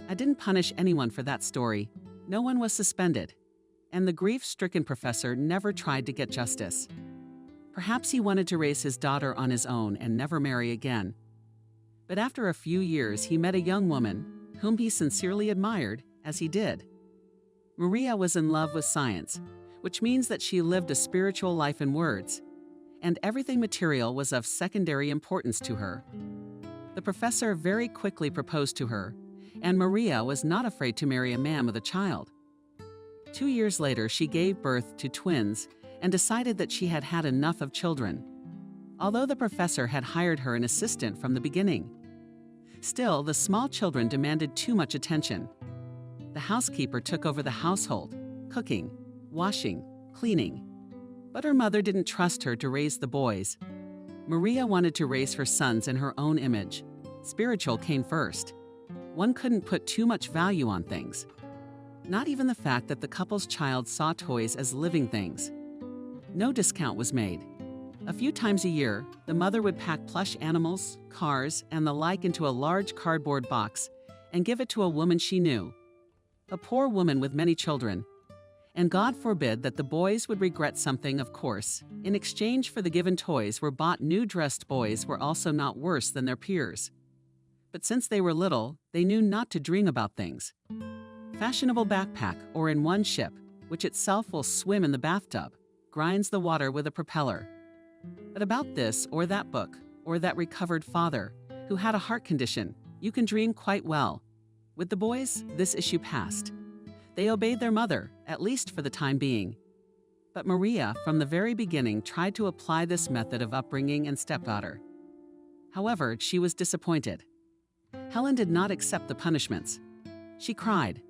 I didn't punish anyone for that story. No one was suspended. And the grief-stricken professor never tried to get justice. Perhaps he wanted to raise his daughter on his own and never marry again. But after a few years, he met a young woman, whom he sincerely admired, as he did. Maria was in love with science, which means that she lived a spiritual life in words, and everything material was of secondary importance to her. The professor very quickly proposed to her, and Maria was not afraid to marry a man with a child. 2 years later, she gave birth to twins and decided that she had had enough of children, although the professor had hired her an assistant from the beginning. Still, the small children demanded too much attention. The housekeeper took over the household, cooking, washing, cleaning. But her mother didn't trust her to raise the boys. Maria wanted to raise her sons in her own image. Spiritual came first. One couldn't put too much value on things. Not even the fact that the couple's child saw toys as living things. No discount was made. A few times a year, the mother would pack plush animals, cars, and the like into a large cardboard box and give it to a woman she knew, a poor woman with many children. And God forbid that the boys would regret something, of course. In exchange for the given toys were bought new dressed boys were also not worse than their peers. But since they were little, they knew not to dream about things. Fashionable backpack or in one ship, which itself will swim in the bathtub, grinds the water with a propeller. But about this or that book, or that recovered father, who had a heart condition, you can dream quite well. With the boys, this issue passed. They obeyed their mother, at least for the time being. But Maria, from the very beginning, tried to apply this method of upbringing and stepdaughter. However, she was disappointed. Helen did not accept the punishments. She cried.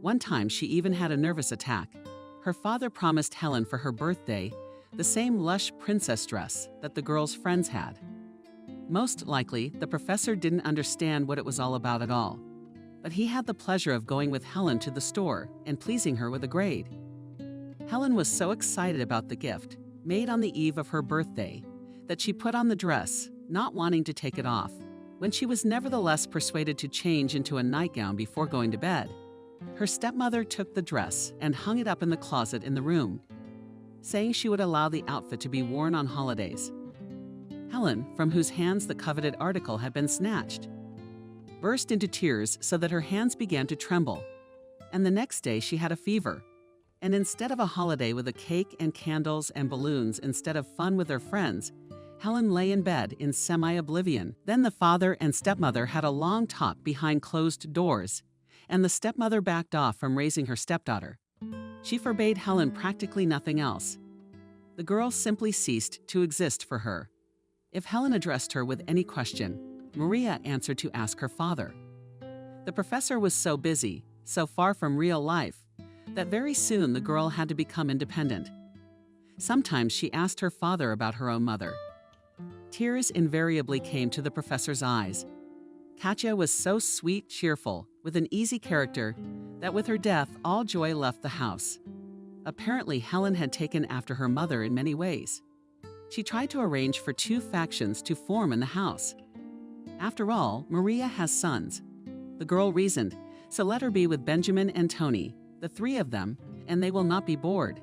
One time, she even had a nervous attack. Her father promised Helen for her birthday the same lush princess dress that the girl's friends had. Most likely, the professor didn't understand what it was all about at all. But he had the pleasure of going with Helen to the store and pleasing her with a grade. Helen was so excited about the gift, made on the eve of her birthday, that she put on the dress, not wanting to take it off, when she was nevertheless persuaded to change into a nightgown before going to bed. Her stepmother took the dress and hung it up in the closet in the room, saying she would allow the outfit to be worn on holidays. Helen, from whose hands the coveted article had been snatched, burst into tears so that her hands began to tremble. And the next day she had a fever. And instead of a holiday with a cake and candles and balloons instead of fun with her friends, Helen lay in bed in semi-oblivion. Then the father and stepmother had a long talk behind closed doors, and the stepmother backed off from raising her stepdaughter. She forbade Helen practically nothing else. The girl simply ceased to exist for her. If Helen addressed her with any question, Maria answered to ask her father. The professor was so busy, so far from real life, that very soon the girl had to become independent. Sometimes she asked her father about her own mother. Tears invariably came to the professor's eyes. Katya was so sweet, cheerful, with an easy character, that with her death all joy left the house. Apparently, Helen had taken after her mother in many ways. She tried to arrange for 2 factions to form in the house. After all, Maria has sons. The girl reasoned, so let her be with Benjamin and Tony, the 3 of them, and they will not be bored.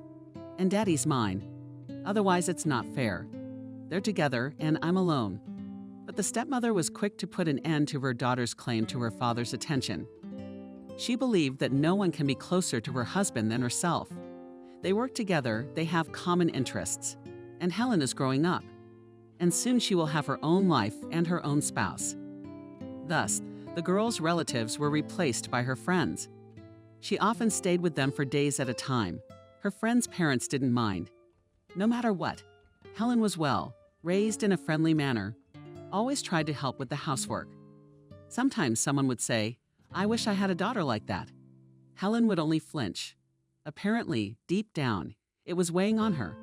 And Daddy's mine. Otherwise, it's not fair. They're together, and I'm alone. But the stepmother was quick to put an end to her daughter's claim to her father's attention. She believed that no one can be closer to her husband than herself. They work together, they have common interests. And Helen is growing up. And soon she will have her own life and her own spouse. Thus, the girl's relatives were replaced by her friends. She often stayed with them for days at a time. Her friends' parents didn't mind. No matter what, Helen was well, raised in a friendly manner, always tried to help with the housework. Sometimes someone would say, "I wish I had a daughter like that." Helen would only flinch. Apparently, deep down, it was weighing on her.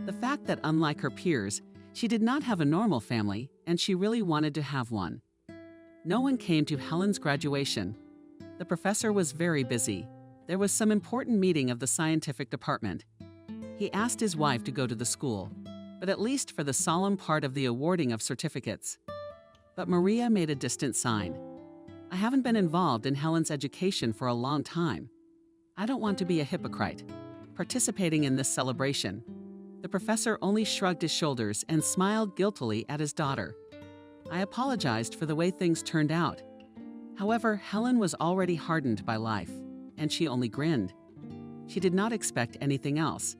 The fact that, unlike her peers, she did not have a normal family, and she really wanted to have one. No one came to Helen's graduation. The professor was very busy. There was some important meeting of the scientific department. He asked his wife to go to the school, but at least for the solemn part of the awarding of certificates. But Maria made a distant sign. "I haven't been involved in Helen's education for a long time. I don't want to be a hypocrite, participating in this celebration." The professor only shrugged his shoulders and smiled guiltily at his daughter. "I apologized for the way things turned out." However, Helen was already hardened by life, and she only grinned. She did not expect anything else.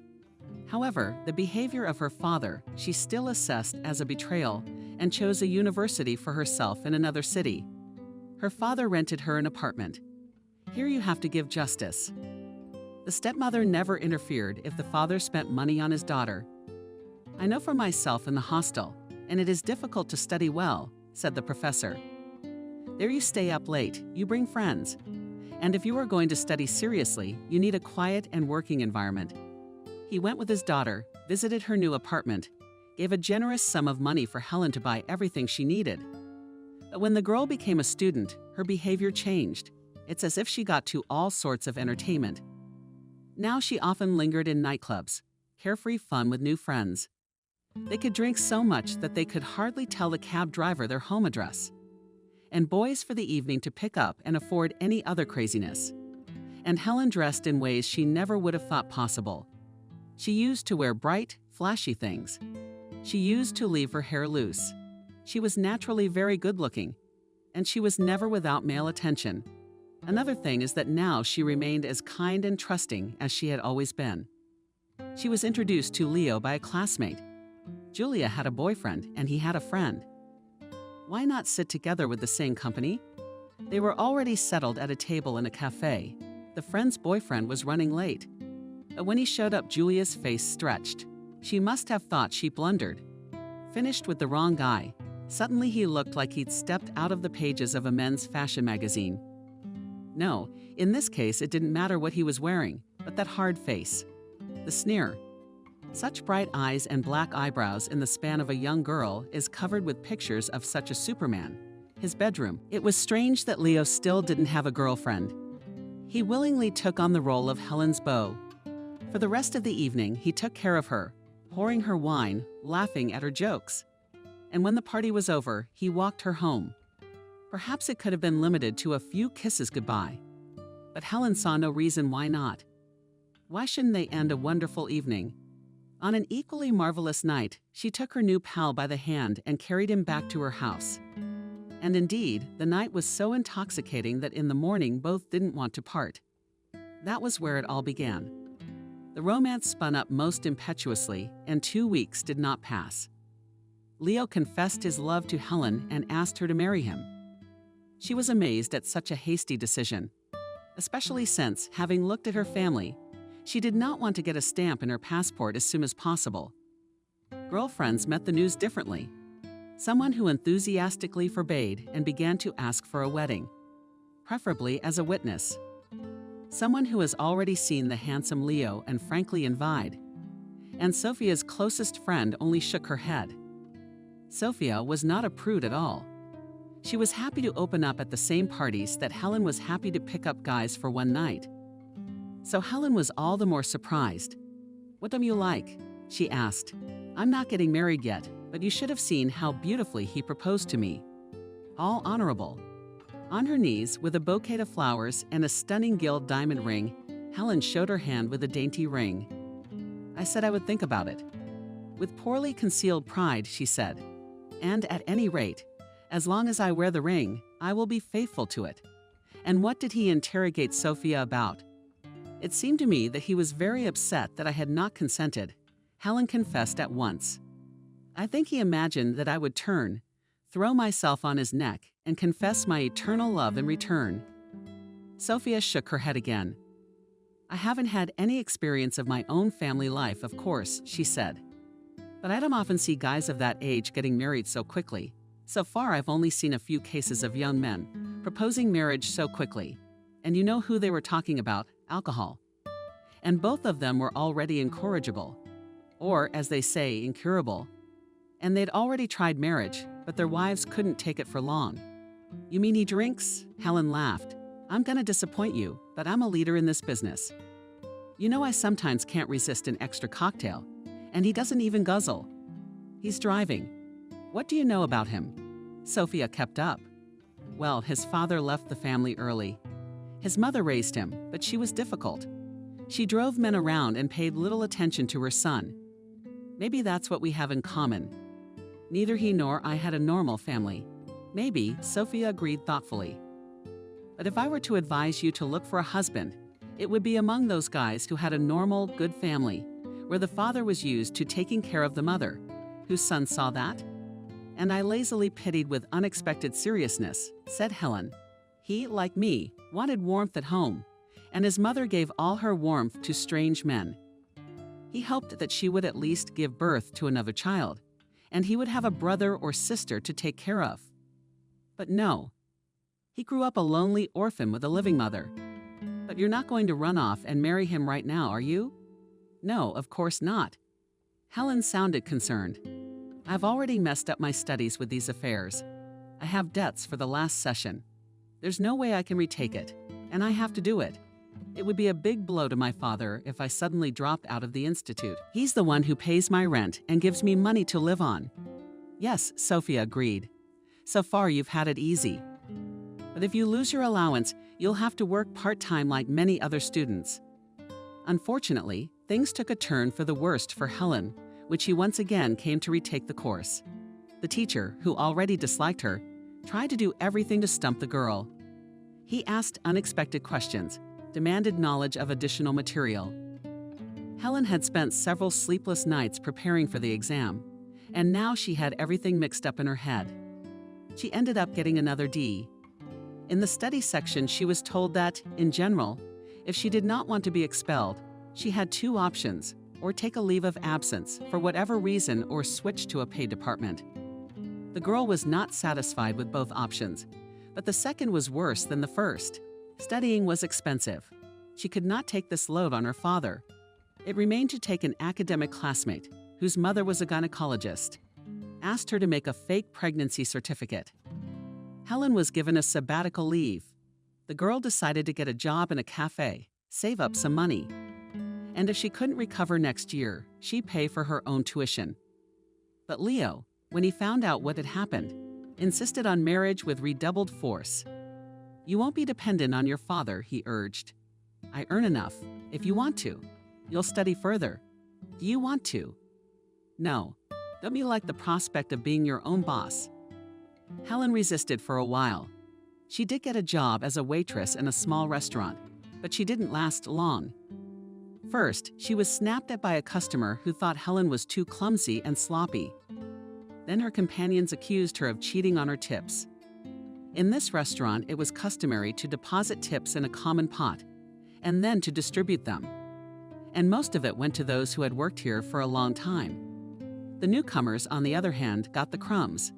However, the behavior of her father she still assessed as a betrayal and chose a university for herself in another city. Her father rented her an apartment. Here you have to give justice. The stepmother never interfered if the father spent money on his daughter. I know for myself in the hostel, and it is difficult to study well, said the professor. There you stay up late, you bring friends. And if you are going to study seriously, you need a quiet and working environment. He went with his daughter, visited her new apartment, gave a generous sum of money for Helen to buy everything she needed. But when the girl became a student, her behavior changed. It's as if she got to all sorts of entertainment. Now she often lingered in nightclubs, carefree fun with new friends. They could drink so much that they could hardly tell the cab driver their home address. And boys for the evening to pick up and afford any other craziness. And Helen dressed in ways she never would have thought possible. She used to wear bright, flashy things. She used to leave her hair loose. She was naturally very good-looking, and she was never without male attention. Another thing is that now she remained as kind and trusting as she had always been. She was introduced to Leo by a classmate. Julia had a boyfriend, and he had a friend. Why not sit together with the same company? They were already settled at a table in a cafe. The friend's boyfriend was running late. But when he showed up, Julia's face stretched. She must have thought she blundered. Finished with the wrong guy. Suddenly he looked like he'd stepped out of the pages of a men's fashion magazine. No, in this case it didn't matter what he was wearing, but that hard face. The sneer. Such bright eyes and black eyebrows in the span of a young girl is covered with pictures of such a Superman. His bedroom. It was strange that Leo still didn't have a girlfriend. He willingly took on the role of Helen's beau. For the rest of the evening, he took care of her, pouring her wine, laughing at her jokes. And when the party was over, he walked her home. Perhaps it could have been limited to a few kisses goodbye. But Helen saw no reason why not. Why shouldn't they end a wonderful evening? On an equally marvelous night, she took her new pal by the hand and carried him back to her house. And indeed, the night was so intoxicating that in the morning both didn't want to part. That was where it all began. The romance spun up most impetuously, and 2 weeks did not pass. Leo confessed his love to Helen and asked her to marry him. She was amazed at such a hasty decision, especially since, having looked at her family, she did not want to get a stamp in her passport as soon as possible. Girlfriends met the news differently. Someone who enthusiastically forbade and began to ask for a wedding, preferably as a witness. Someone who has already seen the handsome Leo and frankly envied. And Sophia's closest friend only shook her head. Sophia was not a prude at all. She was happy to open up at the same parties that Helen was happy to pick up guys for one night. So Helen was all the more surprised. "What do you like?" she asked. "I'm not getting married yet, but you should have seen how beautifully he proposed to me. All honorable." On her knees, with a bouquet of flowers and a stunning gilt diamond ring, Helen showed her hand with a dainty ring. "I said I would think about it." With poorly concealed pride, she said, "And at any rate, as long as I wear the ring, I will be faithful to it." And what did he interrogate Sophia about? It seemed to me that he was very upset that I had not consented. Helen confessed at once. I think he imagined that I would turn, throw myself on his neck, and confess my eternal love in return. Sophia shook her head again. "I haven't had any experience of my own family life, of course," she said. "But I don't often see guys of that age getting married so quickly. So far, I've only seen a few cases of young men proposing marriage so quickly. And you know who they were talking about? Alcohol. And both of them were already incorrigible. Or, as they say, incurable. And they'd already tried marriage, but their wives couldn't take it for long." "You mean he drinks?" Helen laughed. "I'm gonna disappoint you, but I'm a leader in this business. You know I sometimes can't resist an extra cocktail, and he doesn't even guzzle. He's driving. What do you know about him?" Sophia kept up. "Well, his father left the family early. His mother raised him, but she was difficult. She drove men around and paid little attention to her son. Maybe that's what we have in common. Neither he nor I had a normal family. Maybe," Sophia agreed thoughtfully. "But if I were to advise you to look for a husband, it would be among those guys who had a normal, good family, where the father was used to taking care of the mother. Whose son saw that?" and I lazily pitied with unexpected seriousness, said Helen. He, like me, wanted warmth at home, and his mother gave all her warmth to strange men. He hoped that she would at least give birth to another child, and he would have a brother or sister to take care of. But no. He grew up a lonely orphan with a living mother. But you're not going to run off and marry him right now, are you? No, of course not. Helen sounded concerned. I've already messed up my studies with these affairs. I have debts for the last session. There's no way I can retake it, and I have to do it. It would be a big blow to my father if I suddenly dropped out of the institute. He's the one who pays my rent and gives me money to live on. Yes, Sophia agreed. So far, you've had it easy. But if you lose your allowance, you'll have to work part-time like many other students. Unfortunately, things took a turn for the worst for Helen, when she once again came to retake the course. The teacher, who already disliked her, tried to do everything to stump the girl. He asked unexpected questions, demanded knowledge of additional material. Helen had spent several sleepless nights preparing for the exam, and now she had everything mixed up in her head. She ended up getting another D. In the study section, she was told that, in general, if she did not want to be expelled, she had two options, or take a leave of absence for whatever reason or switch to a paid department. The girl was not satisfied with both options, but the second was worse than the first. Studying was expensive. She could not take this load on her father. It remained to take an academic classmate, whose mother was a gynecologist, asked her to make a fake pregnancy certificate. Helen was given a sabbatical leave. The girl decided to get a job in a cafe, save up some money. And if she couldn't recover next year, she'd pay for her own tuition. But Leo, when he found out what had happened, insisted on marriage with redoubled force. You won't be dependent on your father, he urged. I earn enough, if you want to. You'll study further. Do you want to? No. Don't you like the prospect of being your own boss? Helen resisted for a while. She did get a job as a waitress in a small restaurant, but she didn't last long. First, she was snapped at by a customer who thought Helen was too clumsy and sloppy. Then her companions accused her of cheating on her tips. In this restaurant, it was customary to deposit tips in a common pot, and then to distribute them. And most of it went to those who had worked here for a long time. The newcomers, on the other hand, got the crumbs.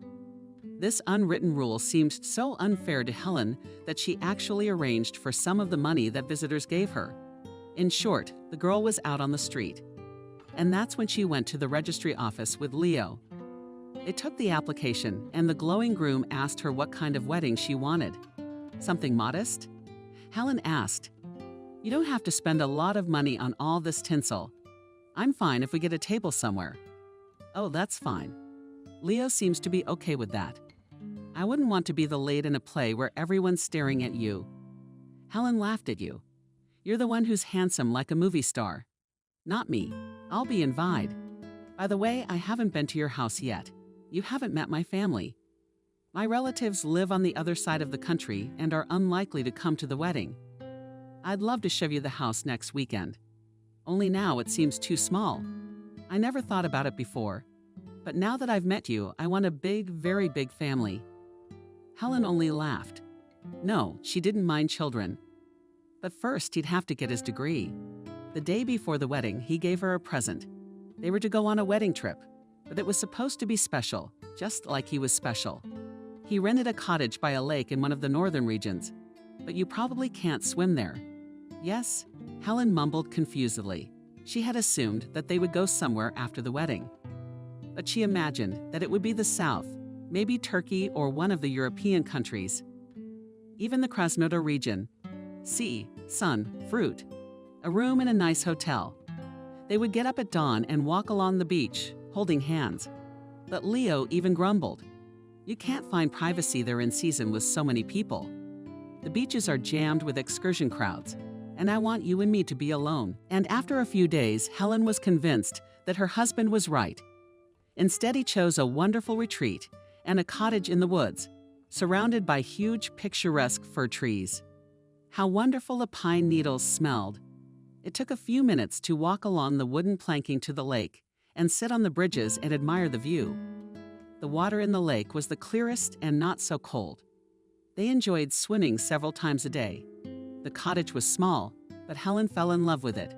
This unwritten rule seemed so unfair to Helen that she actually arranged for some of the money that visitors gave her. In short, the girl was out on the street. And that's when she went to the registry office with Leo. They took the application, and the glowing groom asked her what kind of wedding she wanted. Something modest? Helen asked, You don't have to spend a lot of money on all this tinsel. I'm fine if we get a table somewhere. Oh, that's fine. Leo seems to be okay with that. I wouldn't want to be the lead in a play where everyone's staring at you. Helen laughed at you. You're the one who's handsome like a movie star. Not me. I'll be invited. By the way, I haven't been to your house yet. You haven't met my family. My relatives live on the other side of the country and are unlikely to come to the wedding. I'd love to show you the house next weekend. Only now it seems too small. I never thought about it before. But now that I've met you, I want a big, very big family. Helen only laughed. No, she didn't mind children. But first, he'd have to get his degree. The day before the wedding, he gave her a present. They were to go on a wedding trip, but it was supposed to be special, just like he was special. He rented a cottage by a lake in one of the northern regions, but you probably can't swim there. Yes? Helen mumbled confusedly. She had assumed that they would go somewhere after the wedding. But she imagined that it would be the South, maybe Turkey or one of the European countries. Even the Krasnodar region. Sea, sun, fruit. A room in a nice hotel. They would get up at dawn and walk along the beach, holding hands. But Leo even grumbled. You can't find privacy there in season with so many people. The beaches are jammed with excursion crowds, and I want you and me to be alone. And after a few days, Helen was convinced that her husband was right. Instead, he chose a wonderful retreat and a cottage in the woods, surrounded by huge picturesque fir trees. How wonderful the pine needles smelled. It took a few minutes to walk along the wooden planking to the lake and sit on the bridges and admire the view. The water in the lake was the clearest and not so cold. They enjoyed swimming several times a day. The cottage was small, but Helen fell in love with it.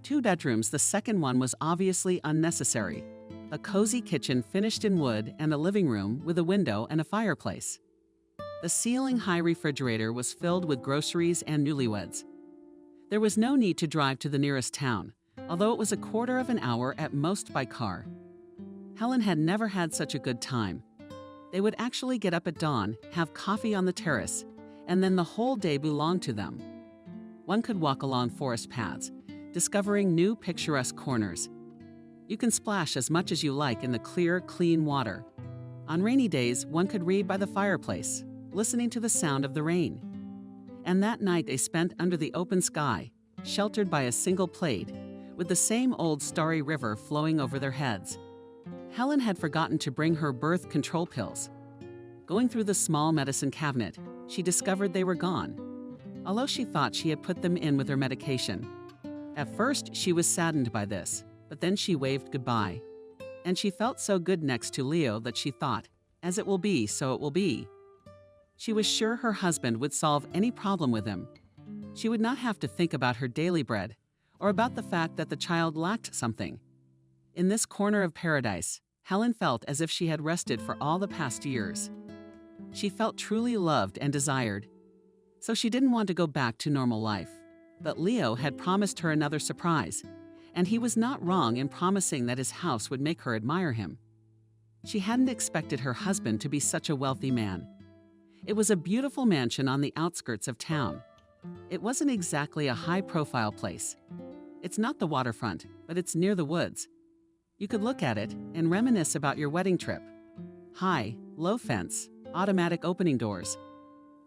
2 bedrooms, the second one was obviously unnecessary. A cozy kitchen finished in wood and a living room with a window and a fireplace. The ceiling-high refrigerator was filled with groceries and newlyweds. There was no need to drive to the nearest town, although it was a quarter of an hour at most by car. Helen had never had such a good time. They would actually get up at dawn, have coffee on the terrace, and then the whole day belonged to them. One could walk along forest paths, discovering new picturesque corners. You can splash as much as you like in the clear, clean water. On rainy days, one could read by the fireplace, listening to the sound of the rain. And that night they spent under the open sky, sheltered by a single plate, with the same old starry river flowing over their heads. Helen had forgotten to bring her birth control pills. Going through the small medicine cabinet, she discovered they were gone, although she thought she had put them in with her medication. At first, she was saddened by this, but then she waved goodbye. And she felt so good next to Leo that she thought, as it will be, so it will be. She was sure her husband would solve any problem with him. She would not have to think about her daily bread, or about the fact that the child lacked something. In this corner of paradise, Helen felt as if she had rested for all the past years. She felt truly loved and desired. So she didn't want to go back to normal life. But Leo had promised her another surprise, and he was not wrong in promising that his house would make her admire him. She hadn't expected her husband to be such a wealthy man. It was a beautiful mansion on the outskirts of town. It wasn't exactly a high-profile place. It's not the waterfront, but it's near the woods. You could look at it and reminisce about your wedding trip. High, low fence, automatic opening doors.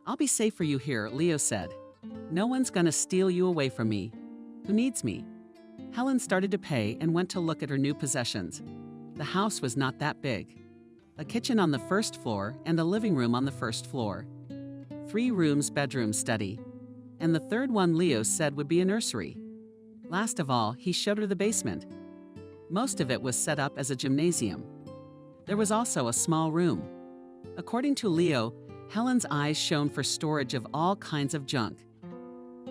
"I'll be safe for you here," Leo said. "No one's gonna steal you away from me. Who needs me?" Helen started to pay and went to look at her new possessions. The house was not that big. A kitchen on the first floor and a living room on the first floor. 3 rooms, bedroom, study. And the third one Leo said would be a nursery. Last of all, he showed her the basement. Most of it was set up as a gymnasium. There was also a small room. According to Leo, Helen's eyes shone for storage of all kinds of junk.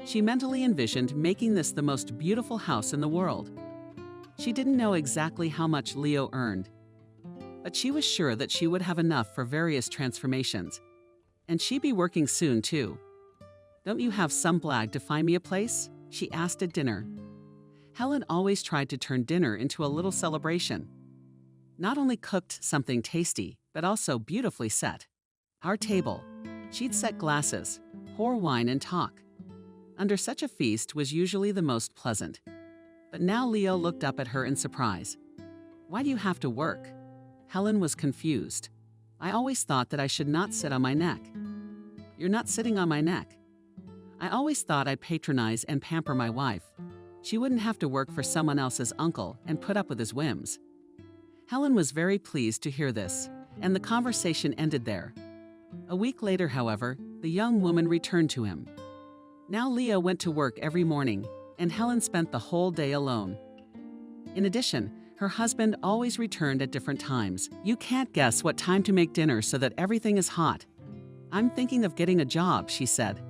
She mentally envisioned making this the most beautiful house in the world. She didn't know exactly how much Leo earned, but she was sure that she would have enough for various transformations. And she'd be working soon, too. "Don't you have some blag to find me a place?" she asked at dinner. Helen always tried to turn dinner into a little celebration. Not only cooked something tasty, but also beautifully set. Our table. She'd set glasses, pour wine and talk. Under such a feast was usually the most pleasant. But now Leo looked up at her in surprise. "Why do you have to work?" Helen was confused. "I always thought that I should not sit on my neck." "You're not sitting on my neck." "I always thought I'd patronize and pamper my wife. She wouldn't have to work for someone else's uncle and put up with his whims." Helen was very pleased to hear this, and the conversation ended there. A week later, however, the young woman returned to him. Now Leo went to work every morning, and Helen spent the whole day alone. In addition, her husband always returned at different times. "You can't guess what time to make dinner so that everything is hot." "I'm thinking of getting a job," she said.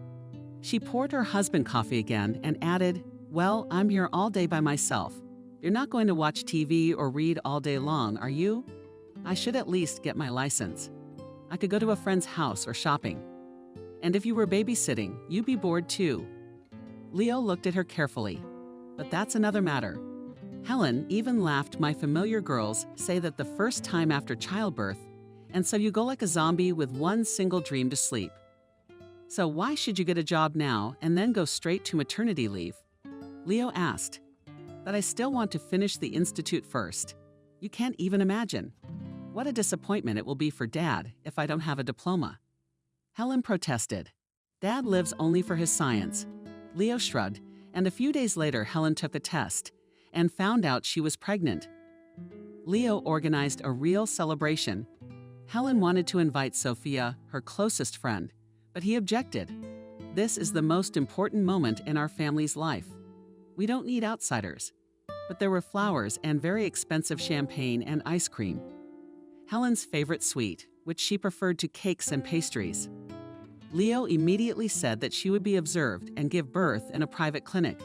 She poured her husband coffee again and added, "Well, I'm here all day by myself. You're not going to watch TV or read all day long, are you? I should at least get my license. I could go to a friend's house or shopping. And if you were babysitting, you'd be bored too." Leo looked at her carefully. "But that's another matter." Helen even laughed. "My familiar girls say that the first time after childbirth, and so you go like a zombie with one single dream to sleep. So why should you get a job now and then go straight to maternity leave?" Leo asked. "But I still want to finish the institute first. You can't even imagine. What a disappointment it will be for Dad if I don't have a diploma." Helen protested. "Dad lives only for his science." Leo shrugged, and a few days later Helen took a test and found out she was pregnant. Leo organized a real celebration. Helen wanted to invite Sophia, her closest friend, but he objected. "This is the most important moment in our family's life. We don't need outsiders." But there were flowers and very expensive champagne and ice cream. Helen's favorite sweet, which she preferred to cakes and pastries. Leo immediately said that she would be observed and give birth in a private clinic.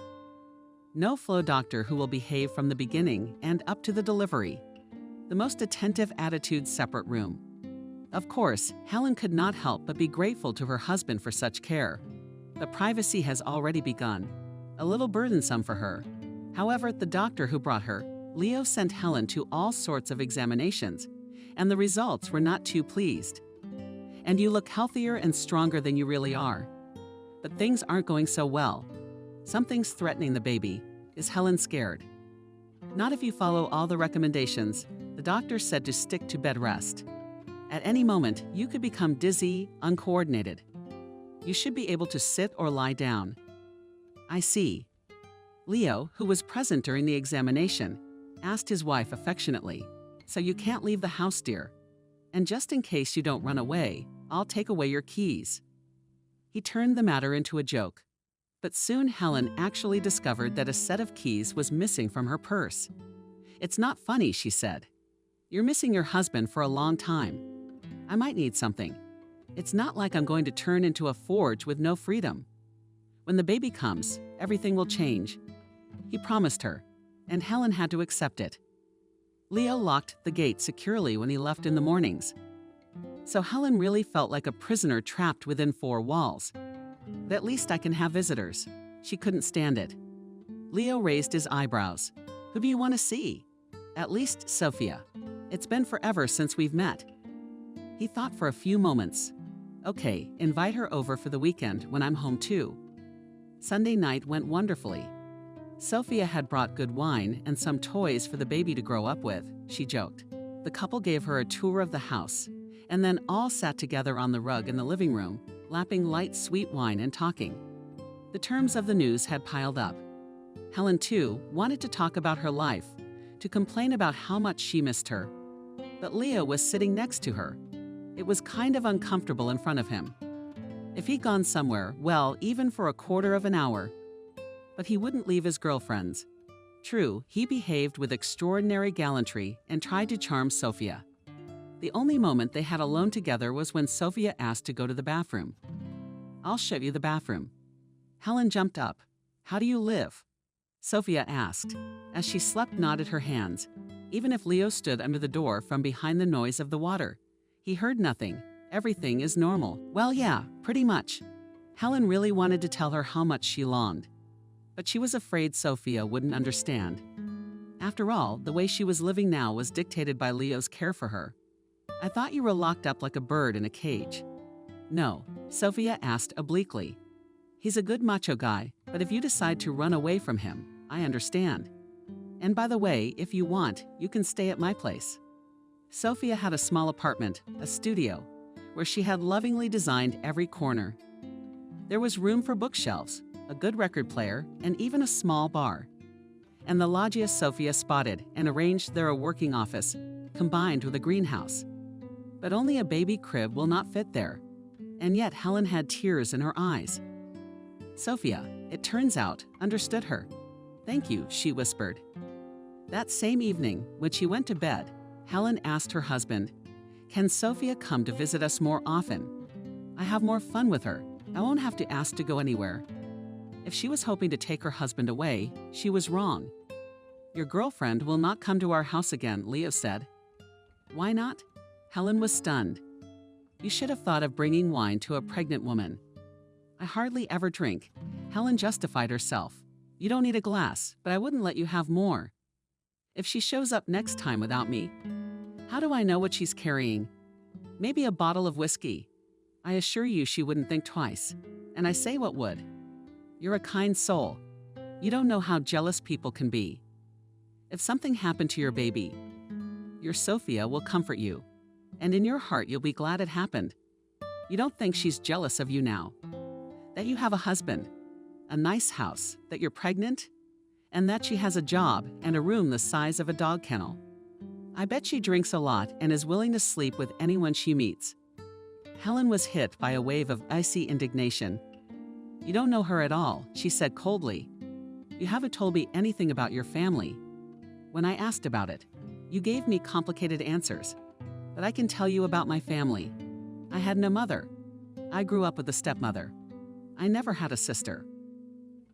No flow doctor who will behave from the beginning and up to the delivery. The most attentive attitude separate room. Of course, Helen could not help but be grateful to her husband for such care. But privacy has already begun, a little burdensome for her. However, the doctor who brought her, Leo sent Helen to all sorts of examinations, and the results were not too pleased. And you look healthier and stronger than you really are. But things aren't going so well. Something's threatening the baby. Is Helen scared? Not if you follow all the recommendations. The doctor said to stick to bed rest. At any moment, you could become dizzy, uncoordinated. You should be able to sit or lie down. I see. Leo, who was present during the examination, asked his wife affectionately, "So you can't leave the house, dear? And just in case you don't run away, I'll take away your keys." He turned the matter into a joke. But soon Helen actually discovered that a set of keys was missing from her purse. "It's not funny," she said. "You're missing your husband for a long time. I might need something. It's not like I'm going to turn into a forge with no freedom. When the baby comes, everything will change." He promised her, and Helen had to accept it. Leo locked the gate securely when he left in the mornings. So Helen really felt like a prisoner trapped within four walls. But at least I can have visitors. She couldn't stand it. Leo raised his eyebrows. "Who do you want to see?" "At least Sophia. It's been forever since we've met." He thought for a few moments. "Okay, invite her over for the weekend when I'm home too." Sunday night went wonderfully. Sophia had brought good wine and some toys for the baby to grow up with, she joked. The couple gave her a tour of the house, and then all sat together on the rug in the living room, lapping light sweet wine and talking. The terms of the news had piled up. Helen, too, wanted to talk about her life, to complain about how much she missed her. But Leo was sitting next to her. It was kind of uncomfortable in front of him. If he'd gone somewhere, well, even for a quarter of an hour. But he wouldn't leave his girlfriends. True, he behaved with extraordinary gallantry and tried to charm Sophia. The only moment they had alone together was when Sophia asked to go to the bathroom. "I'll show you the bathroom." Helen jumped up. "How do you live?" Sophia asked. As she slept, nodded her hands. Even if Leo stood under the door from behind the noise of the water, he heard nothing. Everything is normal. "Well, yeah, pretty much." Helen really wanted to tell her how much she longed. But she was afraid Sophia wouldn't understand. After all, the way she was living now was dictated by Leo's care for her. "I thought you were locked up like a bird in a cage." "No," Sophia asked obliquely. "He's a good macho guy, but if you decide to run away from him, I understand. And by the way, if you want, you can stay at my place." Sophia had a small apartment, a studio, where she had lovingly designed every corner. There was room for bookshelves, a good record player, and even a small bar. And the loggia Sophia spotted and arranged there a working office, combined with a greenhouse. But only a baby crib will not fit there. And yet Helen had tears in her eyes. Sophia, it turns out, understood her. "Thank you," she whispered. That same evening, when she went to bed, Helen asked her husband, "Can Sophia come to visit us more often? I have more fun with her. I won't have to ask to go anywhere." If she was hoping to take her husband away, she was wrong. "Your girlfriend will not come to our house again," Leo said. "Why not?" Helen was stunned. "You should have thought of bringing wine to a pregnant woman." "I hardly ever drink." Helen justified herself. "You don't need a glass, but I wouldn't let you have more. If she shows up next time without me, how do I know what she's carrying? Maybe a bottle of whiskey. I assure you she wouldn't think twice. And I say what would. You're a kind soul. You don't know how jealous people can be. If something happened to your baby, your Sophia will comfort you. And in your heart you'll be glad it happened. You don't think she's jealous of you now. That you have a husband, a nice house, that you're pregnant, and that she has a job and a room the size of a dog kennel. I bet she drinks a lot and is willing to sleep with anyone she meets." Helen was hit by a wave of icy indignation. "You don't know her at all," she said coldly. "You haven't told me anything about your family. When I asked about it, you gave me complicated answers. But I can tell you about my family. I had no mother. I grew up with a stepmother. I never had a sister.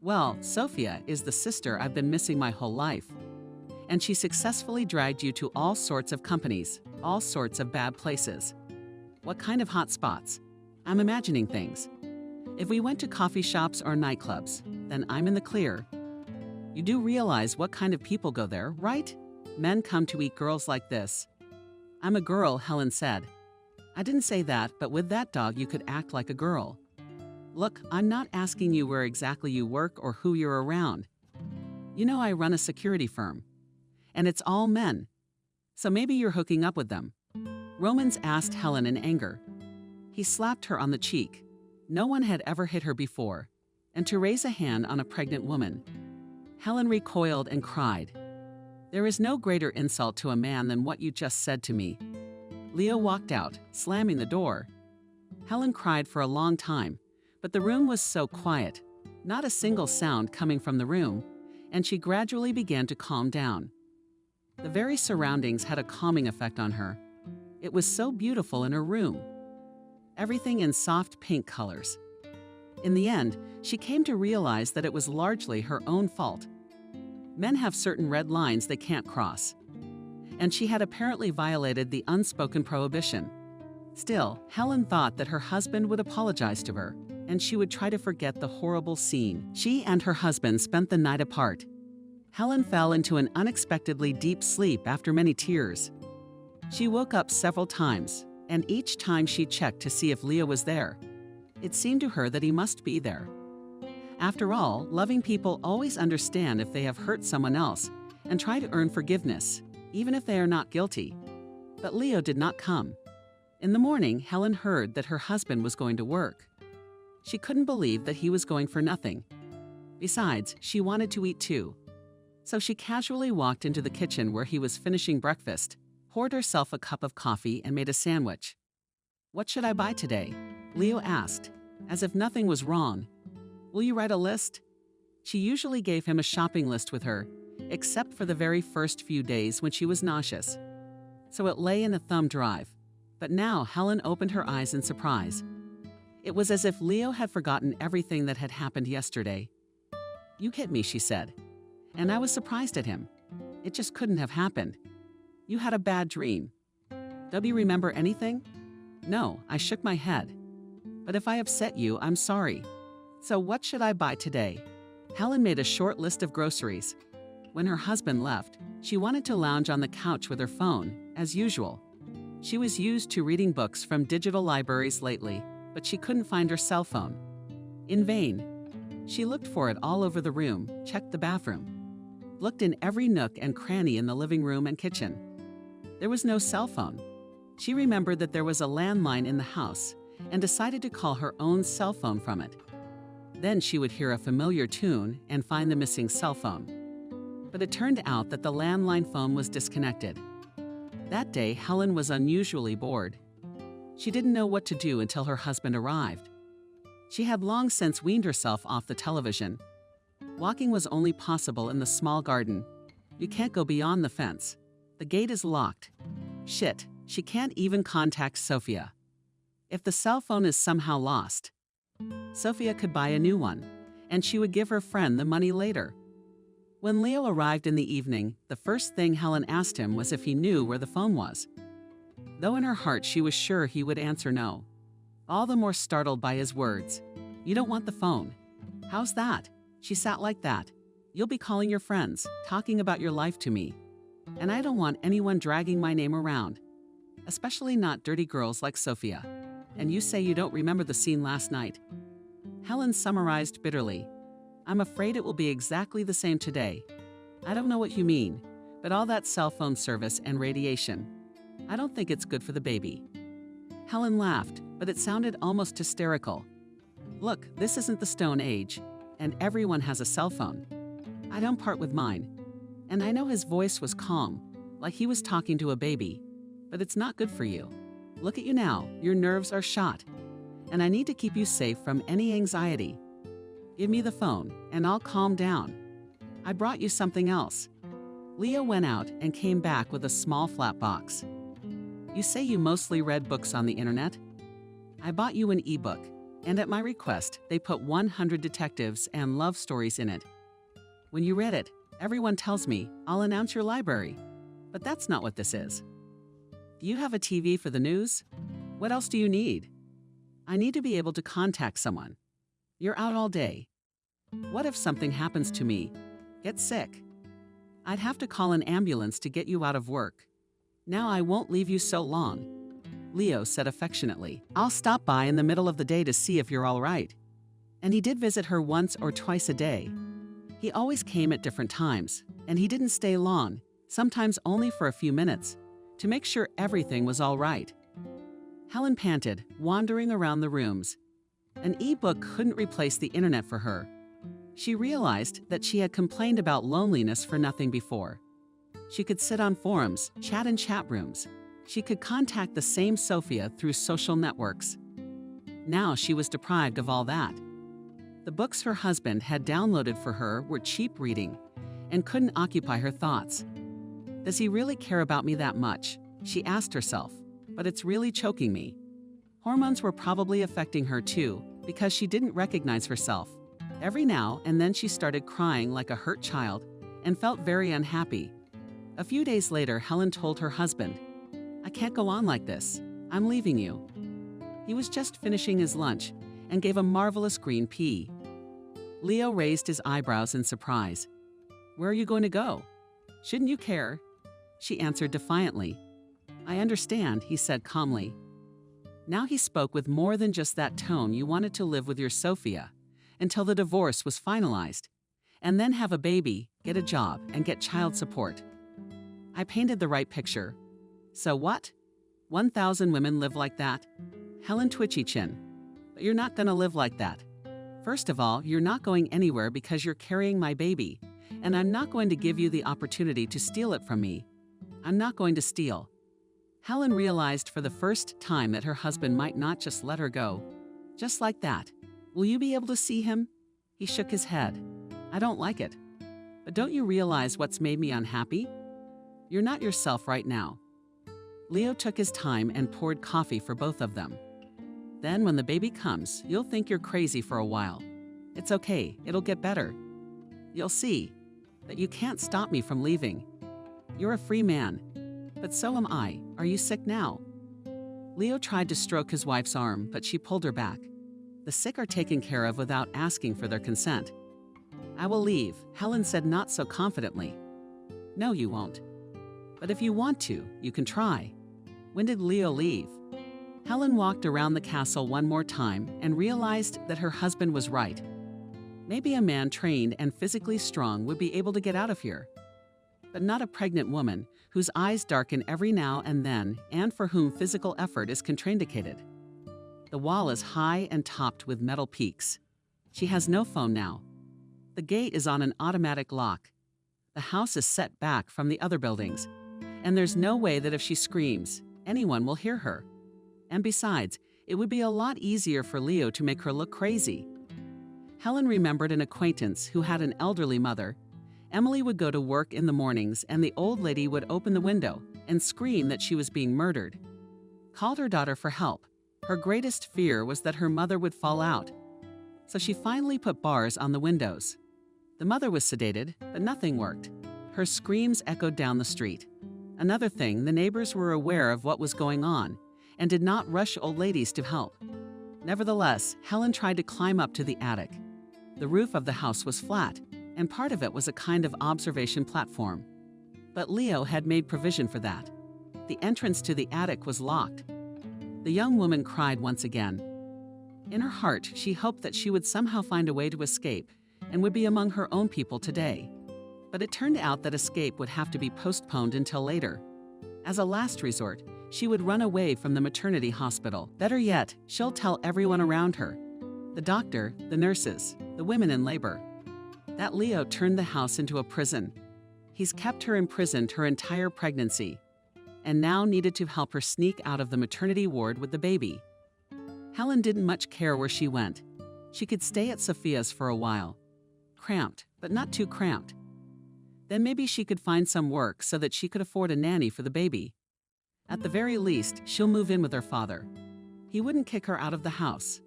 Well, Sophia is the sister I've been missing my whole life. And she successfully dragged you to all sorts of companies, all sorts of bad places. What kind of hot spots? I'm imagining things. If we went to coffee shops or nightclubs, then I'm in the clear. You do realize what kind of people go there, right? Men come to eat girls like this. I'm a girl, Helen said. I didn't say that, but with that dog you could act like a girl. Look, I'm not asking you where exactly you work or who you're around. You know I run a security firm. And it's all men. So maybe you're hooking up with them. Romans asked Helen in anger. He slapped her on the cheek. No one had ever hit her before. And to raise a hand on a pregnant woman. Helen recoiled and cried. There is no greater insult to a man than what you just said to me. Leo walked out, slamming the door. Helen cried for a long time, but the room was so quiet, not a single sound coming from the room, and she gradually began to calm down. The very surroundings had a calming effect on her. It was so beautiful in her room. Everything in soft pink colors. In the end, she came to realize that it was largely her own fault. Men have certain red lines they can't cross. And she had apparently violated the unspoken prohibition. Still, Helen thought that her husband would apologize to her, and she would try to forget the horrible scene. She and her husband spent the night apart. Helen fell into an unexpectedly deep sleep after many tears. She woke up several times, and each time she checked to see if Leo was there. It seemed to her that he must be there. After all, loving people always understand if they have hurt someone else and try to earn forgiveness, even if they are not guilty. But Leo did not come. In the morning, Helen heard that her husband was going to work. She couldn't believe that he was going for nothing. Besides, she wanted to eat too. So she casually walked into the kitchen where he was finishing breakfast, poured herself a cup of coffee, and made a sandwich. "What should I buy today?" Leo asked, as if nothing was wrong. "Will you write a list?" She usually gave him a shopping list with her, except for the very first few days when she was nauseous. So it lay in a thumb drive. But now Helen opened her eyes in surprise. It was as if Leo had forgotten everything that had happened yesterday. "You hit me," she said. And I was surprised at him. It just couldn't have happened. "You had a bad dream." "Don't you remember anything?" "No," I shook my head. "But if I upset you, I'm sorry. So what should I buy today?" Helen made a short list of groceries. When her husband left, she wanted to lounge on the couch with her phone, as usual. She was used to reading books from digital libraries lately, but she couldn't find her cell phone. In vain. She looked for it all over the room, checked the bathroom, looked in every nook and cranny in the living room and kitchen. There was no cell phone. She remembered that there was a landline in the house and decided to call her own cell phone from it. Then she would hear a familiar tune and find the missing cell phone. But it turned out that the landline phone was disconnected. That day, Helen was unusually bored. She didn't know what to do until her husband arrived. She had long since weaned herself off the television. Walking was only possible in the small garden. You can't go beyond the fence. The gate is locked. Shit, she can't even contact Sophia. If the cell phone is somehow lost, Sophia could buy a new one, and she would give her friend the money later. When Leo arrived in the evening, the first thing Helen asked him was if he knew where the phone was. Though in her heart she was sure he would answer no. All the more startled by his words. "You don't want the phone." "How's that?" She sat like that. "You'll be calling your friends, talking about your life to me. And I don't want anyone dragging my name around. Especially not dirty girls like Sophia. And you say you don't remember the scene last night." Helen summarized bitterly. "I'm afraid it will be exactly the same today. I don't know what you mean, but all that cell phone service and radiation. I don't think it's good for the baby." Helen laughed, but it sounded almost hysterical. "Look, this isn't the Stone Age, and everyone has a cell phone. I don't part with mine. And I know his voice was calm, like he was talking to a baby, but it's not good for you. Look at you now, your nerves are shot. And I need to keep you safe from any anxiety. Give me the phone, and I'll calm down. I brought you something else." Leo went out and came back with a small flat box. You say you mostly read books on the internet? I bought you an ebook, and at my request, they put 100 detectives and love stories in it. When you read it, everyone tells me I'll announce your library. But that's not what this is. Do you have a TV for the news? What else do you need? I need to be able to contact someone. You're out all day. What if something happens to me? Get sick? I'd have to call an ambulance to get you out of work. Now I won't leave you so long. Leo said affectionately, I'll stop by in the middle of the day to see if you're all right. And he did visit her once or twice a day. He always came at different times, and he didn't stay long, sometimes only for a few minutes, to make sure everything was all right. Helen panted, wandering around the rooms. An e-book couldn't replace the internet for her. She realized that she had complained about loneliness for nothing before. She could sit on forums, chat in chat rooms. She could contact the same Sophia through social networks. Now she was deprived of all that. The books her husband had downloaded for her were cheap reading and couldn't occupy her thoughts. Does he really care about me that much? She asked herself, but it's really choking me. Hormones were probably affecting her too, because she didn't recognize herself. Every now and then she started crying like a hurt child and felt very unhappy. A few days later, Helen told her husband, I can't go on like this. I'm leaving you. He was just finishing his lunch and gave a marvelous green pea. Leo raised his eyebrows in surprise. Where are you going to go? Shouldn't you care? She answered defiantly. I understand, he said calmly. Now he spoke with more than just that tone. You wanted to live with your Sophia until the divorce was finalized, and then have a baby, get a job, and get child support. I painted the right picture. So what? 1,000 women live like that? Helen twitchy chin. But you're not gonna live like that. First of all, you're not going anywhere because you're carrying my baby, and I'm not going to give you the opportunity to steal it from me. I'm not going to steal. Helen realized for the first time that her husband might not just let her go. Just like that. Will you be able to see him? He shook his head. I don't like it. But don't you realize what's made me unhappy? You're not yourself right now. Leo took his time and poured coffee for both of them. Then when the baby comes, you'll think you're crazy for a while. It's okay, it'll get better. You'll see that you can't stop me from leaving. You're a free man, but so am I. Are you sick now? Leo tried to stroke his wife's arm, but she pulled her back. The sick are taken care of without asking for their consent. I will leave, Helen said not so confidently. No, you won't. But if you want to, you can try. When did Leo leave? Helen walked around the castle one more time and realized that her husband was right. Maybe a man trained and physically strong would be able to get out of here. But not a pregnant woman whose eyes darken every now and then and for whom physical effort is contraindicated. The wall is high and topped with metal peaks. She has no phone now. The gate is on an automatic lock. The house is set back from the other buildings, and there's no way that if she screams, anyone will hear her. And besides, it would be a lot easier for Leo to make her look crazy. Helen remembered an acquaintance who had an elderly mother. Emily would go to work in the mornings, and the old lady would open the window and scream that she was being murdered. Called her daughter for help. Her greatest fear was that her mother would fall out. So she finally put bars on the windows. The mother was sedated, but nothing worked. Her screams echoed down the street. Another thing, the neighbors were aware of what was going on and did not rush old ladies to help. Nevertheless, Helen tried to climb up to the attic. The roof of the house was flat, and part of it was a kind of observation platform. But Leo had made provision for that. The entrance to the attic was locked. The young woman cried once again. In her heart, she hoped that she would somehow find a way to escape and would be among her own people today. But it turned out that escape would have to be postponed until later. As a last resort, she would run away from the maternity hospital. Better yet, she'll tell everyone around her. The doctor, the nurses, the women in labor. That Leo turned the house into a prison. He's kept her imprisoned her entire pregnancy, and now needed to help her sneak out of the maternity ward with the baby. Helen didn't much care where she went. She could stay at Sophia's for a while. Cramped, but not too cramped. Then maybe she could find some work so that she could afford a nanny for the baby. At the very least, she'll move in with her father. He wouldn't kick her out of the house.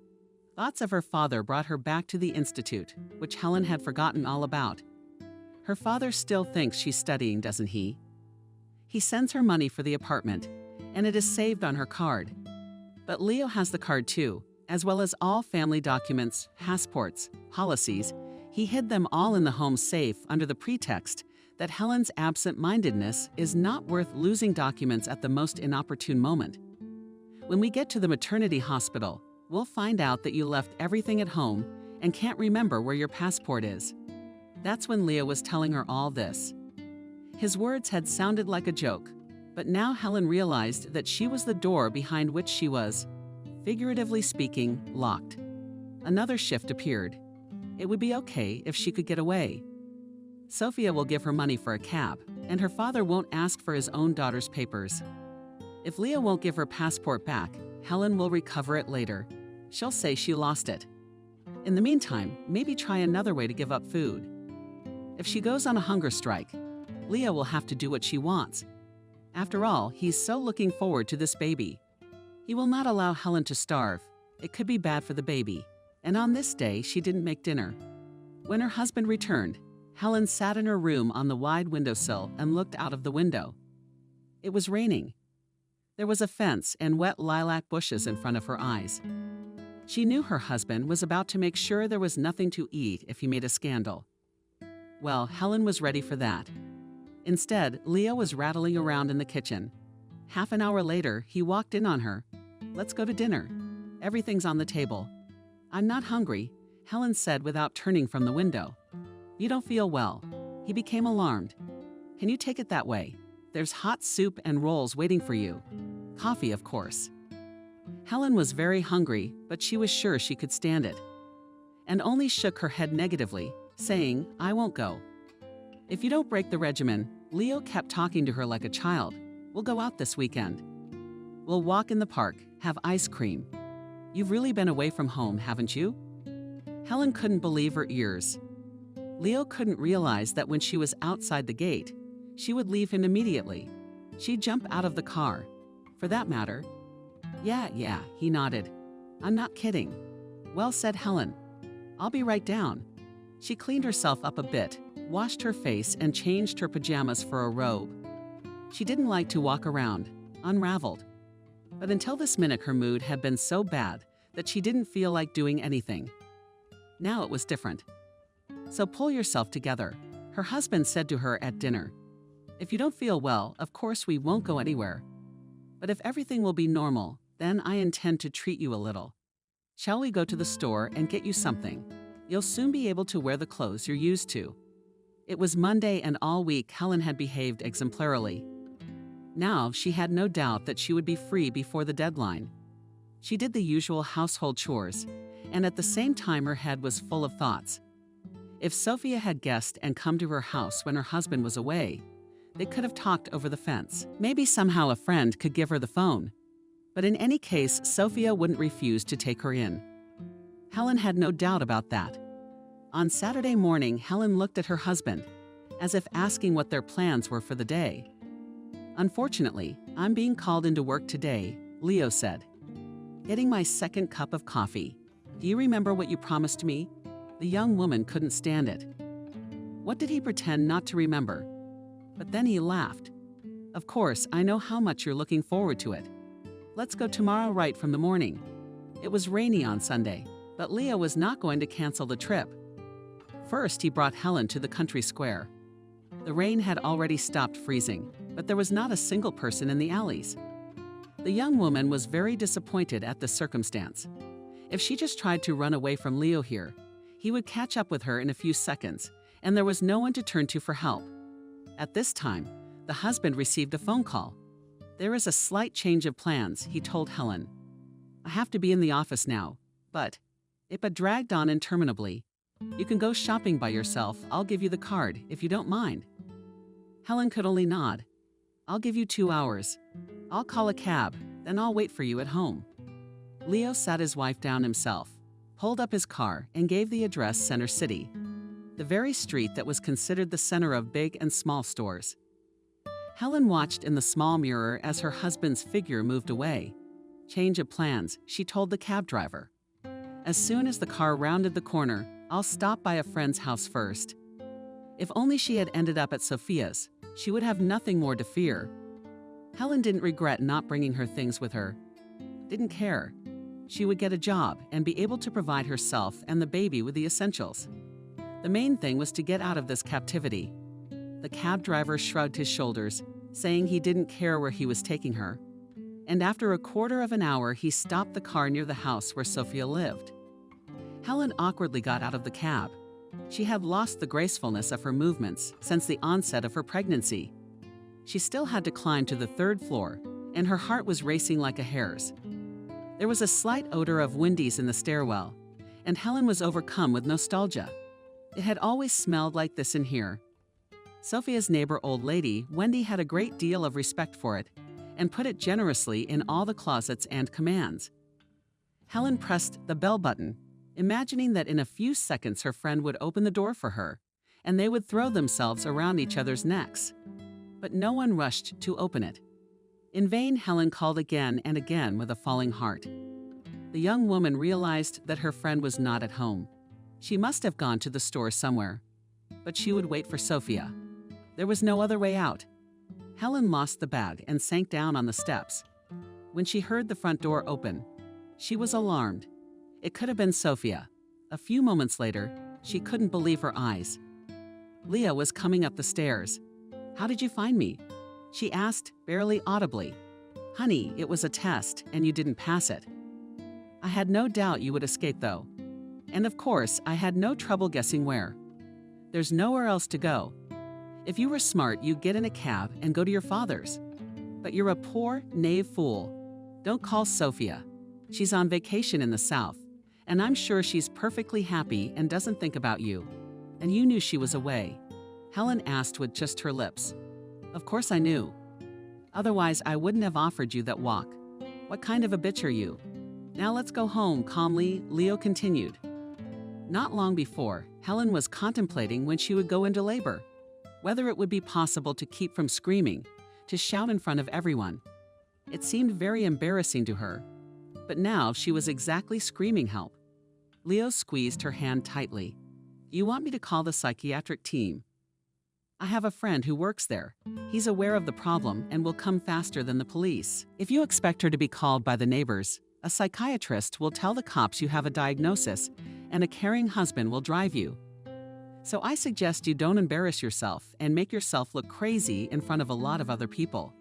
Thoughts of her father brought her back to the institute, which Helen had forgotten all about. Her father still thinks she's studying, doesn't he? He sends her money for the apartment, and it is saved on her card. But Leo has the card too, as well as all family documents, passports, policies. He hid them all in the home safe under the pretext that Helen's absent-mindedness is not worth losing documents at the most inopportune moment. When we get to the maternity hospital, we'll find out that you left everything at home and can't remember where your passport is. That's when Leo was telling her all this. His words had sounded like a joke, but now Helen realized that she was the door behind which she was, figuratively speaking, locked. Another shift appeared. It would be okay if she could get away. Sophia will give her money for a cab, and her father won't ask for his own daughter's papers. If Leo won't give her passport back, Helen will recover it later. She'll say she lost it. In the meantime, maybe try another way to give up food. If she goes on a hunger strike, Leo will have to do what she wants. After all, he's so looking forward to this baby. He will not allow Helen to starve. It could be bad for the baby. And on this day, she didn't make dinner. When her husband returned, Helen sat in her room on the wide windowsill and looked out of the window. It was raining. There was a fence and wet lilac bushes in front of her eyes. She knew her husband was about to make sure there was nothing to eat if he made a scandal. Well, Helen was ready for that. Instead, Leo was rattling around in the kitchen. Half an hour later, he walked in on her. "Let's go to dinner. Everything's on the table." "I'm not hungry," Helen said without turning from the window. "You don't feel well." He became alarmed. "Can you take it that way? There's hot soup and rolls waiting for you. Coffee, of course." Helen was very hungry, but she was sure she could stand it, and only shook her head negatively, saying, "I won't go." "If you don't break the regimen," Leo kept talking to her like a child, "we'll go out this weekend. We'll walk in the park, have ice cream. You've really been away from home, haven't you?" Helen couldn't believe her ears. Leo couldn't realize that when she was outside the gate, she would leave him immediately. She'd jump out of the car. For that matter. Yeah, he nodded. "I'm not kidding." "Well said, Helen. I'll be right down." She cleaned herself up a bit, washed her face, and changed her pajamas for a robe. She didn't like to walk around, unraveled. But until this minute, her mood had been so bad that she didn't feel like doing anything. Now it was different. "So pull yourself together," her husband said to her at dinner. "If you don't feel well, of course we won't go anywhere. But if everything will be normal, then I intend to treat you a little. Shall we go to the store and get you something? You'll soon be able to wear the clothes you're used to." It was Monday, and all week Helen had behaved exemplarily. Now she had no doubt that she would be free before the deadline. She did the usual household chores, and at the same time her head was full of thoughts. If Sophia had guessed and come to her house when her husband was away, they could have talked over the fence. Maybe somehow a friend could give her the phone. But in any case, Sophia wouldn't refuse to take her in. Helen had no doubt about that. On Saturday morning, Helen looked at her husband, as if asking what their plans were for the day. "Unfortunately, I'm being called into work today," Leo said. "Getting my second cup of coffee. Do you remember what you promised me?" The young woman couldn't stand it. What did he pretend not to remember? But then he laughed. "Of course, I know how much you're looking forward to it. Let's go tomorrow right from the morning." It was rainy on Sunday, but Leo was not going to cancel the trip. First, he brought Helen to the country square. The rain had already stopped freezing, but there was not a single person in the alleys. The young woman was very disappointed at the circumstance. If she just tried to run away from Leo here, he would catch up with her in a few seconds, and there was no one to turn to for help. At this time, the husband received a phone call. "There is a slight change of plans," he told Helen. "I have to be in the office now, but..." It dragged on interminably. "You can go shopping by yourself. I'll give you the card, if you don't mind." Helen could only nod. "I'll give you 2 hours. I'll call a cab, then I'll wait for you at home." Leo sat his wife down himself, pulled up his car, and gave the address Center City, the very street that was considered the center of big and small stores. Helen watched in the small mirror as her husband's figure moved away. Change of plans, she told the cab driver. As soon as the car rounded the corner, I'll stop by a friend's house first. If only she had ended up at Sophia's, she would have nothing more to fear. Helen didn't regret not bringing her things with her. Didn't care. She would get a job and be able to provide herself and the baby with the essentials. The main thing was to get out of this captivity. The cab driver shrugged his shoulders, saying he didn't care where he was taking her. And after a quarter of an hour, he stopped the car near the house where Sophia lived. Helen awkwardly got out of the cab. She had lost the gracefulness of her movements since the onset of her pregnancy. She still had to climb to the third floor, and her heart was racing like a hare's. There was a slight odor of Wendy's in the stairwell, and Helen was overcome with nostalgia. It had always smelled like this in here. Sophia's neighbor old lady, Wendy, had a great deal of respect for it and put it generously in all the closets and commands. Helen pressed the bell button, imagining that in a few seconds her friend would open the door for her, and they would throw themselves around each other's necks. But no one rushed to open it. In vain, Helen called again and again with a falling heart. The young woman realized that her friend was not at home. She must have gone to the store somewhere. But she would wait for Sophia. There was no other way out. Helen lost the bag and sank down on the steps. When she heard the front door open, she was alarmed. It could have been Sophia. A few moments later, she couldn't believe her eyes. Leah was coming up the stairs. "How did you find me?" she asked, barely audibly. "Honey, it was a test, and you didn't pass it. I had no doubt you would escape, though. And of course, I had no trouble guessing where. There's nowhere else to go. If you were smart, you'd get in a cab and go to your father's. But you're a poor, naive fool. Don't call Sophia. She's on vacation in the South, and I'm sure she's perfectly happy and doesn't think about you. And you knew she was away." Helen asked with just her lips. "Of course I knew. Otherwise, I wouldn't have offered you that walk. What kind of a bitch are you? Now let's go home," calmly, Leo continued. Not long before, Helen was contemplating when she would go into labor, whether it would be possible to keep from screaming, to shout in front of everyone. It seemed very embarrassing to her, but now she was exactly screaming help. Leo squeezed her hand tightly. "You want me to call the psychiatric team? I have a friend who works there. He's aware of the problem and will come faster than the police. If you expect her to be called by the neighbors, a psychiatrist will tell the cops you have a diagnosis, and a caring husband will drive you. So I suggest you don't embarrass yourself and make yourself look crazy in front of a lot of other people."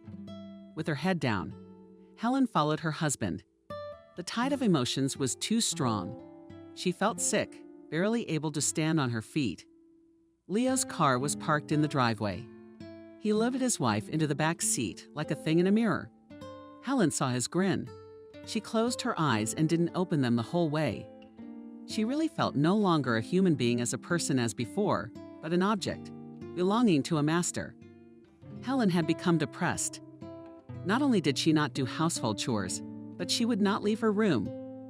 With her head down, Helen followed her husband. The tide of emotions was too strong. She felt sick, barely able to stand on her feet. Leo's car was parked in the driveway. He lifted his wife into the back seat like a thing in a mirror. Helen saw his grin. She closed her eyes and didn't open them the whole way. She really felt no longer a human being as a person as before, but an object, belonging to a master. Helen had become depressed. Not only did she not do household chores, but she would not leave her room,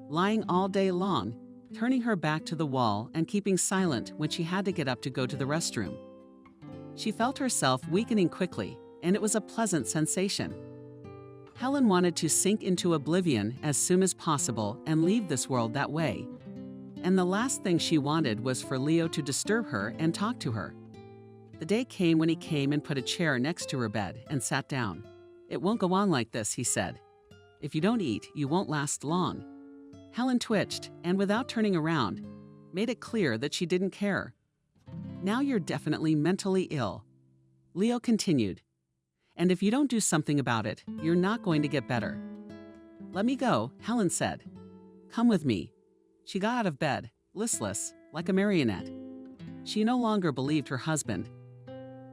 lying all day long, turning her back to the wall and keeping silent when she had to get up to go to the restroom. She felt herself weakening quickly, and it was a pleasant sensation. Helen wanted to sink into oblivion as soon as possible and leave this world that way. And the last thing she wanted was for Leo to disturb her and talk to her. The day came when he came and put a chair next to her bed and sat down. "It won't go on like this," he said. "If you don't eat, you won't last long." Helen twitched and, without turning around, made it clear that she didn't care. "Now you're definitely mentally ill," Leo continued. "And if you don't do something about it, you're not going to get better." "Let me go," Helen said. "Come with me." She got out of bed, listless, like a marionette. She no longer believed her husband.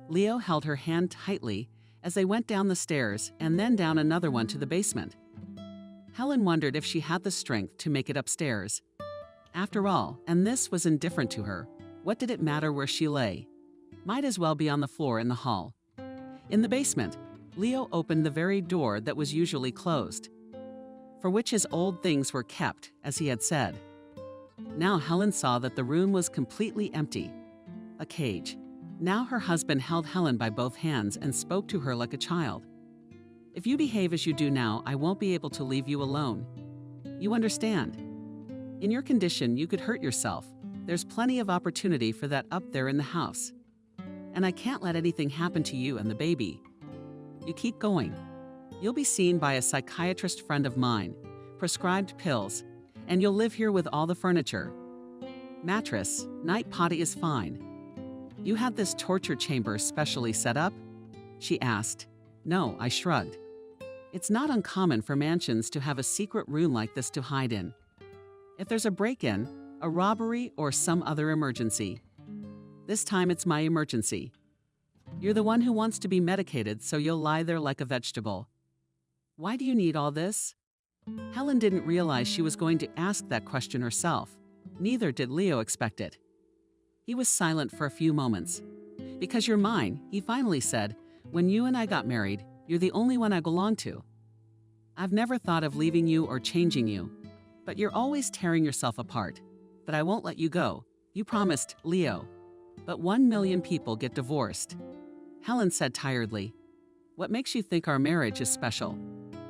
Leo held her hand tightly as they went down the stairs and then down another one to the basement. Helen wondered if she had the strength to make it upstairs. After all, and this was indifferent to her, what did it matter where she lay? Might as well be on the floor in the hall. In the basement, Leo opened the very door that was usually closed, for which his old things were kept, as he had said. Now Helen saw that the room was completely empty. A cage. Now her husband held Helen by both hands and spoke to her like a child. "If you behave as you do now, I won't be able to leave you alone. You understand? In your condition, you could hurt yourself. There's plenty of opportunity for that up there in the house. And I can't let anything happen to you and the baby. You keep going. You'll be seen by a psychiatrist friend of mine, prescribed pills, and you'll live here with all the furniture. Mattress, night potty is fine. You had this torture chamber specially set up?" she asked. "No," I shrugged. "It's not uncommon for mansions to have a secret room like this to hide in. If there's a break-in, a robbery, or some other emergency. This time it's my emergency. You're the one who wants to be medicated, so you'll lie there like a vegetable. Why do you need all this?" Helen didn't realize she was going to ask that question herself. Neither did Leo expect it. He was silent for a few moments. "Because you're mine," he finally said. "When you and I got married, you're the only one I belong to. I've never thought of leaving you or changing you, but you're always tearing yourself apart. But I won't let you go. You promised, Leo. But 1 million people get divorced." Helen said tiredly, "What makes you think our marriage is special?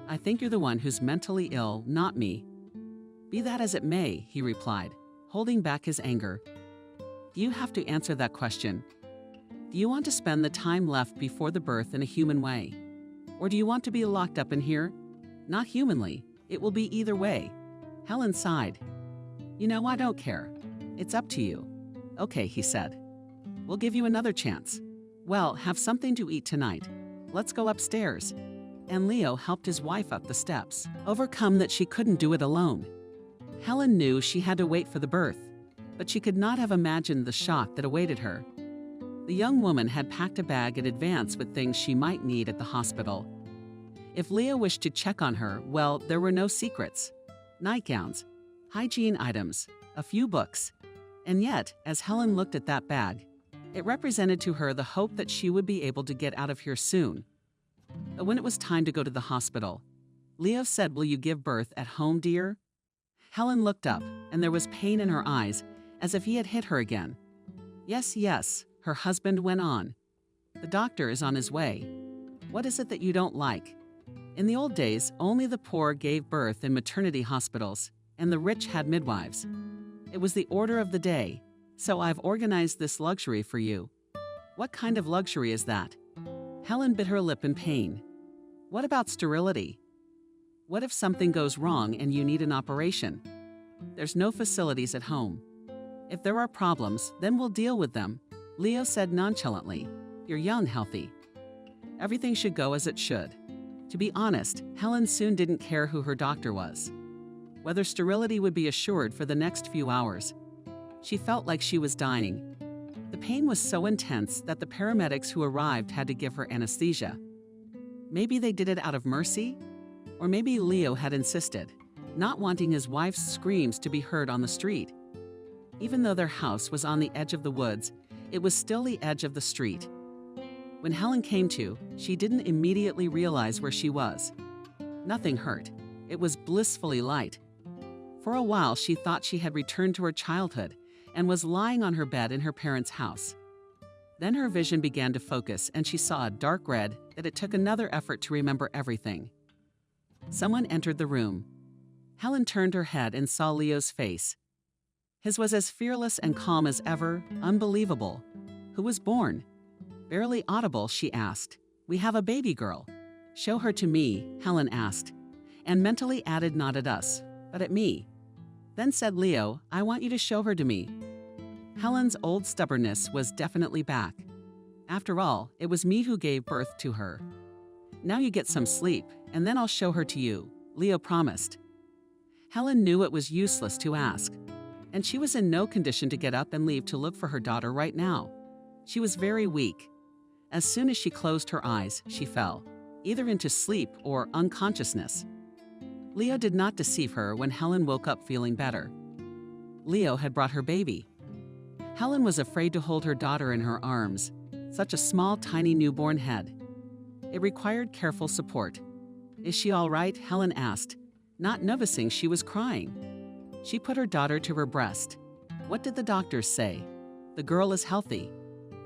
I think you're the one who's mentally ill, not me." "Be that as it may," he replied, holding back his anger. "Do you have to answer that question? Do you want to spend the time left before the birth in a human way? Or do you want to be locked up in here? Not humanly. It will be either way." Helen sighed. "You know, I don't care. It's up to you." "Okay," he said. "We'll give you another chance. Well, have something to eat tonight. Let's go upstairs." And Leo helped his wife up the steps, overcome that she couldn't do it alone. Helen knew she had to wait for the birth, but she could not have imagined the shock that awaited her. The young woman had packed a bag in advance with things she might need at the hospital. If Leo wished to check on her, well, there were no secrets. Nightgowns, hygiene items, a few books. And yet, as Helen looked at that bag, it represented to her the hope that she would be able to get out of here soon. But when it was time to go to the hospital, Leo said, "Will you give birth at home, dear?" Helen looked up, and there was pain in her eyes, as if he had hit her again. "Yes, yes," her husband went on. "The doctor is on his way. What is it that you don't like? In the old days, only the poor gave birth in maternity hospitals, and the rich had midwives. It was the order of the day, so I've organized this luxury for you." "What kind of luxury is that?" Helen bit her lip in pain. "What about sterility? What if something goes wrong and you need an operation? There's no facilities at home. If there are problems, then we'll deal with them," Leo said nonchalantly. "You're young, healthy. Everything should go as it should." To be honest, Helen soon didn't care who her doctor was, whether sterility would be assured for the next few hours. She felt like she was dying. The pain was so intense that the paramedics who arrived had to give her anesthesia. Maybe they did it out of mercy? Or maybe Leo had insisted, not wanting his wife's screams to be heard on the street. Even though their house was on the edge of the woods, it was still the edge of the street. When Helen came to, she didn't immediately realize where she was. Nothing hurt. It was blissfully light. For a while, she thought she had returned to her childhood and was lying on her bed in her parents' house. Then her vision began to focus, and she saw a dark red that it took another effort to remember everything. Someone entered the room. Helen turned her head and saw Leo's face. His was as fearless and calm as ever, unbelievable. "Who was born?" Barely audible, she asked. "We have a baby girl." "Show her to me," Helen asked, and mentally added not at us, but at me. Then said Leo, "I want you to show her to me." Helen's old stubbornness was definitely back. After all, it was me who gave birth to her. "Now you get some sleep, and then I'll show her to you," Leo promised. Helen knew it was useless to ask, and she was in no condition to get up and leave to look for her daughter right now. She was very weak. As soon as she closed her eyes, she fell, either into sleep or unconsciousness. Leo did not deceive her when Helen woke up feeling better. Leo had brought her baby. Helen was afraid to hold her daughter in her arms, such a small, tiny newborn head. It required careful support. "Is she all right?" Helen asked, not noticing she was crying. She put her daughter to her breast. "What did the doctors say?" "The girl is healthy."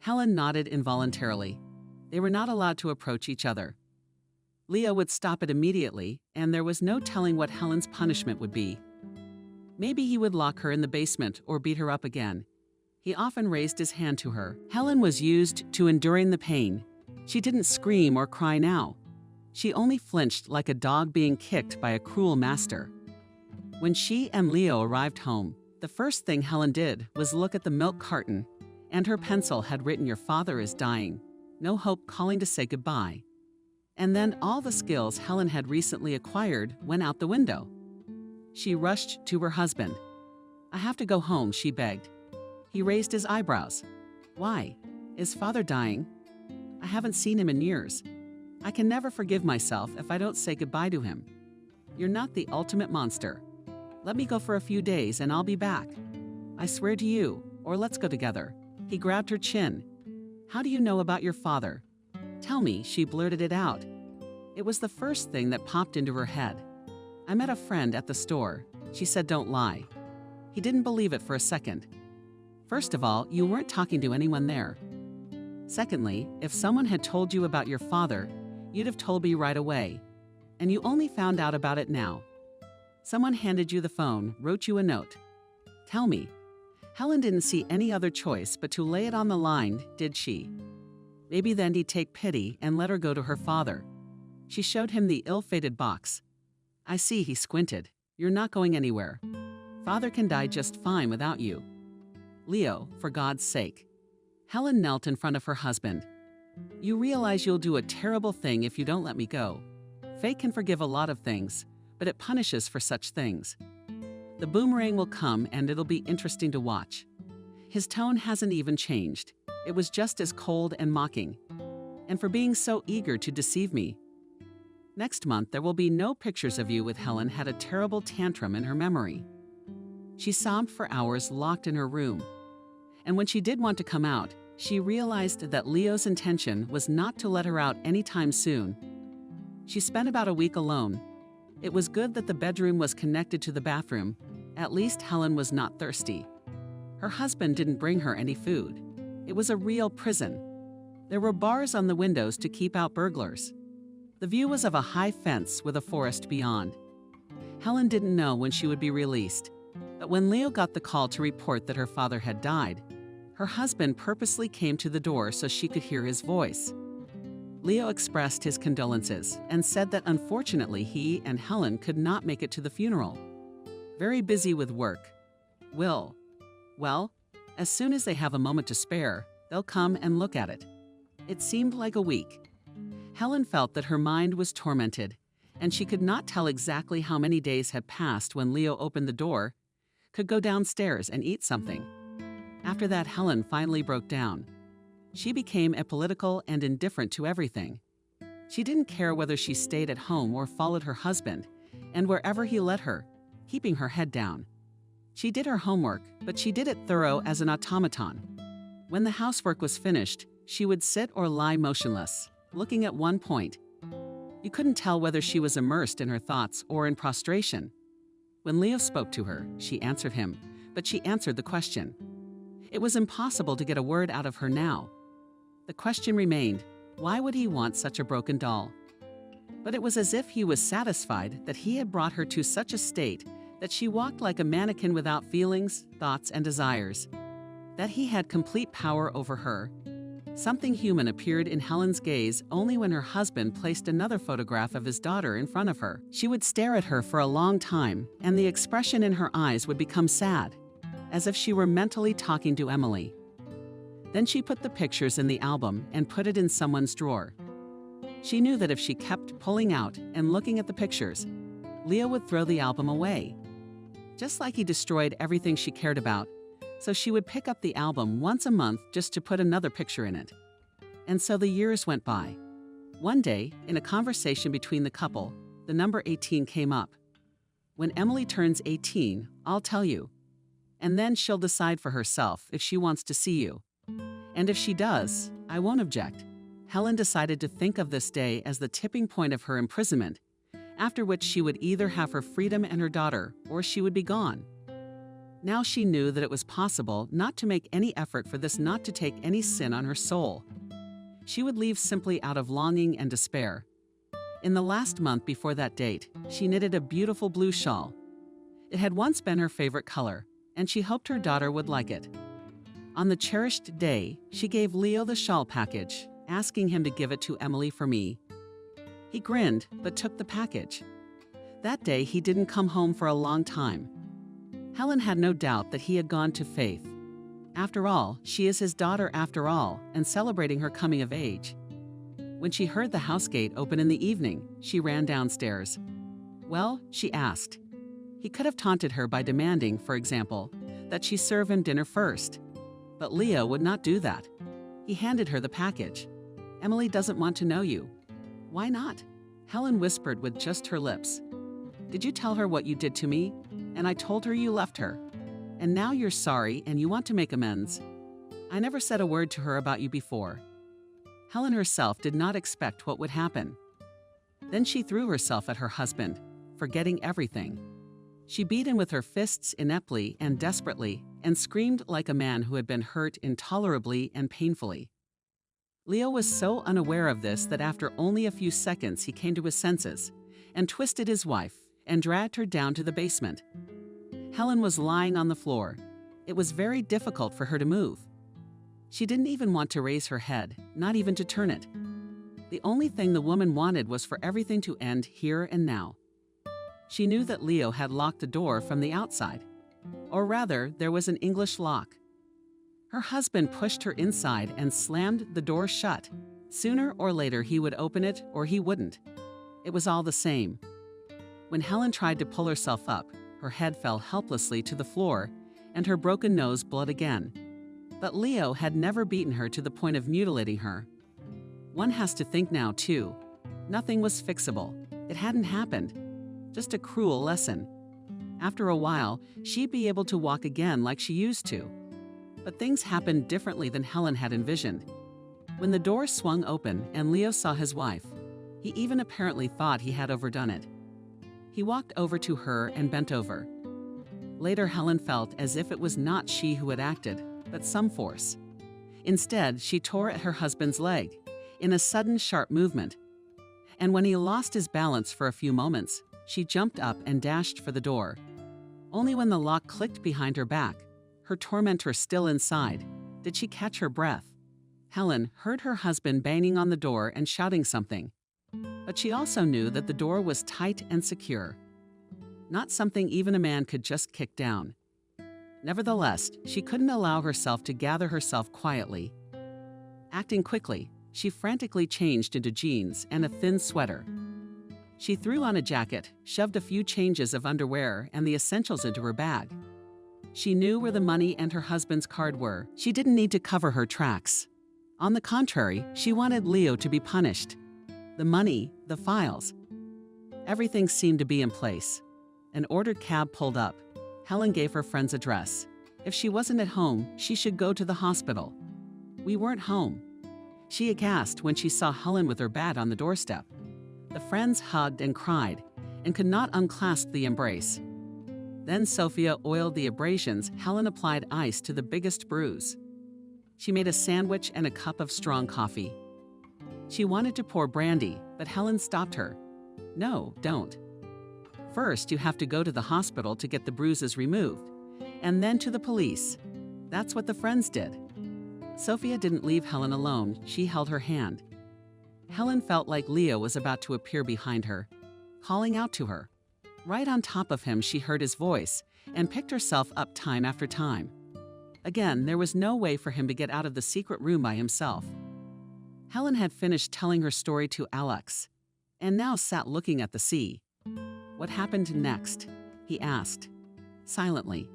Helen nodded involuntarily. They were not allowed to approach each other. Leo would stop it immediately, and there was no telling what Helen's punishment would be. Maybe he would lock her in the basement or beat her up again. He often raised his hand to her. Helen was used to enduring the pain. She didn't scream or cry now. She only flinched like a dog being kicked by a cruel master. When she and Leo arrived home, the first thing Helen did was look at the milk carton, and her pencil had written, "Your father is dying. No hope, calling to say goodbye." And then all the skills Helen had recently acquired went out the window. She rushed to her husband. "I have to go home," she begged. He raised his eyebrows. "Why? Is father dying? I haven't seen him in years. I can never forgive myself if I don't say goodbye to him. You're not the ultimate monster. Let me go for a few days and I'll be back. I swear to you, or let's go together." He grabbed her chin. "How do you know about your father? Tell me," she blurted it out. It was the first thing that popped into her head. "I met a friend at the store." She said, "Don't lie." He didn't believe it for a second. "First of all, you weren't talking to anyone there. Secondly, if someone had told you about your father, you'd have told me right away. And you only found out about it now. Someone handed you the phone, wrote you a note. Tell me." Helen didn't see any other choice but to lay it on the line, did she? Maybe then he'd take pity and let her go to her father. She showed him the ill-fated box. "I see," he squinted. "You're not going anywhere. Father can die just fine without you. Leo, for God's sake." Helen knelt in front of her husband. "You realize you'll do a terrible thing if you don't let me go. Fate can forgive a lot of things, but it punishes for such things. The boomerang will come and it'll be interesting to watch." His tone hasn't even changed. It was just as cold and mocking. "And for being so eager to deceive me. Next month there will be no pictures of you with." Helen had a terrible tantrum in her memory. She sobbed for hours locked in her room. And when she did want to come out, she realized that Leo's intention was not to let her out anytime soon. She spent about a week alone. It was good that the bedroom was connected to the bathroom. At least Helen was not thirsty. Her husband didn't bring her any food. It was a real prison. There were bars on the windows to keep out burglars. The view was of a high fence with a forest beyond. Helen didn't know when she would be released, but when Leo got the call to report that her father had died, her husband purposely came to the door so she could hear his voice. Leo expressed his condolences and said that unfortunately he and Helen could not make it to the funeral. Very busy with work. Well, as soon as they have a moment to spare, they'll come and look at it. It seemed like a week. Helen felt that her mind was tormented, and she could not tell exactly how many days had passed when Leo opened the door, could go downstairs and eat something. After that, Helen finally broke down. She became apolitical and indifferent to everything. She didn't care whether she stayed at home or followed her husband, and wherever he led her, keeping her head down. She did her homework, but she did it thorough as an automaton. When the housework was finished, she would sit or lie motionless, looking at one point. You couldn't tell whether she was immersed in her thoughts or in prostration. When Leo spoke to her, she answered him, but she answered the question. It was impossible to get a word out of her now. The question remained, why would he want such a broken doll? But it was as if he was satisfied that he had brought her to such a state that she walked like a mannequin without feelings, thoughts, and desires. That he had complete power over her. Something human appeared in Helen's gaze only when her husband placed another photograph of his daughter in front of her. She would stare at her for a long time, and the expression in her eyes would become sad, as if she were mentally talking to Emily. Then she put the pictures in the album and put it in someone's drawer. She knew that if she kept pulling out and looking at the pictures, Leo would throw the album away. Just like he destroyed everything she cared about, so she would pick up the album once a month just to put another picture in it. And so the years went by. One day, in a conversation between the couple, the number 18 came up. When Emily turns 18, I'll tell you. And then she'll decide for herself if she wants to see you. And if she does, I won't object. Helen decided to think of this day as the tipping point of her imprisonment, after which she would either have her freedom and her daughter, or she would be gone. Now she knew that it was possible not to make any effort for this not to take any sin on her soul. She would leave simply out of longing and despair. In the last month before that date, she knitted a beautiful blue shawl. It had once been her favorite color, and she hoped her daughter would like it. On the cherished day, she gave Leo the shawl package, asking him to give it to Emily for me. He grinned, but took the package. That day, he didn't come home for a long time. Helen had no doubt that he had gone to Faith. After all, she is his daughter after all, and celebrating her coming of age. When she heard the house gate open in the evening, she ran downstairs. Well, she asked. He could have taunted her by demanding, for example, that she serve him dinner first. But Leo would not do that. He handed her the package. Emily doesn't want to know you. Why not? Helen whispered with just her lips. Did you tell her what you did to me? And I told her you left her. And now you're sorry and you want to make amends. I never said a word to her about you before. Helen herself did not expect what would happen. Then she threw herself at her husband, forgetting everything. She beat him with her fists ineptly and desperately, and screamed like a man who had been hurt intolerably and painfully. Leo was so unaware of this that after only a few seconds he came to his senses, and twisted his wife, and dragged her down to the basement. Helen was lying on the floor. It was very difficult for her to move. She didn't even want to raise her head, not even to turn it. The only thing the woman wanted was for everything to end here and now. She knew that Leo had locked the door from the outside. Or rather, there was an English lock. Her husband pushed her inside and slammed the door shut. Sooner or later he would open it or he wouldn't. It was all the same. When Helen tried to pull herself up, her head fell helplessly to the floor and her broken nose bled again. But Leo had never beaten her to the point of mutilating her. One has to think now, too. Nothing was fixable. It hadn't happened. Just a cruel lesson. After a while, she'd be able to walk again like she used to. But things happened differently than Helen had envisioned. When the door swung open and Leo saw his wife, he even apparently thought he had overdone it. He walked over to her and bent over. Later, Helen felt as if it was not she who had acted, but some force. Instead, she tore at her husband's leg, in a sudden, sharp movement. And when he lost his balance for a few moments, she jumped up and dashed for the door. Only when the lock clicked behind her back, her tormentor still inside, did she catch her breath. Helen heard her husband banging on the door and shouting something. But she also knew that the door was tight and secure. Not something even a man could just kick down. Nevertheless, she couldn't allow herself to gather herself quietly. Acting quickly, she frantically changed into jeans and a thin sweater. She threw on a jacket, shoved a few changes of underwear and the essentials into her bag. She knew where the money and her husband's card were. She didn't need to cover her tracks. On the contrary, she wanted Leo to be punished. The money, the files. Everything seemed to be in place. An ordered cab pulled up. Helen gave her friend's address. If she wasn't at home, she should go to the hospital. We weren't home. She aghast when she saw Helen with her bat on the doorstep. The friends hugged and cried, and could not unclasp the embrace. Then Sophia oiled the abrasions. Helen applied ice to the biggest bruise. She made a sandwich and a cup of strong coffee. She wanted to pour brandy, but Helen stopped her. No, don't. First, you have to go to the hospital to get the bruises removed, and then to the police. That's what the friends did. Sophia didn't leave Helen alone. She held her hand. Helen felt like Leo was about to appear behind her, calling out to her. Right on top of him, she heard his voice and picked herself up time after time. Again, there was no way for him to get out of the secret room by himself. Helen had finished telling her story to Alex, and now sat looking at the sea. What happened next? He asked, silently.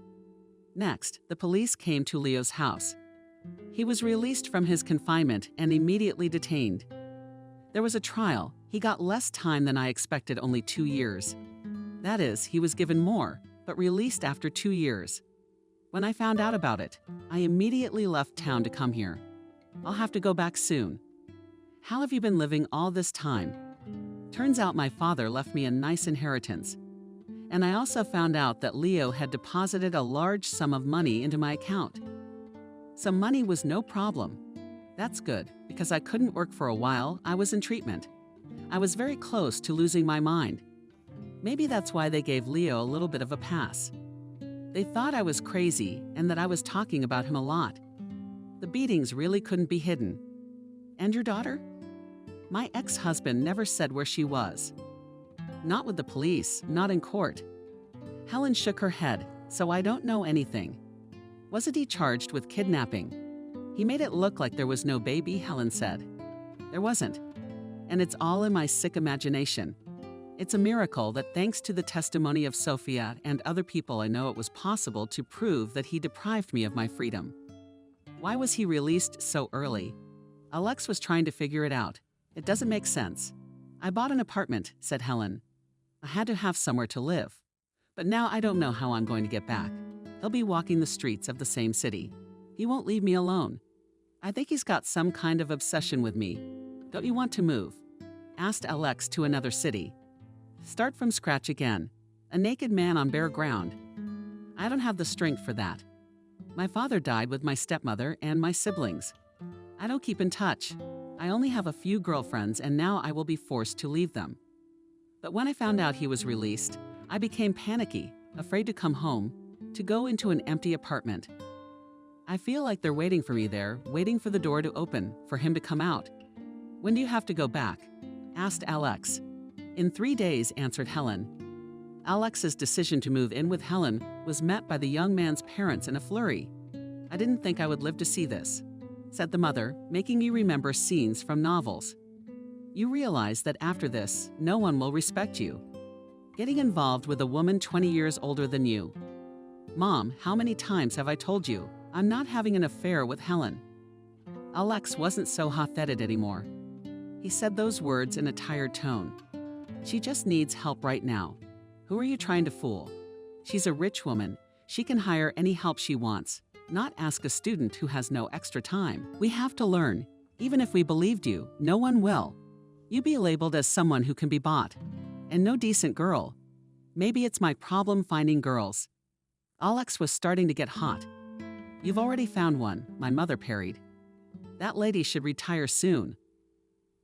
Next, the police came to Leo's house. He was released from his confinement and immediately detained. There was a trial. He got less time than I expected, only 2 years. That is, he was given more, but released after 2 years. When I found out about it, I immediately left town to come here. I'll have to go back soon. How have you been living all this time? Turns out my father left me a nice inheritance. And I also found out that Leo had deposited a large sum of money into my account. Some money was no problem. That's good, because I couldn't work for a while. I was in treatment. I was very close to losing my mind. Maybe that's why they gave Leo a little bit of a pass. They thought I was crazy and that I was talking about him a lot. The beatings really couldn't be hidden. And your daughter? My ex-husband never said where she was. Not with the police, not in court. Helen shook her head, so I don't know anything. Wasn't he charged with kidnapping? He made it look like there was no baby, Helen said. There wasn't. And it's all in my sick imagination. It's a miracle that thanks to the testimony of Sophia and other people I know it was possible to prove that he deprived me of my freedom. Why was he released so early? Alex was trying to figure it out. It doesn't make sense. I bought an apartment, said Helen. I had to have somewhere to live. But now I don't know how I'm going to get back. He'll be walking the streets of the same city. He won't leave me alone. I think he's got some kind of obsession with me. Don't you want to move? Asked Alex to another city. Start from scratch again. A naked man on bare ground. I don't have the strength for that. My father died with my stepmother and my siblings. I don't keep in touch. I only have a few girlfriends and now I will be forced to leave them. But when I found out he was released, I became panicky, afraid to come home, to go into an empty apartment. I feel like they're waiting for me there, waiting for the door to open, for him to come out. When do you have to go back? Asked Alex. In 3 days, answered Helen. Alex's decision to move in with Helen was met by the young man's parents in a flurry. I didn't think I would live to see this, said the mother, making me remember scenes from novels. You realize that after this, no one will respect you. Getting involved with a woman 20 years older than you. Mom, how many times have I told you I'm not having an affair with Helen? Alex wasn't so hot-headed anymore. He said those words in a tired tone. She just needs help right now. Who are you trying to fool? She's a rich woman. She can hire any help she wants, not ask a student who has no extra time. We have to learn. Even if we believed you, no one will. You be labeled as someone who can be bought. And no decent girl. Maybe it's my problem finding girls. Alex was starting to get hot. You've already found one, my mother parried. That lady should retire soon.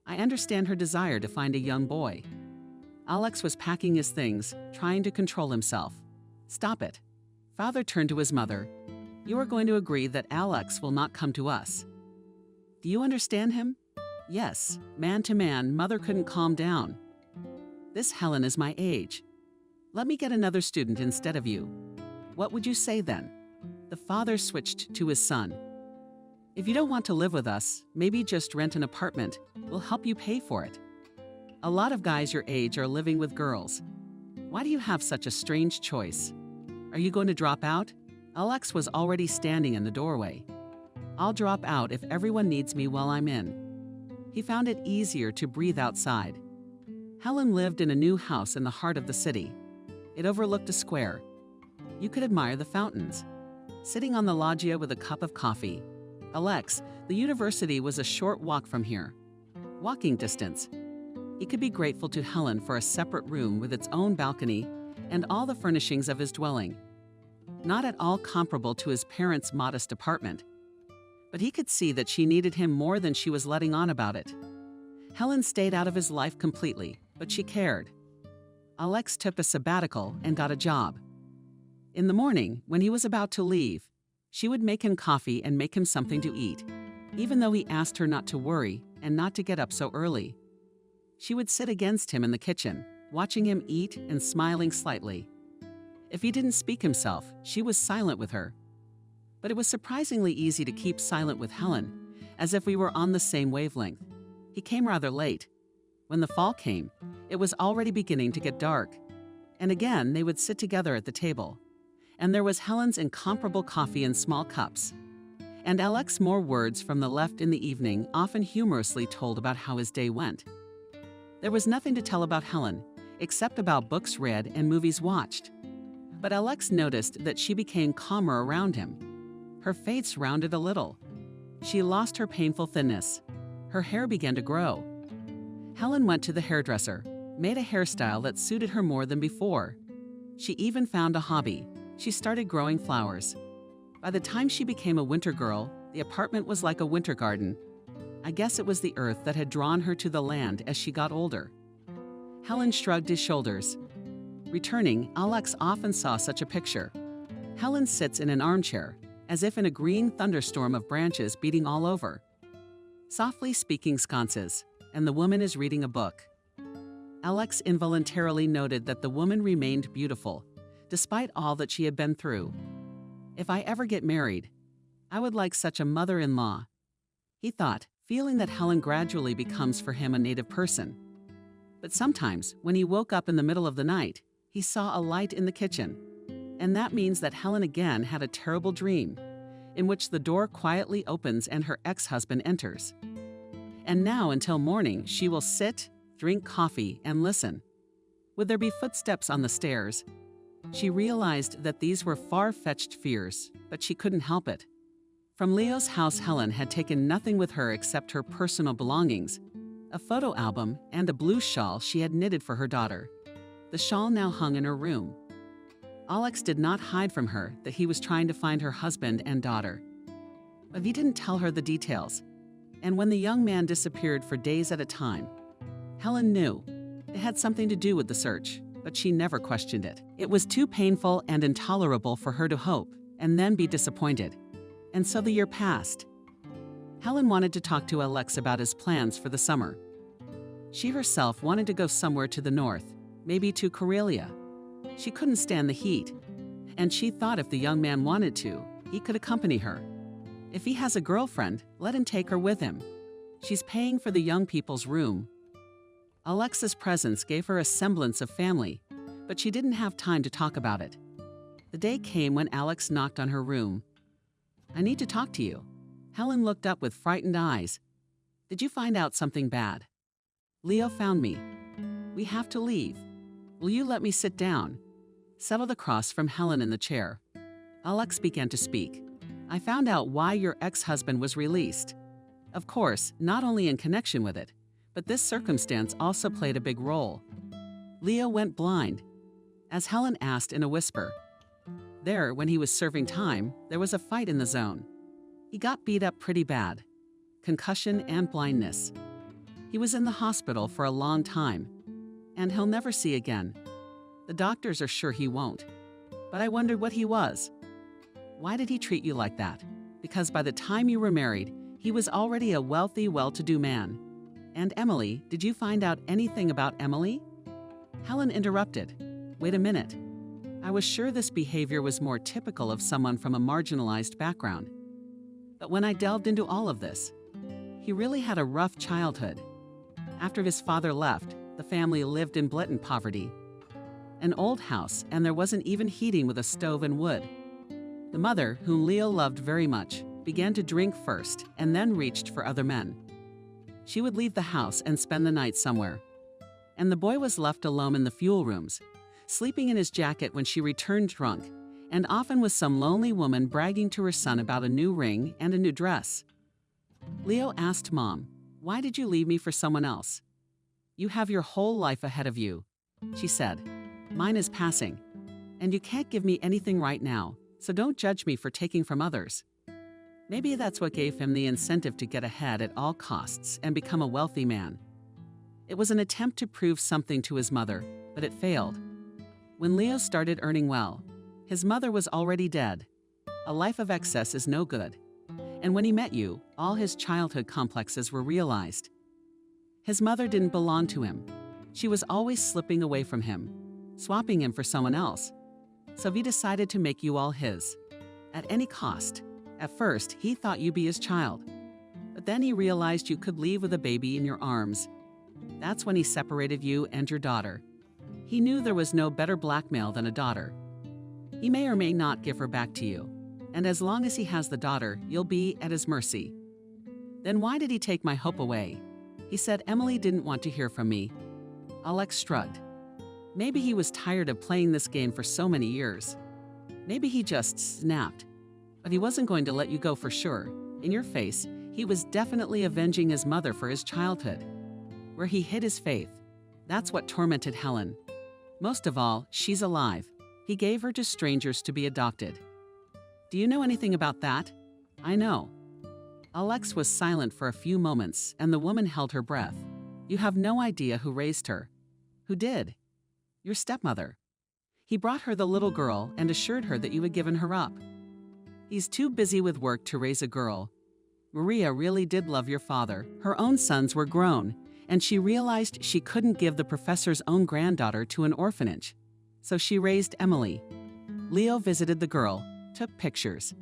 I understand her desire to find a young boy. Alex was packing his things, trying to control himself. Stop it. Father turned to his mother. You are going to agree that Alex will not come to us. Do you understand him? Yes, man to man, mother couldn't calm down. This Helen is my age. Let me get another student instead of you. What would you say then? The father switched to his son. If you don't want to live with us, maybe just rent an apartment. We'll help you pay for it. A lot of guys your age are living with girls. Why do you have such a strange choice? Are you going to drop out? Alex was already standing in the doorway. I'll drop out if everyone needs me while I'm in. He found it easier to breathe outside. Helen lived in a new house in the heart of the city. It overlooked a square. You could admire the fountains. Sitting on the loggia with a cup of coffee. Alex, the university was a short walk from here. Walking distance. He could be grateful to Helen for a separate room with its own balcony and all the furnishings of his dwelling. Not at all comparable to his parents' modest apartment. But he could see that she needed him more than she was letting on about it. Helen stayed out of his life completely, but she cared. Alex took a sabbatical and got a job. In the morning, when he was about to leave, she would make him coffee and make him something to eat, even though he asked her not to worry and not to get up so early. She would sit against him in the kitchen, watching him eat and smiling slightly. If he didn't speak himself, she was silent with her. But it was surprisingly easy to keep silent with Helen, as if we were on the same wavelength. He came rather late. When the fall came, it was already beginning to get dark. And again, they would sit together at the table. And there was Helen's incomparable coffee in small cups. And Alex more words from the left in the evening, often humorously told about how his day went. There was nothing to tell about Helen, except about books read and movies watched. But Alex noticed that she became calmer around him. Her face rounded a little. She lost her painful thinness. Her hair began to grow. Helen went to the hairdresser, made a hairstyle that suited her more than before. She even found a hobby. She started growing flowers. By the time she became a winter girl, the apartment was like a winter garden. I guess it was the earth that had drawn her to the land as she got older. Helen shrugged his shoulders. Returning, Alex often saw such a picture. Helen sits in an armchair, as if in a green thunderstorm of branches beating all over. Softly speaking sconces, and the woman is reading a book. Alex involuntarily noted that the woman remained beautiful, despite all that she had been through. If I ever get married, I would like such a mother-in-law, he thought, feeling that Helen gradually becomes for him a native person. But sometimes, when he woke up in the middle of the night, he saw a light in the kitchen. And that means that Helen again had a terrible dream, in which the door quietly opens and her ex-husband enters. And now until morning, she will sit, drink coffee, and listen. Would there be footsteps on the stairs? She realized that these were far-fetched fears, but she couldn't help it. From Leo's house, Helen had taken nothing with her except her personal belongings, a photo album, and a blue shawl she had knitted for her daughter. The shawl now hung in her room. Alex did not hide from her that he was trying to find her husband and daughter. But he didn't tell her the details. And when the young man disappeared for days at a time, Helen knew it had something to do with the search, but she never questioned it. It was too painful and intolerable for her to hope and then be disappointed. And so the year passed. Helen wanted to talk to Alex about his plans for the summer. She herself wanted to go somewhere to the north, maybe to Karelia. She couldn't stand the heat, and she thought if the young man wanted to, he could accompany her. If he has a girlfriend, let him take her with him. She's paying for the young people's room. Alex's presence gave her a semblance of family, but she didn't have time to talk about it. The day came when Alex knocked on her room. "I need to talk to you." Helen looked up with frightened eyes. "Did you find out something bad?" "Leo found me. We have to leave. Will you let me sit down?" Settled across from Helen in the chair, Alex began to speak. "I found out why your ex-husband was released. Of course, not only in connection with it, but this circumstance also played a big role. Leo went blind." As Helen asked in a whisper. "There, when he was serving time, there was a fight in the zone. He got beat up pretty bad. Concussion and blindness. He was in the hospital for a long time, and he'll never see again. The doctors are sure he won't. But I wondered what he was. Why did he treat you like that? Because by the time you were married, he was already a wealthy, well-to-do man. And Emily, did you find out anything about Emily?" Helen interrupted. "Wait a minute. I was sure this behavior was more typical of someone from a marginalized background. But when I delved into all of this, he really had a rough childhood. After his father left, the family lived in blatant poverty. An old house, and there wasn't even heating with a stove and wood. The mother, whom Leo loved very much, began to drink first and then reached for other men. She would leave the house and spend the night somewhere. And the boy was left alone in the fuel rooms, sleeping in his jacket when she returned drunk, and often with some lonely woman bragging to her son about a new ring and a new dress. Leo asked Mom, "Why did you leave me for someone else?" "You have your whole life ahead of you," she said. "Mine is passing, and you can't give me anything right now, so don't judge me for taking from others." Maybe that's what gave him the incentive to get ahead at all costs and become a wealthy man. It was an attempt to prove something to his mother, but it failed. When Leo started earning well, his mother was already dead. A life of excess is no good. And when he met you, all his childhood complexes were realized. His mother didn't belong to him. She was always slipping away from him, swapping him for someone else. So he decided to make you all his, at any cost. At first, he thought you'd be his child. But then he realized you could leave with a baby in your arms. That's when he separated you and your daughter. He knew there was no better blackmail than a daughter. He may or may not give her back to you. And as long as he has the daughter, you'll be at his mercy. Then why did he take my hope away? He said Emily didn't want to hear from me. Alex shrugged. Maybe he was tired of playing this game for so many years. Maybe he just snapped. But he wasn't going to let you go for sure. In your face, he was definitely avenging his mother for his childhood. Where he hid his faith. That's what tormented Helen. Most of all, she's alive. He gave her to strangers to be adopted. Do you know anything about that? I know. Alex was silent for a few moments, and the woman held her breath. You have no idea who raised her. Who did? Your stepmother. He brought her the little girl and assured her that you had given her up. He's too busy with work to raise a girl. Maria really did love your father. Her own sons were grown, and she realized she couldn't give the professor's own granddaughter to an orphanage. So she raised Emily. Leo visited the girl, took pictures.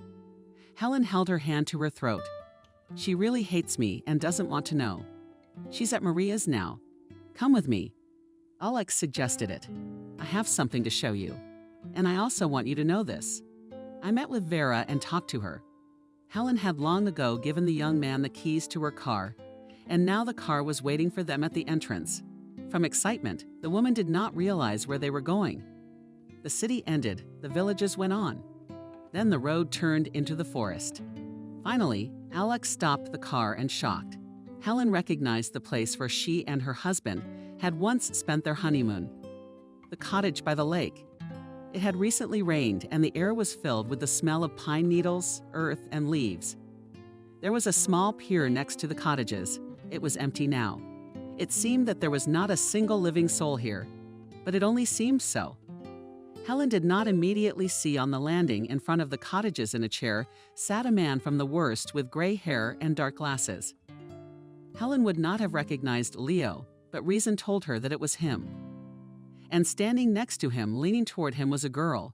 Helen held her hand to her throat. She really hates me and doesn't want to know. She's at Maria's now. Come with me. Alex suggested it. I have something to show you. And I also want you to know this. I met with Vera and talked to her. Helen had long ago given the young man the keys to her car, and now the car was waiting for them at the entrance. From excitement, the woman did not realize where they were going. The city ended, the villages went on. Then the road turned into the forest. Finally, Alex stopped the car and shocked. Helen recognized the place where she and her husband had once spent their honeymoon. The cottage by the lake. It had recently rained and the air was filled with the smell of pine needles, earth, and leaves. There was a small pier next to the cottages. It was empty now. It seemed that there was not a single living soul here, but it only seemed so. Helen did not immediately see on the landing in front of the cottages in a chair sat a man from the worst with gray hair and dark glasses. Helen would not have recognized Leo, but reason told her that it was him. And standing next to him, leaning toward him, was a girl.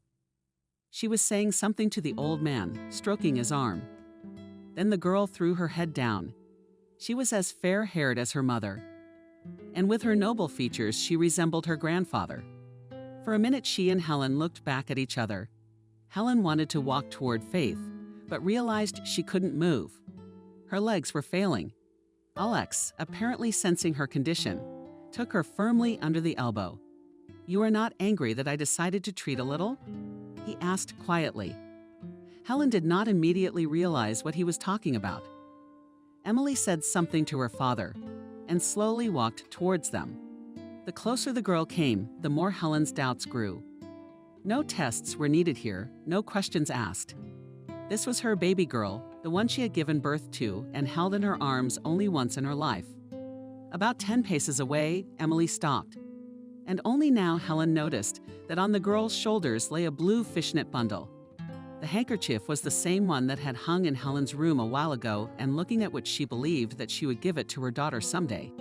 She was saying something to the old man, stroking his arm. Then the girl threw her head down. She was as fair-haired as her mother. And with her noble features, she resembled her grandfather. For a minute, she and Helen looked back at each other. Helen wanted to walk toward Faith, but realized she couldn't move. Her legs were failing. Alex, apparently sensing her condition, took her firmly under the elbow. You are not angry that I decided to treat a little? He asked quietly. Helen did not immediately realize what he was talking about. Emily said something to her father and slowly walked towards them. The closer the girl came, the more Helen's doubts grew. No tests were needed here, no questions asked. This was her baby girl, the one she had given birth to and held in her arms only once in her life. About 10 paces away, Emily stopped. And only now Helen noticed that on the girl's shoulders lay a blue fishnet bundle. The handkerchief was the same one that had hung in Helen's room a while ago, and looking at which she believed that she would give it to her daughter someday.